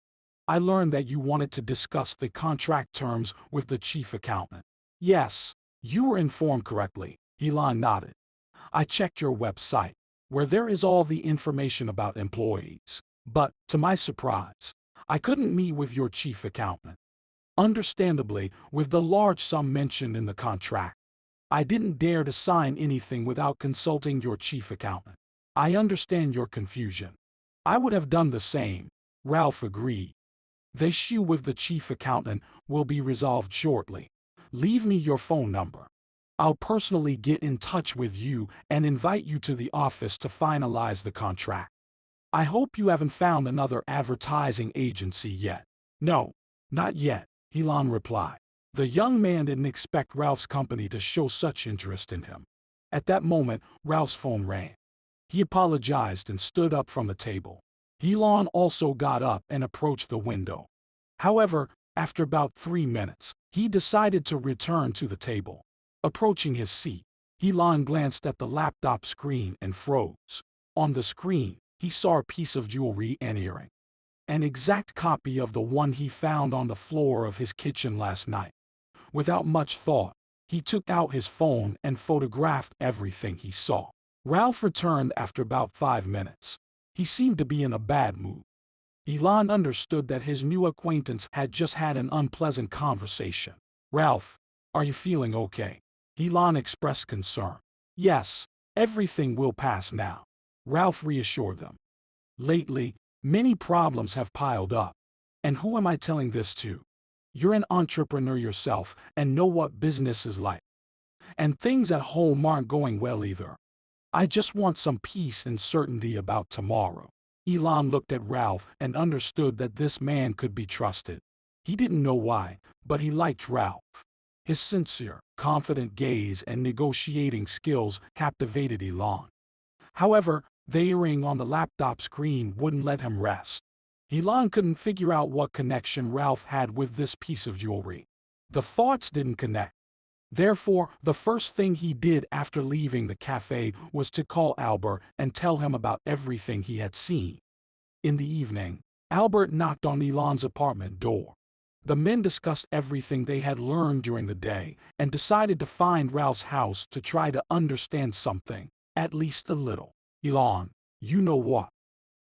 "I learned that you wanted to discuss the contract terms with the chief accountant." "Yes, you were informed correctly," Elon nodded. "I checked your website, where there is all the information about employees, but, to my surprise, I couldn't meet with your chief accountant. Understandably, with the large sum mentioned in the contract, I didn't dare to sign anything without consulting your chief accountant. I understand your confusion. I would have done the same," Ralph agreed. "The issue with the chief accountant will be resolved shortly. Leave me your phone number. I'll personally get in touch with you and invite you to the office to finalize the contract. I hope you haven't found another advertising agency yet." "No, not yet," Elon replied. The young man didn't expect Ralph's company to show such interest in him. At that moment, Ralph's phone rang. He apologized and stood up from the table. Elon also got up and approached the window. However, after about 3 minutes, he decided to return to the table. Approaching his seat, Elon glanced at the laptop screen and froze. On the screen, he saw a piece of jewelry and earring. An exact copy of the one he found on the floor of his kitchen last night. Without much thought, he took out his phone and photographed everything he saw. Ralph returned after about 5 minutes. He seemed to be in a bad mood. Elon understood that his new acquaintance had just had an unpleasant conversation. "Ralph, are you feeling okay?" Elon expressed concern. "Yes, everything will pass now," Ralph reassured them. "Lately, many problems have piled up. And who am I telling this to? You're an entrepreneur yourself and know what business is like. And things at home aren't going well either. I just want some peace and certainty about tomorrow." Elon looked at Ralph and understood that this man could be trusted. He didn't know why, but he liked Ralph. His sincere, confident gaze and negotiating skills captivated Elon. However, the earring on the laptop screen wouldn't let him rest. Elon couldn't figure out what connection Ralph had with this piece of jewelry. The thoughts didn't connect. Therefore, the first thing he did after leaving the cafe was to call Albert and tell him about everything he had seen. In the evening, Albert knocked on Elon's apartment door. The men discussed everything they had learned during the day and decided to find Ralph's house to try to understand something, at least a little. "Elon, you know what?"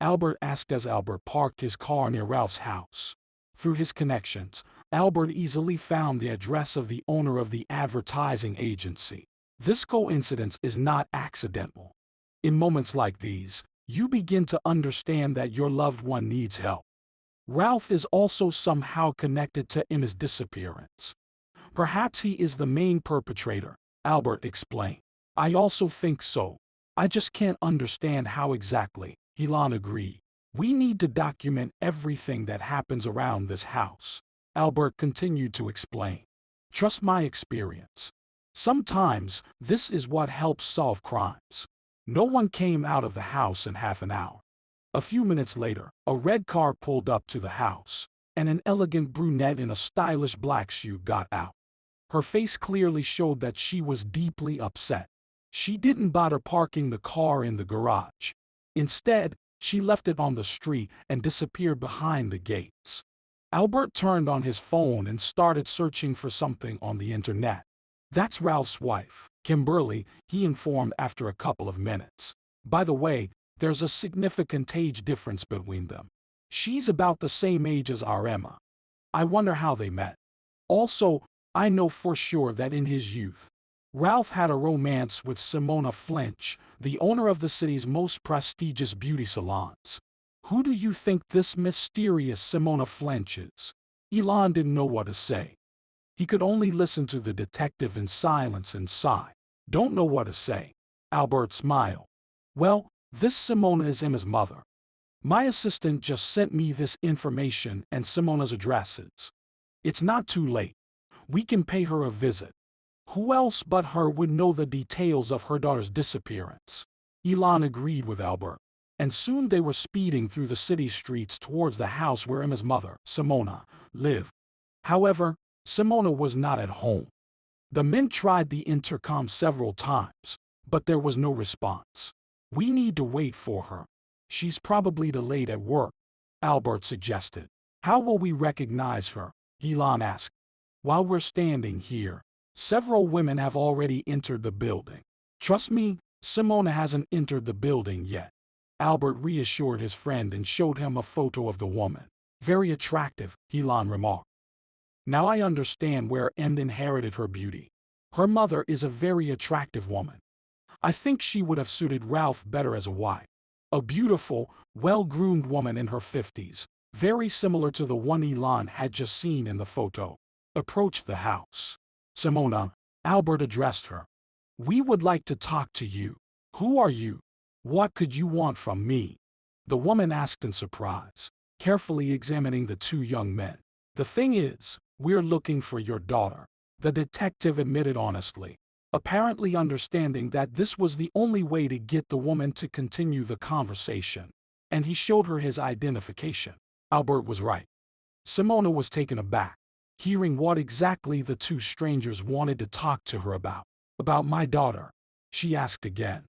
Albert asked as Albert parked his car near Ralph's house. Through his connections, Albert easily found the address of the owner of the advertising agency. This coincidence is not accidental. In moments like these, you begin to understand that your loved one needs help. Ralph is also somehow connected to Emma's disappearance. "Perhaps he is the main perpetrator," Albert explained. "I also think so. I just can't understand how exactly," Elon agreed. We need to document everything that happens around this house, Albert continued to explain. Trust my experience. Sometimes this is what helps solve crimes. No one came out of the house in half an hour. A few minutes later, a red car pulled up to the house, and an elegant brunette in a stylish black suit got out. Her face clearly showed that she was deeply upset. She didn't bother parking the car in the garage. Instead, she left it on the street and disappeared behind the gates. Albert turned on his phone and started searching for something on the internet. That's Ralph's wife, Kimberly, he informed after a couple of minutes. By the way, there's a significant age difference between them. She's about the same age as our Emma. I wonder how they met. Also, I know for sure that in his youth, Ralph had a romance with Simona Flinch, the owner of the city's most prestigious beauty salons. Who do you think this mysterious Simona Flinch is? Elon didn't know what to say. He could only listen to the detective in silence and sigh. Don't know what to say. Albert smiled. Well, this Simona is Emma's mother. My assistant just sent me this information and Simona's addresses. It's not too late. We can pay her a visit. Who else but her would know the details of her daughter's disappearance? Elon agreed with Albert, and soon they were speeding through the city streets towards the house where Emma's mother, Simona, lived. However, Simona was not at home. The men tried the intercom several times, but there was no response. We need to wait for her. She's probably delayed at work, Albert suggested. How will we recognize her? Elon asked. While we're standing here, several women have already entered the building. Trust me, Simona hasn't entered the building yet. Albert reassured his friend and showed him a photo of the woman. Very attractive, Elon remarked. Now I understand where Emma inherited her beauty. Her mother is a very attractive woman. I think she would have suited Ralph better as a wife. A beautiful, well-groomed woman in her 50s, very similar to the one Elon had just seen in the photo, approached the house. Simona, Albert addressed her. We would like to talk to you. Who are you? What could you want from me? The woman asked in surprise, carefully examining the two young men. The thing is, we're looking for your daughter, the detective admitted honestly, apparently understanding that this was the only way to get the woman to continue the conversation, and he showed her his identification. Albert was right. Simona was taken aback, hearing what exactly the two strangers wanted to talk to her about. About my daughter, she asked again.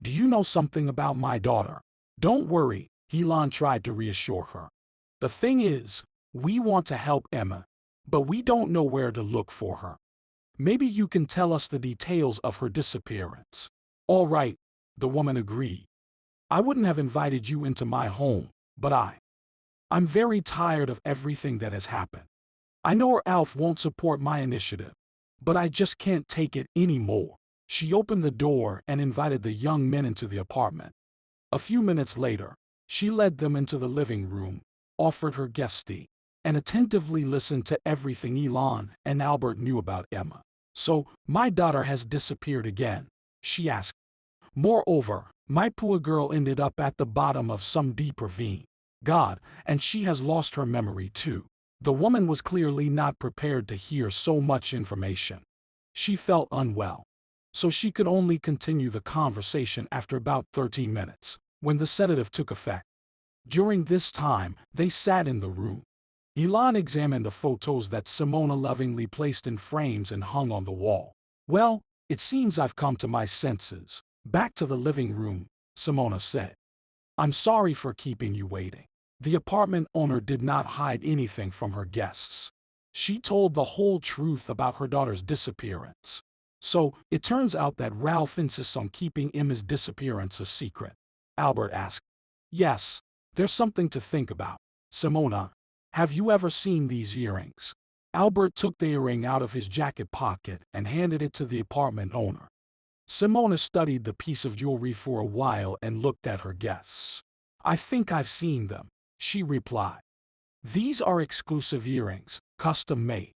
Do you know something about my daughter? Don't worry, Elon tried to reassure her. The thing is, we want to help Emma, but we don't know where to look for her. Maybe you can tell us the details of her disappearance. All right, the woman agreed. I wouldn't have invited you into my home, but I'm very tired of everything that has happened. I know Ralph won't support my initiative, but I just can't take it anymore. She opened the door and invited the young men into the apartment. A few minutes later, she led them into the living room, offered her guest tea, and attentively listened to everything Elon and Albert knew about Emma. So, my daughter has disappeared again, she asked. Moreover, my poor girl ended up at the bottom of some deep ravine. God, and she has lost her memory too. The woman was clearly not prepared to hear so much information. She felt unwell, so she could only continue the conversation after about 13 minutes, when the sedative took effect. During this time, they sat in the room. Elon examined the photos that Simona lovingly placed in frames and hung on the wall. Well, it seems I've come to my senses. Back to the living room, Simona said. I'm sorry for keeping you waiting. The apartment owner did not hide anything from her guests. She told the whole truth about her daughter's disappearance. So, it turns out that Ralph insists on keeping Emma's disappearance a secret. Albert asked. Yes, there's something to think about. Simona, have you ever seen these earrings? Albert took the earring out of his jacket pocket and handed it to the apartment owner. Simona studied the piece of jewelry for a while and looked at her guests. I think I've seen them, she replied. These are exclusive earrings, custom made.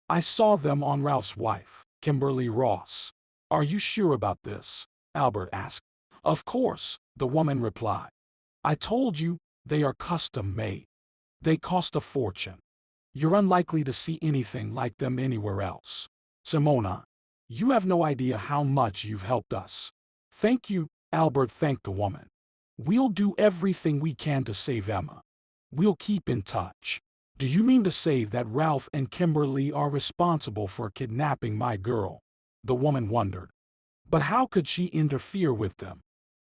I saw them on Ralph's wife, Kimberly Ross. Are you sure about this? Albert asked. Of course, the woman replied. I told you, They are custom made. They cost a fortune. You're unlikely to see anything like them anywhere else. Simona, you have no idea how much you've helped us. Thank you, Albert thanked the woman. We'll do everything we can to save Emma. We'll keep in touch. Do you mean to say that Ralph and Kimberly are responsible for kidnapping my girl? The woman wondered. But how could she interfere with them?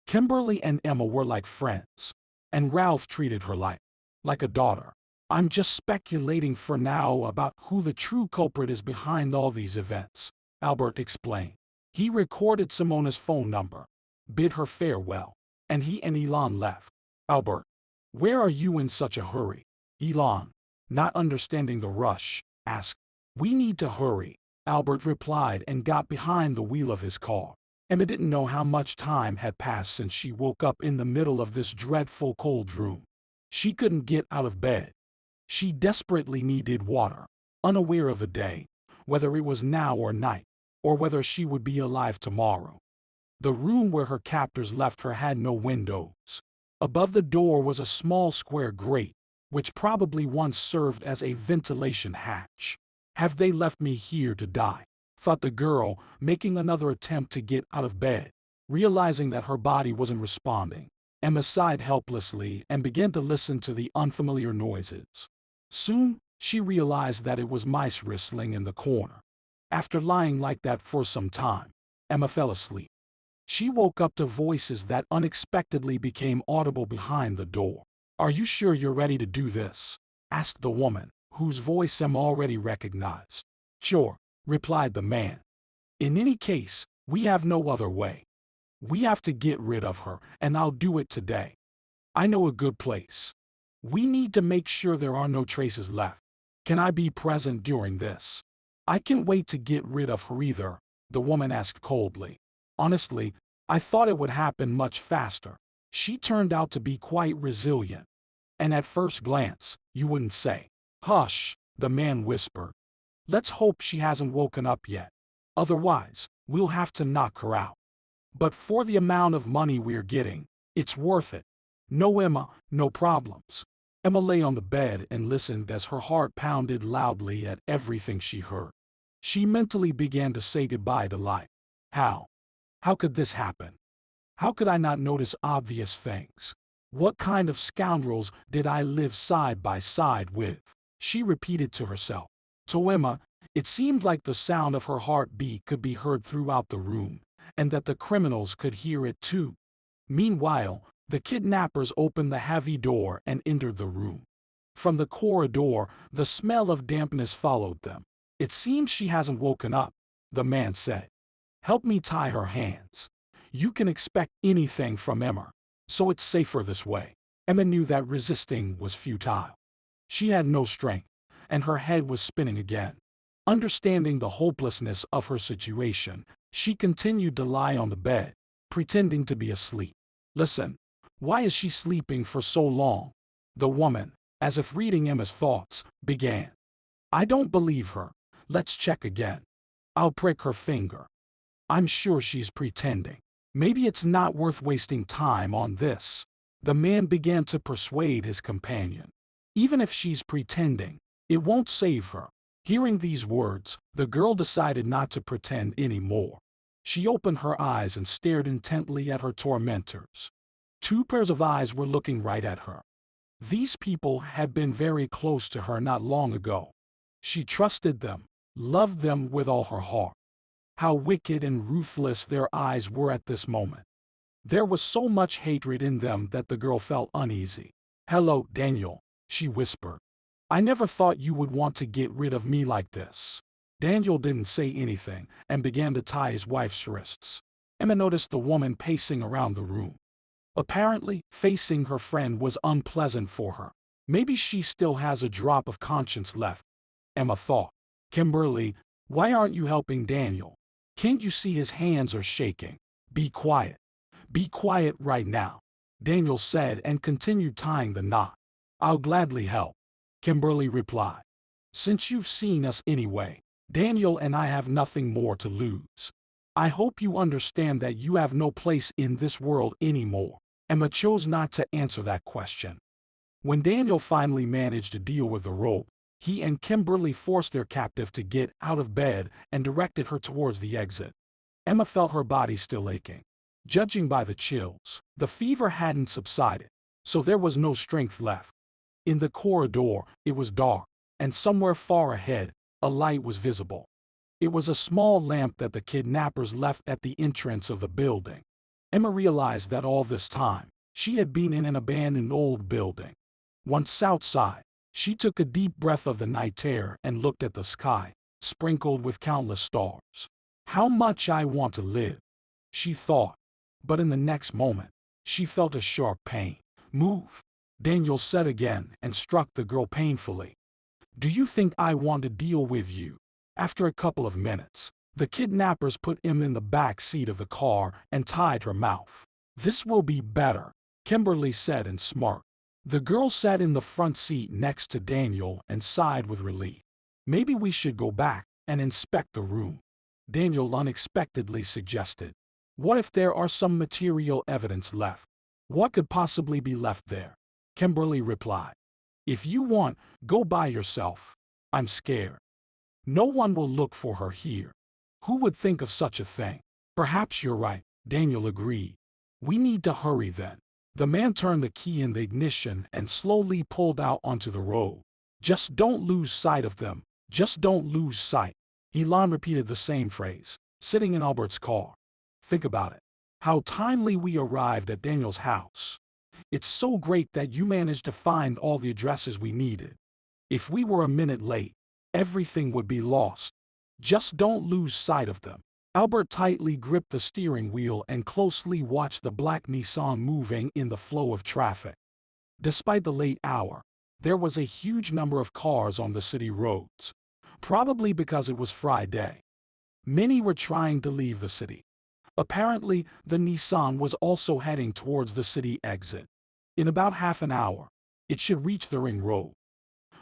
Kimberly and Emma were like friends, and Ralph treated her like a daughter. I'm just speculating for now about who the true culprit is behind all these events, Albert explained. He recorded Simona's phone number, bid her farewell, and he and Elon left. Albert, where are you in such a hurry? Elon, not understanding the rush, asked. We need to hurry, Albert replied and got behind the wheel of his car. Emma didn't know how much time had passed since she woke up in the middle of this dreadful cold room. She couldn't get out of bed. She desperately needed water, unaware of a day, whether it was now or night, or whether she would be alive tomorrow. The room where her captors left her had no windows. Above the door was a small square grate, which probably once served as a ventilation hatch. Have they left me here to die? Thought the girl, making another attempt to get out of bed. Realizing that her body wasn't responding, Emma sighed helplessly and began to listen to the unfamiliar noises. Soon, she realized that it was mice wrestling in the corner. After lying like that for some time, Emma fell asleep. She woke up to voices that unexpectedly became audible behind the door. Are you sure you're ready to do this? Asked the woman, whose voice Emma already recognized. Sure, replied the man. In any case, we have no other way. We have to get rid of her, and I'll do it today. I know a good place. We need to make sure there are no traces left. Can I be present during this? I can't wait to get rid of her either, the woman asked coldly. Honestly, I thought it would happen much faster. She turned out to be quite resilient. And at first glance, you wouldn't say. Hush, the man whispered. Let's hope she hasn't woken up yet. Otherwise, we'll have to knock her out. But for the amount of money we're getting, it's worth it. No, Emma, no problems. Emma lay on the bed and listened as her heart pounded loudly at everything she heard. She mentally began to say goodbye to life. How? How could this happen? How could I not notice obvious things? What kind of scoundrels did I live side by side with? She repeated to herself. To Emma, it seemed like the sound of her heartbeat could be heard throughout the room, and that the criminals could hear it too. Meanwhile, the kidnappers opened the heavy door and entered the room. From the corridor, the smell of dampness followed them. It seems she hasn't woken up, the man said. Help me tie her hands. You can expect anything from Emma, so it's safer this way. Emma knew that resisting was futile. She had no strength, and her head was spinning again. Understanding the hopelessness of her situation, she continued to lie on the bed, pretending to be asleep. Listen, why is she sleeping for so long? The woman, as if reading Emma's thoughts, began. I don't believe her. Let's check again. I'll prick her finger. I'm sure she's pretending. Maybe it's not worth wasting time on this. The man began to persuade his companion. Even if she's pretending, it won't save her. Hearing these words, the girl decided not to pretend anymore. She opened her eyes and stared intently at her tormentors. Two pairs of eyes were looking right at her. These people had been very close to her not long ago. She trusted them, loved them with all her heart. How wicked and ruthless their eyes were at this moment. There was so much hatred in them that the girl felt uneasy. Hello, Daniel, she whispered. I never thought you would want to get rid of me like this. Daniel didn't say anything and began to tie his wife's wrists. Emma noticed the woman pacing around the room. Apparently, facing her friend was unpleasant for her. Maybe she still has a drop of conscience left, Emma thought. Kimberly, why aren't you helping Daniel? Can't you see his hands are shaking? Be quiet. Be quiet right now, Daniel said and continued tying the knot. I'll gladly help, Kimberly replied. Since you've seen us anyway, Daniel and I have nothing more to lose. I hope you understand that you have no place in this world anymore. Emma chose not to answer that question. When Daniel finally managed to deal with the rope, he and Kimberly forced their captive to get out of bed and directed her towards the exit. Emma felt her body still aching. Judging by the chills, the fever hadn't subsided, so there was no strength left. In the corridor, it was dark, and somewhere far ahead, a light was visible. It was a small lamp that the kidnappers left at the entrance of the building. Emma realized that all this time, she had been in an abandoned old building. Once outside, she took a deep breath of the night air and looked at the sky, sprinkled with countless stars. How much I want to live, she thought. But in the next moment, she felt a sharp pain. Move, Daniel said again and struck the girl painfully. Do you think I want to deal with you? After a couple of minutes, the kidnappers put him in the back seat of the car and tied her mouth. This will be better, Kimberly said and smirked. The girl sat in the front seat next to Daniel and sighed with relief. Maybe we should go back and inspect the room, Daniel unexpectedly suggested. What if there are some material evidence left? What could possibly be left there? Kimberly replied. If you want, go by yourself. I'm scared. No one will look for her here. Who would think of such a thing? Perhaps you're right, Daniel agreed. We need to hurry then. The man turned the key in the ignition and slowly pulled out onto the road. Just don't lose sight of them. Just don't lose sight. Elon repeated the same phrase, sitting in Albert's car. Think about it. How timely we arrived at Daniel's house. It's so great that you managed to find all the addresses we needed. If we were a minute late, everything would be lost. Just don't lose sight of them. Albert tightly gripped the steering wheel and closely watched the black Nissan moving in the flow of traffic. Despite the late hour, there was a huge number of cars on the city roads, probably because it was Friday. Many were trying to leave the city. Apparently, the Nissan was also heading towards the city exit. In about half an hour, it should reach the ring road.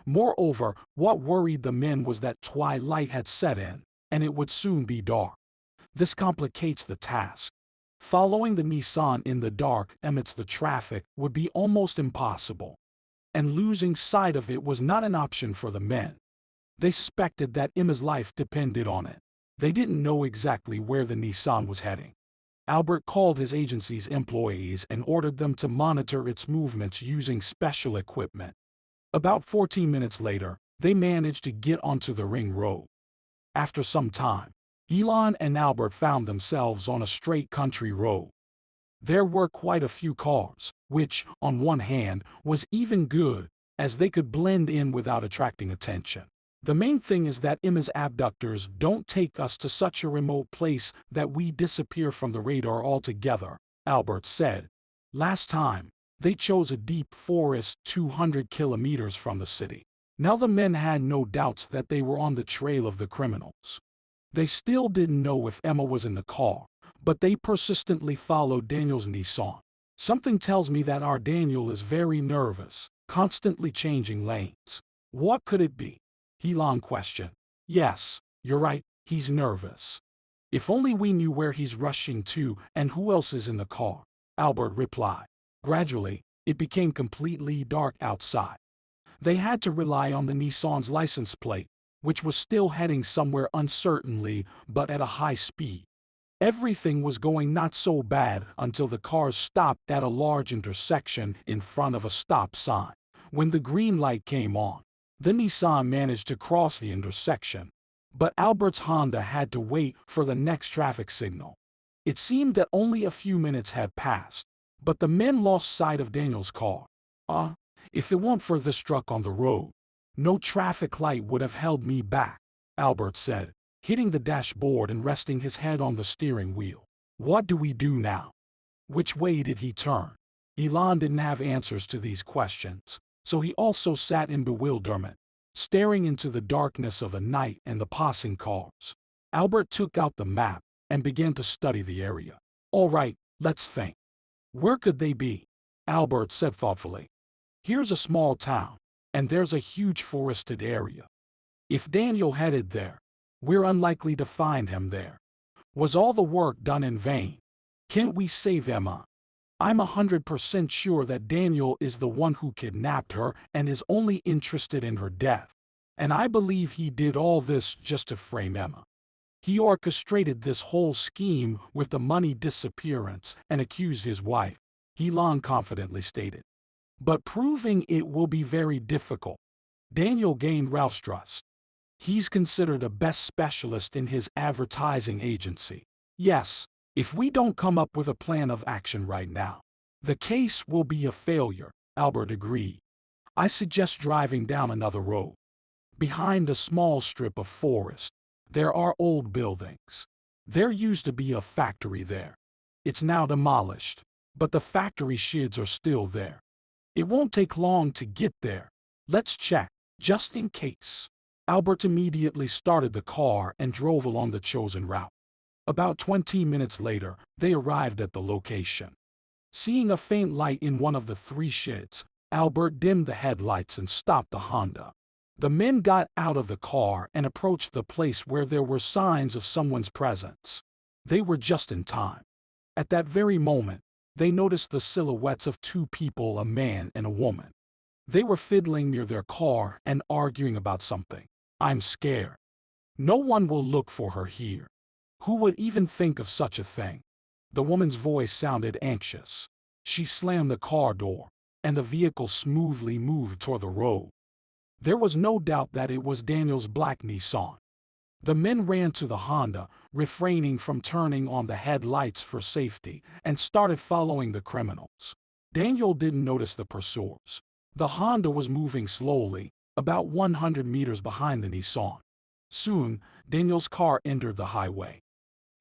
Moreover, what worried the men was that twilight had set in, and it would soon be dark. This complicates the task. Following the Nissan in the dark amidst the traffic would be almost impossible, and losing sight of it was not an option for the men. They suspected that Emma's life depended on it. They didn't know exactly where the Nissan was heading. Albert called his agency's employees and ordered them to monitor its movements using special equipment. About 14 minutes later, they managed to get onto the ring road. After some time, Elon and Albert found themselves on a straight country road. There were quite a few cars, which, on one hand, was even good, as they could blend in without attracting attention. The main thing is that Emma's abductors don't take us to such a remote place that we disappear from the radar altogether, Albert said. Last time, they chose a deep forest 200 kilometers from the city. Now the men had no doubts that they were on the trail of the criminals. They still didn't know if Emma was in the car, but they persistently followed Daniel's Nissan. Something tells me that our Daniel is very nervous, constantly changing lanes. What could it be? Elon questioned. Yes, you're right, he's nervous. If only we knew where he's rushing to and who else is in the car, Albert replied. Gradually, it became completely dark outside. They had to rely on the Nissan's license plate, which was still heading somewhere uncertainly but at a high speed. Everything was going not so bad until the cars stopped at a large intersection in front of a stop sign. When the green light came on, the Nissan managed to cross the intersection, but Albert's Honda had to wait for the next traffic signal. It seemed that only a few minutes had passed, but the men lost sight of Daniel's car. If it weren't for this truck on the road, no traffic light would have held me back, Albert said, hitting the dashboard and resting his head on the steering wheel. What do we do now? Which way did he turn? Elon didn't have answers to these questions, so he also sat in bewilderment, staring into the darkness of the night and the passing cars. Albert took out the map and began to study the area. All right, let's think. Where could they be? Albert said thoughtfully. Here's a small town, and there's a huge forested area. If Daniel headed there, we're unlikely to find him there. Was all the work done in vain? Can't we save Emma? I'm 100% sure that Daniel is the one who kidnapped her and is only interested in her death. And I believe he did all this just to frame Emma. He orchestrated this whole scheme with the money disappearance and accused his wife, Elon confidently stated. But proving it will be very difficult. Daniel gained Ralph's trust. He's considered a best specialist in his advertising agency. Yes, if we don't come up with a plan of action right now, the case will be a failure, Albert agreed. I suggest driving down another road. Behind a small strip of forest, there are old buildings. There used to be a factory there. It's now demolished, but the factory sheds are still there. It won't take long to get there. Let's check, just in case. Albert immediately started the car and drove along the chosen route. About 20 minutes later, they arrived at the location. Seeing a faint light in one of the three sheds, Albert dimmed the headlights and stopped the Honda. The men got out of the car and approached the place where there were signs of someone's presence. They were just in time. At that very moment, they noticed the silhouettes of two people, a man and a woman. They were fiddling near their car and arguing about something. I'm scared. No one will look for her here. Who would even think of such a thing? The woman's voice sounded anxious. She slammed the car door, and the vehicle smoothly moved toward the road. There was no doubt that it was Daniel's black Nissan. The men ran to the Honda, refraining from turning on the headlights for safety, and started following the criminals. Daniel didn't notice the pursuers. The Honda was moving slowly, about 100 meters behind the Nissan. Soon, Daniel's car entered the highway.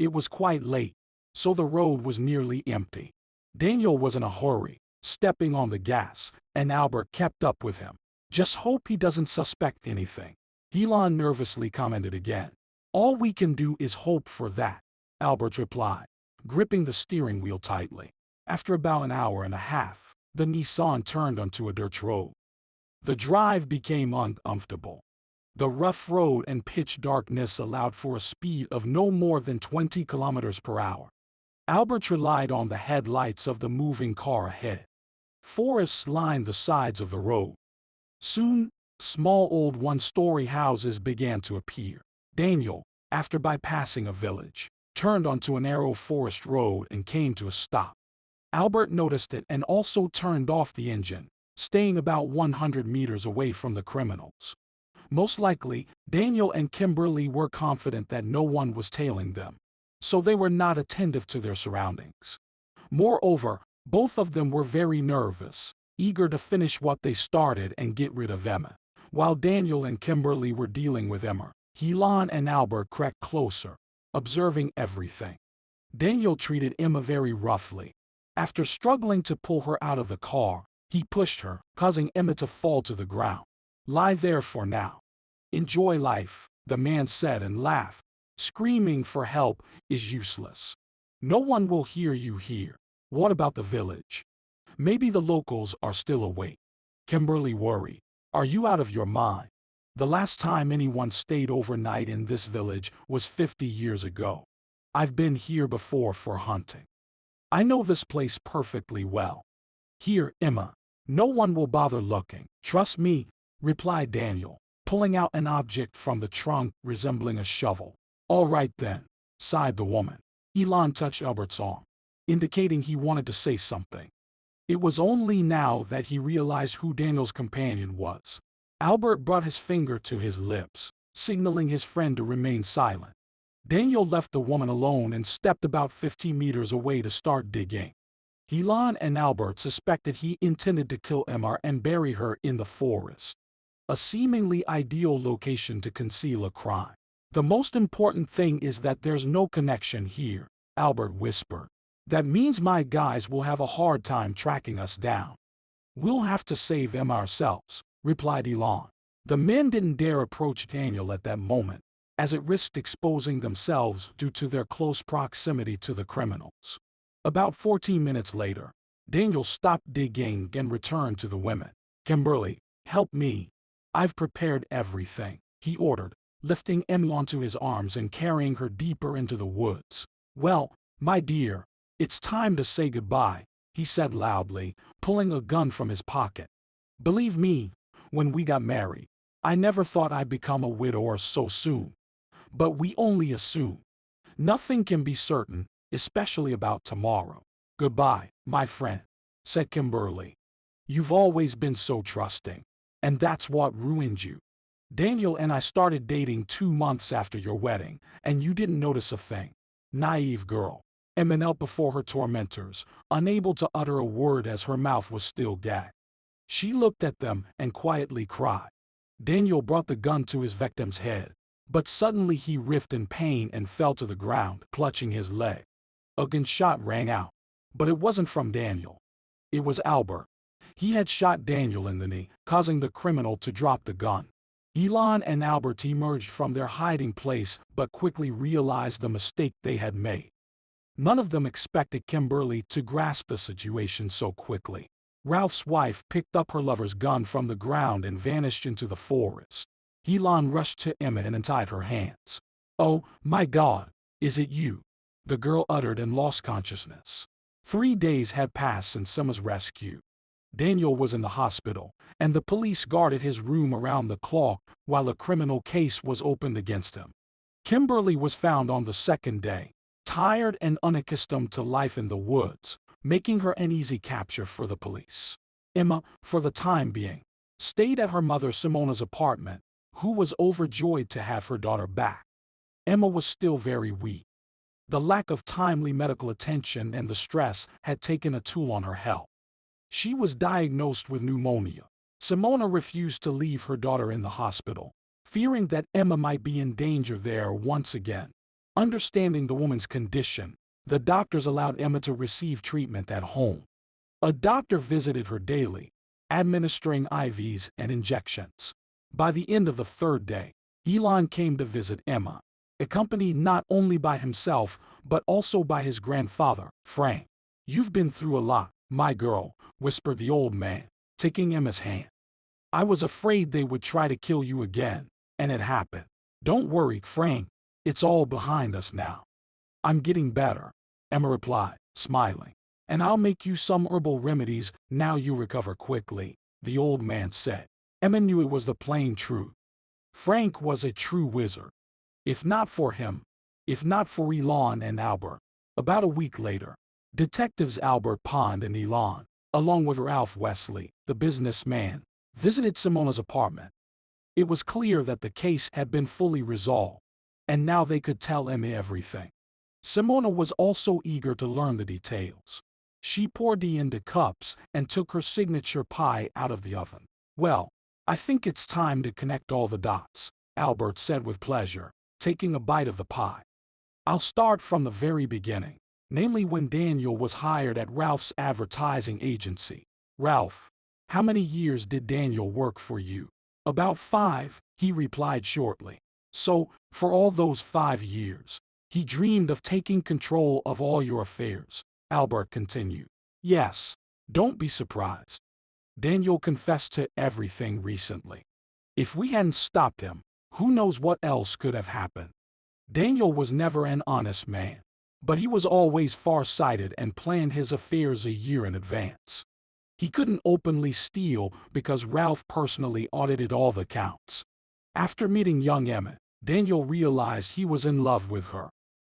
It was quite late, so the road was nearly empty. Daniel was in a hurry, stepping on the gas, and Albert kept up with him. Just hope he doesn't suspect anything. Elon nervously commented again. All we can do is hope for that, Albert replied, gripping the steering wheel tightly. After about an hour and a half, the Nissan turned onto a dirt road. The drive became uncomfortable. The rough road and pitch darkness allowed for a speed of no more than 20 kilometers per hour. Albert relied on the headlights of the moving car ahead. Forests lined the sides of the road. Soon, small old one-story houses began to appear. Daniel, after bypassing a village, turned onto a narrow forest road and came to a stop. Albert noticed it and also turned off the engine, staying about 100 meters away from the criminals. Most likely, Daniel and Kimberly were confident that no one was tailing them, so they were not attentive to their surroundings. Moreover, both of them were very nervous, eager to finish what they started and get rid of Emma. While Daniel and Kimberly were dealing with Emma, Elon and Albert crept closer, observing everything. Daniel treated Emma very roughly. After struggling to pull her out of the car, he pushed her, causing Emma to fall to the ground. Lie there for now. Enjoy life, the man said and laughed. Screaming for help is useless. No one will hear you here. What about the village? Maybe the locals are still awake. Kimberly worried. Are you out of your mind? The last time anyone stayed overnight in this village was 50 years ago. I've been here before for hunting. I know this place perfectly well. Here, Emma. No one will bother looking. Trust me, replied Daniel, pulling out an object from the trunk resembling a shovel. All right then, sighed the woman. Elon touched Albert's arm, indicating he wanted to say something. It was only now that he realized who Daniel's companion was. Albert brought his finger to his lips, signaling his friend to remain silent. Daniel left the woman alone and stepped about 50 meters away to start digging. Elon and Albert suspected he intended to kill Emma and bury her in the forest. A seemingly ideal location to conceal a crime. The most important thing is that there's no connection here, Albert whispered. That means my guys will have a hard time tracking us down. We'll have to save Emma ourselves, replied Elon. The men didn't dare approach Daniel at that moment, as it risked exposing themselves due to their close proximity to the criminals. About 14 minutes later, Daniel stopped digging and returned to the women. Kimberly, help me. I've prepared everything, he ordered, lifting Emma onto his arms and carrying her deeper into the woods. Well, my dear, it's time to say goodbye, he said loudly, pulling a gun from his pocket. Believe me, when we got married, I never thought I'd become a widower so soon. But we only assume. Nothing can be certain, especially about tomorrow. Goodbye, my friend, said Kimberly. You've always been so trusting. And that's what ruined you. Daniel and I started dating 2 months after your wedding, and you didn't notice a thing. Naive girl. Emma knelt before her tormentors, unable to utter a word as her mouth was still gagged. She looked at them and quietly cried. Daniel brought the gun to his victim's head, but suddenly he writhed in pain and fell to the ground, clutching his leg. A gunshot rang out, but it wasn't from Daniel. It was Albert. He had shot Daniel in the knee, causing the criminal to drop the gun. Elon and Albert emerged from their hiding place but quickly realized the mistake they had made. None of them expected Kimberly to grasp the situation so quickly. Ralph's wife picked up her lover's gun from the ground and vanished into the forest. Elon rushed to Emma and untied her hands. "Oh, my God, is it you?" the girl uttered and lost consciousness. 3 days had passed since Emma's rescue. Daniel was in the hospital, and the police guarded his room around the clock while a criminal case was opened against him. Kimberly was found on the second day, tired and unaccustomed to life in the woods, making her an easy capture for the police. Emma, for the time being, stayed at her mother Simona's apartment, who was overjoyed to have her daughter back. Emma was still very weak. The lack of timely medical attention and the stress had taken a toll on her health. She was diagnosed with pneumonia. Simona refused to leave her daughter in the hospital, fearing that Emma might be in danger there once again. Understanding the woman's condition, the doctors allowed Emma to receive treatment at home. A doctor visited her daily, administering IVs and injections. By the end of the third day, Elon came to visit Emma, accompanied not only by himself but also by his grandfather, Frank. "You've been through a lot, my girl," whispered the old man, taking Emma's hand. "I was afraid they would try to kill you again, and it happened. Don't worry, Frank, it's all behind us now." "I'm getting better," Emma replied, smiling. "And I'll make you some herbal remedies now you recover quickly," the old man said. Emma knew it was the plain truth. Frank was a true wizard. If not for him, if not for Elon and Albert. About a week later, detectives Albert Pond and Elon, along with Ralph Wesley, the businessman, visited Simona's apartment. It was clear that the case had been fully resolved, and now they could tell Emma everything. Simona was also eager to learn the details. She poured tea into cups and took her signature pie out of the oven. "Well, I think it's time to connect all the dots," Albert said with pleasure, taking a bite of the pie. "I'll start from the very beginning, namely when Daniel was hired at Ralph's advertising agency. Ralph, how many years did Daniel work for you?" "About 5, he replied shortly. "So, for all those 5 years, he dreamed of taking control of all your affairs," Albert continued. "Yes, don't be surprised. Daniel confessed to everything recently. If we hadn't stopped him, who knows what else could have happened. Daniel was never an honest man, but he was always far-sighted and planned his affairs a year in advance. He couldn't openly steal because Ralph personally audited all the counts. After meeting young Emma, Daniel realized he was in love with her.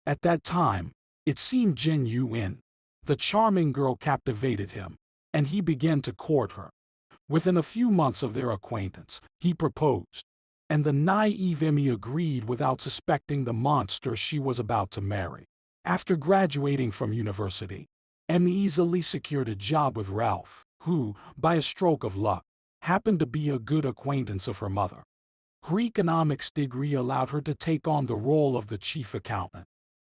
At that time, it seemed genuine. The charming girl captivated him, and he began to court her. Within a few months of their acquaintance, he proposed, and the naive Emmy agreed without suspecting the monster she was about to marry. After graduating from university, Emmy easily secured a job with Ralph, who, by a stroke of luck, happened to be a good acquaintance of her mother. Her economics degree allowed her to take on the role of the chief accountant.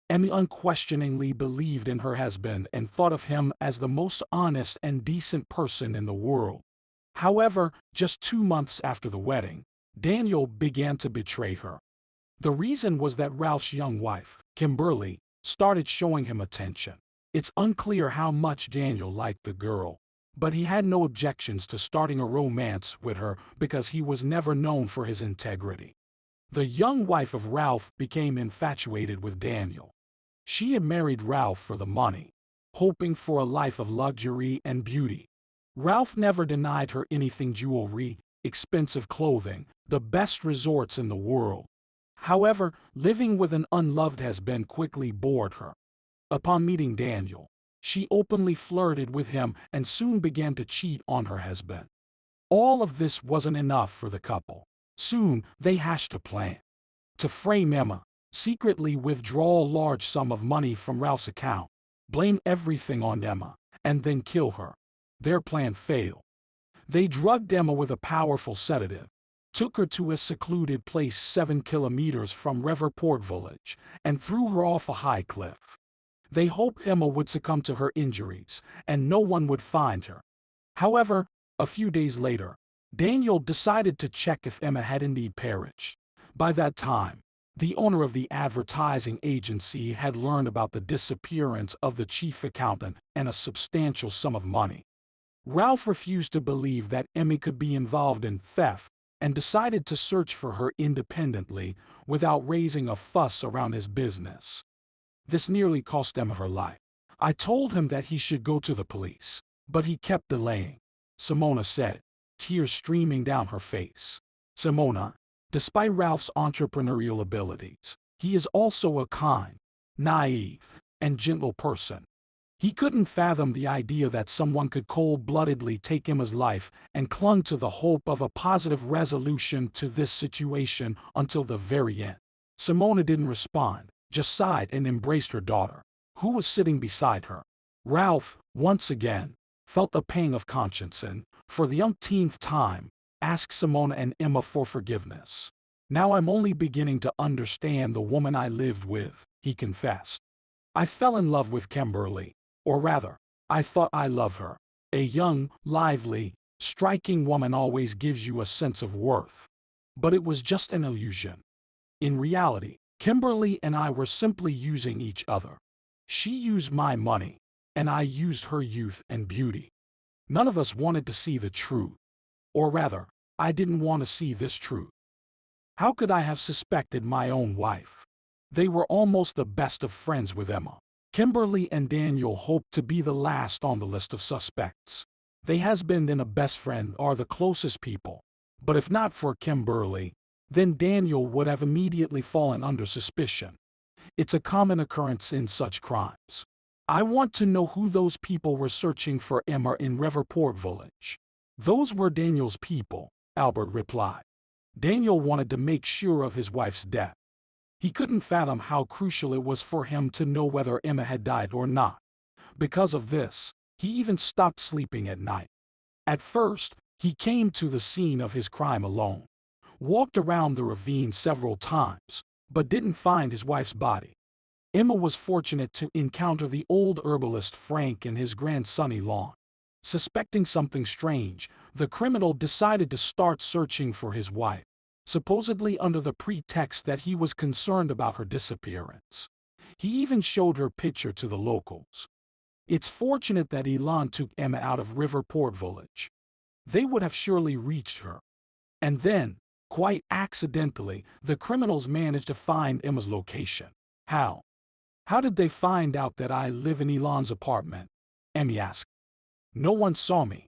Emmy unquestioningly believed in her husband and thought of him as the most honest and decent person in the world. However, just 2 months after the wedding, Daniel began to betray her. The reason was that Ralph's young wife, Kimberly, started showing him attention. It's unclear how much Daniel liked the girl, but he had no objections to starting a romance with her because he was never known for his integrity. The young wife of Ralph became infatuated with Daniel. She had married Ralph for the money, hoping for a life of luxury and beauty. Ralph never denied her anything: jewelry, expensive clothing, the best resorts in the world. However, living with an unloved husband quickly bored her. Upon meeting Daniel, she openly flirted with him and soon began to cheat on her husband. All of this wasn't enough for the couple. Soon, they hatched a plan to frame Emma, secretly withdraw a large sum of money from Ralph's account, blame everything on Emma, and then kill her. Their plan failed. They drugged Emma with a powerful sedative, took her to a secluded place 7 kilometers from Riverport Village, and threw her off a high cliff. They hoped Emma would succumb to her injuries, and no one would find her. However, a few days later, Daniel decided to check if Emma had indeed perished. By that time, the owner of the advertising agency had learned about the disappearance of the chief accountant and a substantial sum of money. Ralph refused to believe that Emma could be involved in theft and decided to search for her independently without raising a fuss around his business. This nearly cost Emma her life. "I told him that he should go to the police, but he kept delaying," Simona said, tears streaming down her face. Simona, despite Ralph's entrepreneurial abilities, he is also a kind, naive, and gentle person. He couldn't fathom the idea that someone could cold-bloodedly take Emma's life and clung to the hope of a positive resolution to this situation until the very end. Simona didn't respond, just sighed and embraced her daughter, who was sitting beside her. Ralph, once again, felt a pang of conscience and, for the umpteenth time, asked Simona and Emma for forgiveness. "Now I'm only beginning to understand the woman I lived with," he confessed. "I fell in love with Kimberly, or rather, I thought I loved her. A young, lively, striking woman always gives you a sense of worth. But it was just an illusion. In reality, Kimberly and I were simply using each other. She used my money, and I used her youth and beauty. None of us wanted to see the truth. Or rather, I didn't want to see this truth. How could I have suspected my own wife?" They were almost the best of friends with Emma. Kimberly and Daniel hoped to be the last on the list of suspects. The husband and a best friend are the closest people. But if not for Kimberly, then Daniel would have immediately fallen under suspicion. It's a common occurrence in such crimes. "I want to know who those people were searching for Emma in Riverport Village." "Those were Daniel's people," Albert replied. Daniel wanted to make sure of his wife's death. He couldn't fathom how crucial it was for him to know whether Emma had died or not. Because of this, he even stopped sleeping at night. At first, he came to the scene of his crime alone, walked around the ravine several times, but didn't find his wife's body. Emma was fortunate to encounter the old herbalist Frank and his grandson Elon. Suspecting something strange, the criminal decided to start searching for his wife, supposedly under the pretext that he was concerned about her disappearance. He even showed her picture to the locals. It's fortunate that Elon took Emma out of Riverport Village. They would have surely reached her. And then, quite accidentally, the criminals managed to find Emma's location. How? How did they find out that I live in Elon's apartment? Emmy asked. No one saw me.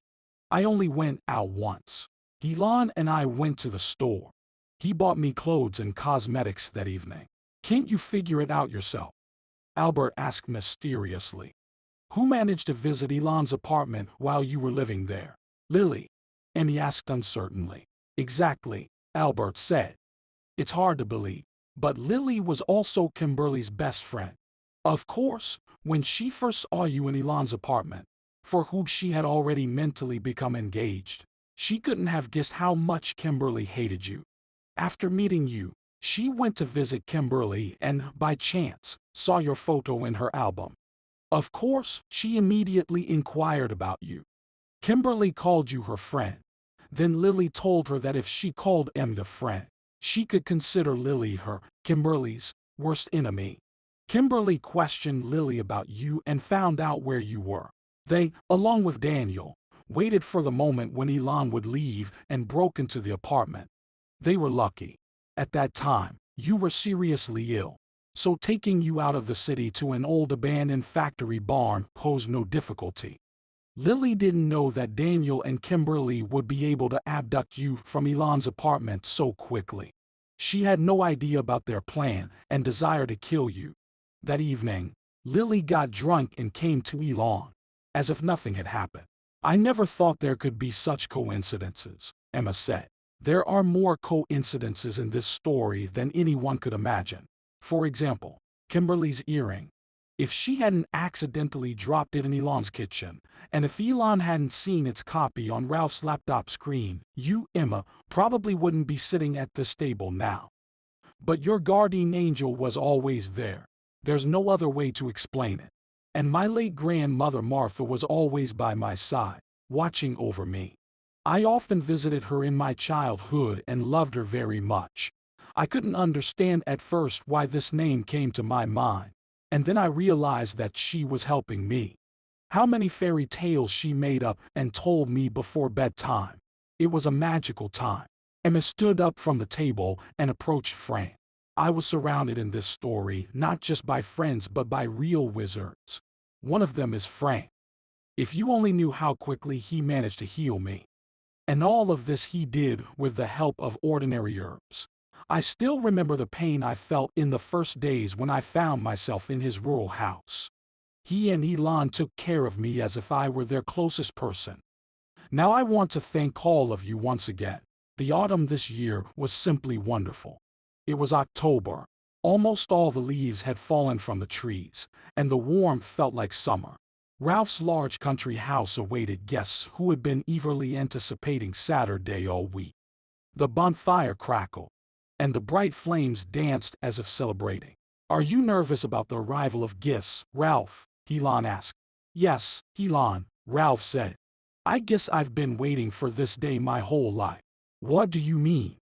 I only went out once. Elon and I went to the store. He bought me clothes and cosmetics that evening. Can't you figure it out yourself? Albert asked mysteriously. Who managed to visit Elon's apartment while you were living there? Lily, Emmy asked uncertainly. Exactly, Albert said. It's hard to believe, but Lily was also Kimberly's best friend. Of course, when she first saw you in Elon's apartment, for whom she had already mentally become engaged, she couldn't have guessed how much Kimberly hated you. After meeting you, she went to visit Kimberly and, by chance, saw your photo in her album. Of course, she immediately inquired about you. Kimberly called you her friend. Then Lily told her that if she called Emmy a friend, she could consider Lily her, Kimberly's, worst enemy. Kimberly questioned Lily about you and found out where you were. They, along with Daniel, waited for the moment when Elon would leave and broke into the apartment. They were lucky. At that time, you were seriously ill. so taking you out of the city to an old abandoned factory barn posed no difficulty. Lily didn't know that Daniel and Kimberly would be able to abduct you from Elon's apartment so quickly. She had no idea about their plan and desire to kill you. That evening, Lily got drunk and came to Elon, as if nothing had happened. I never thought there could be such coincidences, Emma said. There are more coincidences in this story than anyone could imagine. For example, Kimberly's earring. If she hadn't accidentally dropped it in Elon's kitchen, and if Elon hadn't seen its copy on Ralph's laptop screen, you, Emma, probably wouldn't be sitting at this table now. But your guardian angel was always there. There's no other way to explain it. And my late grandmother Martha was always by my side, watching over me. I often visited her in my childhood and loved her very much. I couldn't understand at first why this name came to my mind, and then I realized that she was helping me. How many fairy tales she made up and told me before bedtime. It was a magical time. Emma stood up from the table and approached Frank. I was surrounded in this story not just by friends but by real wizards. One of them is Frank. If you only knew how quickly he managed to heal me. And all of this he did with the help of ordinary herbs. I still remember the pain I felt in the first days when I found myself in his rural house. He and Elon took care of me as if I were their closest person. Now I want to thank all of you once again. The autumn this year was simply wonderful. It was October. Almost all the leaves had fallen from the trees, and the warmth felt like summer. Ralph's large country house awaited guests who had been eagerly anticipating Saturday all week. The bonfire crackled, and the bright flames danced as if celebrating. Are you nervous about the arrival of guests, Ralph? Elon asked. Yes, Elon, Ralph said. I guess I've been waiting for this day my whole life. What do you mean?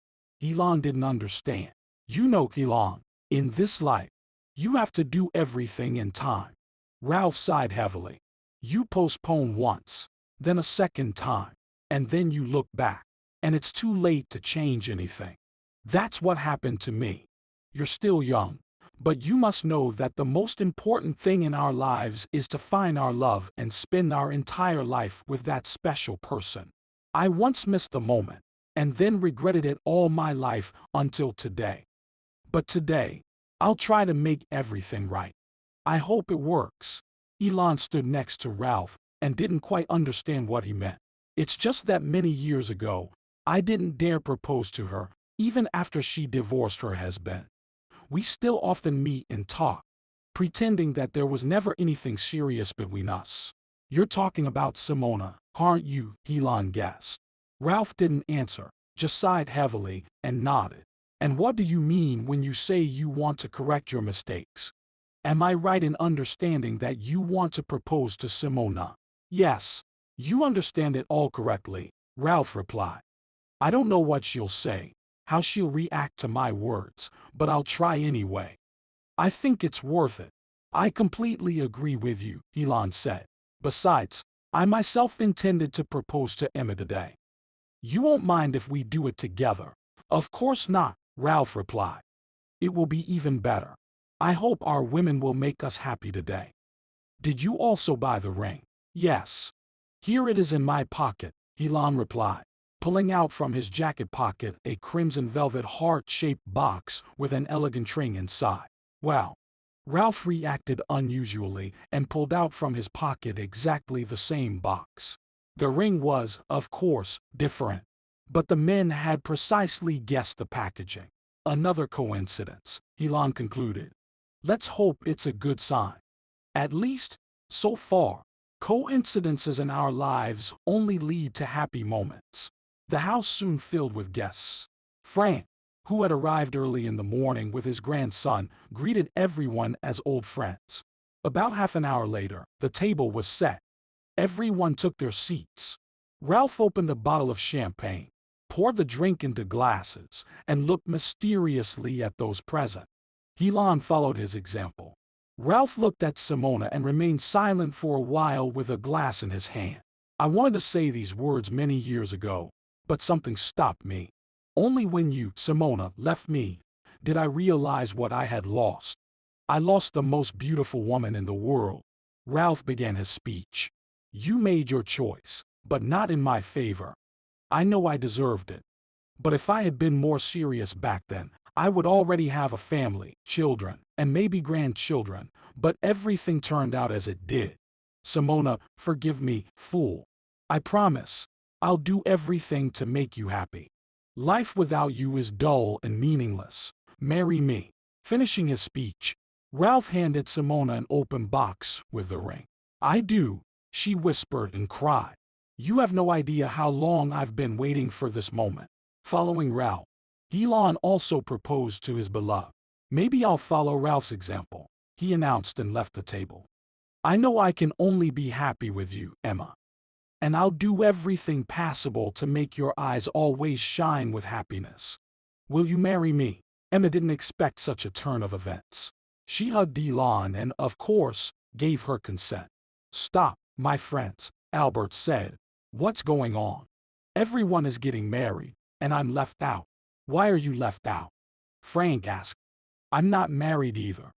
Elon didn't understand. You know, Elon, in this life, you have to do everything in time. Ralph sighed heavily. You postpone once, then a second time, and then you look back, and it's too late to change anything. That's what happened to me. You're still young, but you must know that the most important thing in our lives is to find our love and spend our entire life with that special person. I once missed the moment, and then regretted it all my life until today. But today, I'll try to make everything right. I hope it works. Elon stood next to Ralph and didn't quite understand what he meant. It's just that many years ago, I didn't dare propose to her, even after she divorced her husband. We still often meet and talk, pretending that there was never anything serious between us. You're talking about Simona, aren't you? Elon guessed. Ralph didn't answer, just sighed heavily and nodded. And what do you mean when you say you want to correct your mistakes? Am I right in understanding that you want to propose to Simona? Yes, you understand it all correctly, Ralph replied. I don't know what she'll say, how she'll react to my words, but I'll try anyway. I think it's worth it. I completely agree with you, Elon said. Besides, I myself intended to propose to Emma today. You won't mind if we do it together? Of course not, Ralph replied. It will be even better. I hope our women will make us happy today. Did you also buy the ring? Yes. Here it is in my pocket, Elon replied, pulling out from his jacket pocket a crimson velvet heart-shaped box with an elegant ring inside. Well, Ralph reacted unusually and pulled out from his pocket exactly the same box. The ring was, of course, different, but the men had precisely guessed the packaging. Another coincidence, Elon concluded. Let's hope it's a good sign. At least, so far, coincidences in our lives only lead to happy moments. The house soon filled with guests. Frank, who had arrived early in the morning with his grandson, greeted everyone as old friends. About half an hour later, the table was set. Everyone took their seats. Ralph opened a bottle of champagne, poured the drink into glasses, and looked mysteriously at those present. Elon followed his example. Ralph looked at Simona and remained silent for a while with a glass in his hand. I wanted to say these words many years ago, but something stopped me. Only when you, Simona, left me, did I realize what I had lost. I lost the most beautiful woman in the world. Ralph began his speech. You made your choice, but not in my favor. I know I deserved it. But if I had been more serious back then, I would already have a family, children, and maybe grandchildren, but everything turned out as it did. Simona, forgive me, fool. I promise. I'll do everything to make you happy. Life without you is dull and meaningless. Marry me. Finishing his speech, Ralph handed Simona an open box with the ring. I do, she whispered and cried. You have no idea how long I've been waiting for this moment. Following Ralph, Elon also proposed to his beloved. Maybe I'll follow Ralph's example, he announced and left the table. I know I can only be happy with you, Emma. And I'll do everything possible to make your eyes always shine with happiness. Will you marry me? Emma didn't expect such a turn of events. She hugged Elon and, of course, gave her consent. Stop, my friends, Albert said. What's going on? Everyone is getting married, and I'm left out. Why are you left out? Frank asked. I'm not married either.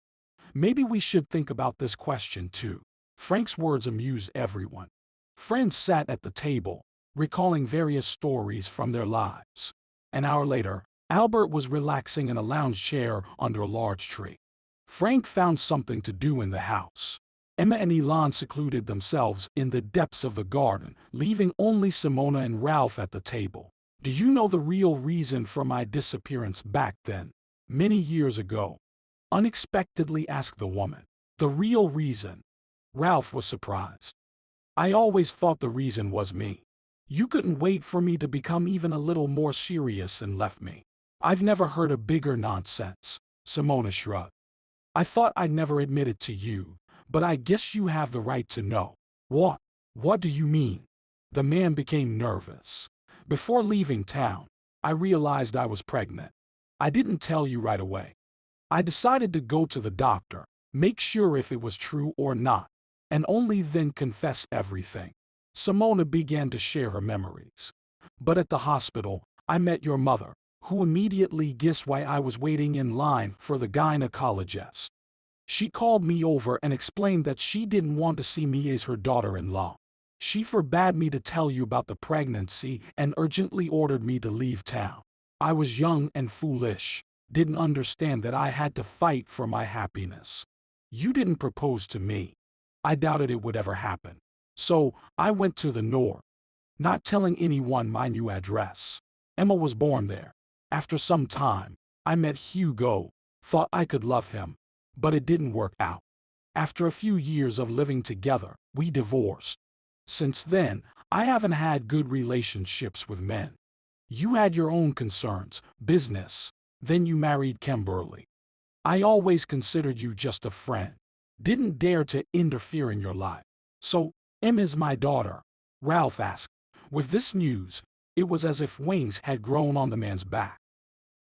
Maybe we should think about this question too. Frank's words amused everyone. Friends sat at the table, recalling various stories from their lives. An hour later, Albert was relaxing in a lounge chair under a large tree. Frank found something to do in the house. Emma and Elon secluded themselves in the depths of the garden, leaving only Simona and Ralph at the table. Do you know the real reason for my disappearance back then, many years ago? Unexpectedly asked the woman. The real reason? Ralph was surprised. I always thought the reason was me. You couldn't wait for me to become even a little more serious and left me. I've never heard a bigger nonsense, Simona shrugged. I thought I'd never admit it to you, but I guess you have the right to know. What? What do you mean? The man became nervous. Before leaving town, I realized I was pregnant. I didn't tell you right away. I decided to go to the doctor, make sure if it was true or not, and only then confess everything. Simona began to share her memories. But at the hospital, I met your mother, who immediately guessed why I was waiting in line for the gynecologist. She called me over and explained that she didn't want to see me as her daughter-in-law. She forbade me to tell you about the pregnancy and urgently ordered me to leave town. I was young and foolish, didn't understand that I had to fight for my happiness. You didn't propose to me. I doubted it would ever happen. So, I went to the north, not telling anyone my new address. Emma was born there. After some time, I met Hugo, thought I could love him, but it didn't work out. After a few years of living together, we divorced. Since then, I haven't had good relationships with men. You had your own concerns, business, then you married Kimberly. I always considered you just a friend, didn't dare to interfere in your life. So, Emma's my daughter, Ralph asked. With this news, it was as if wings had grown on the man's back.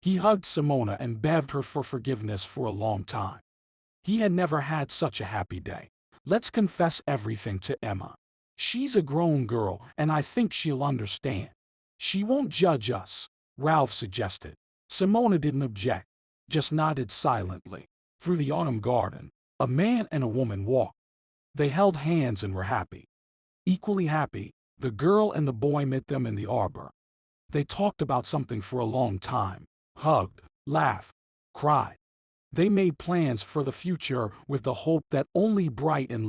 He hugged Simona and begged her for forgiveness for a long time. He had never had such a happy day. Let's confess everything to Emma. She's a grown girl, and I think she'll understand. She won't judge us, Ralph suggested. Simona didn't object, just nodded silently. Through the autumn garden, a man and a woman walked. They held hands and were happy. Equally happy, the girl and the boy met them in the arbor. They talked about something for a long time, hugged, laughed, cried. They made plans for the future with the hope that only bright and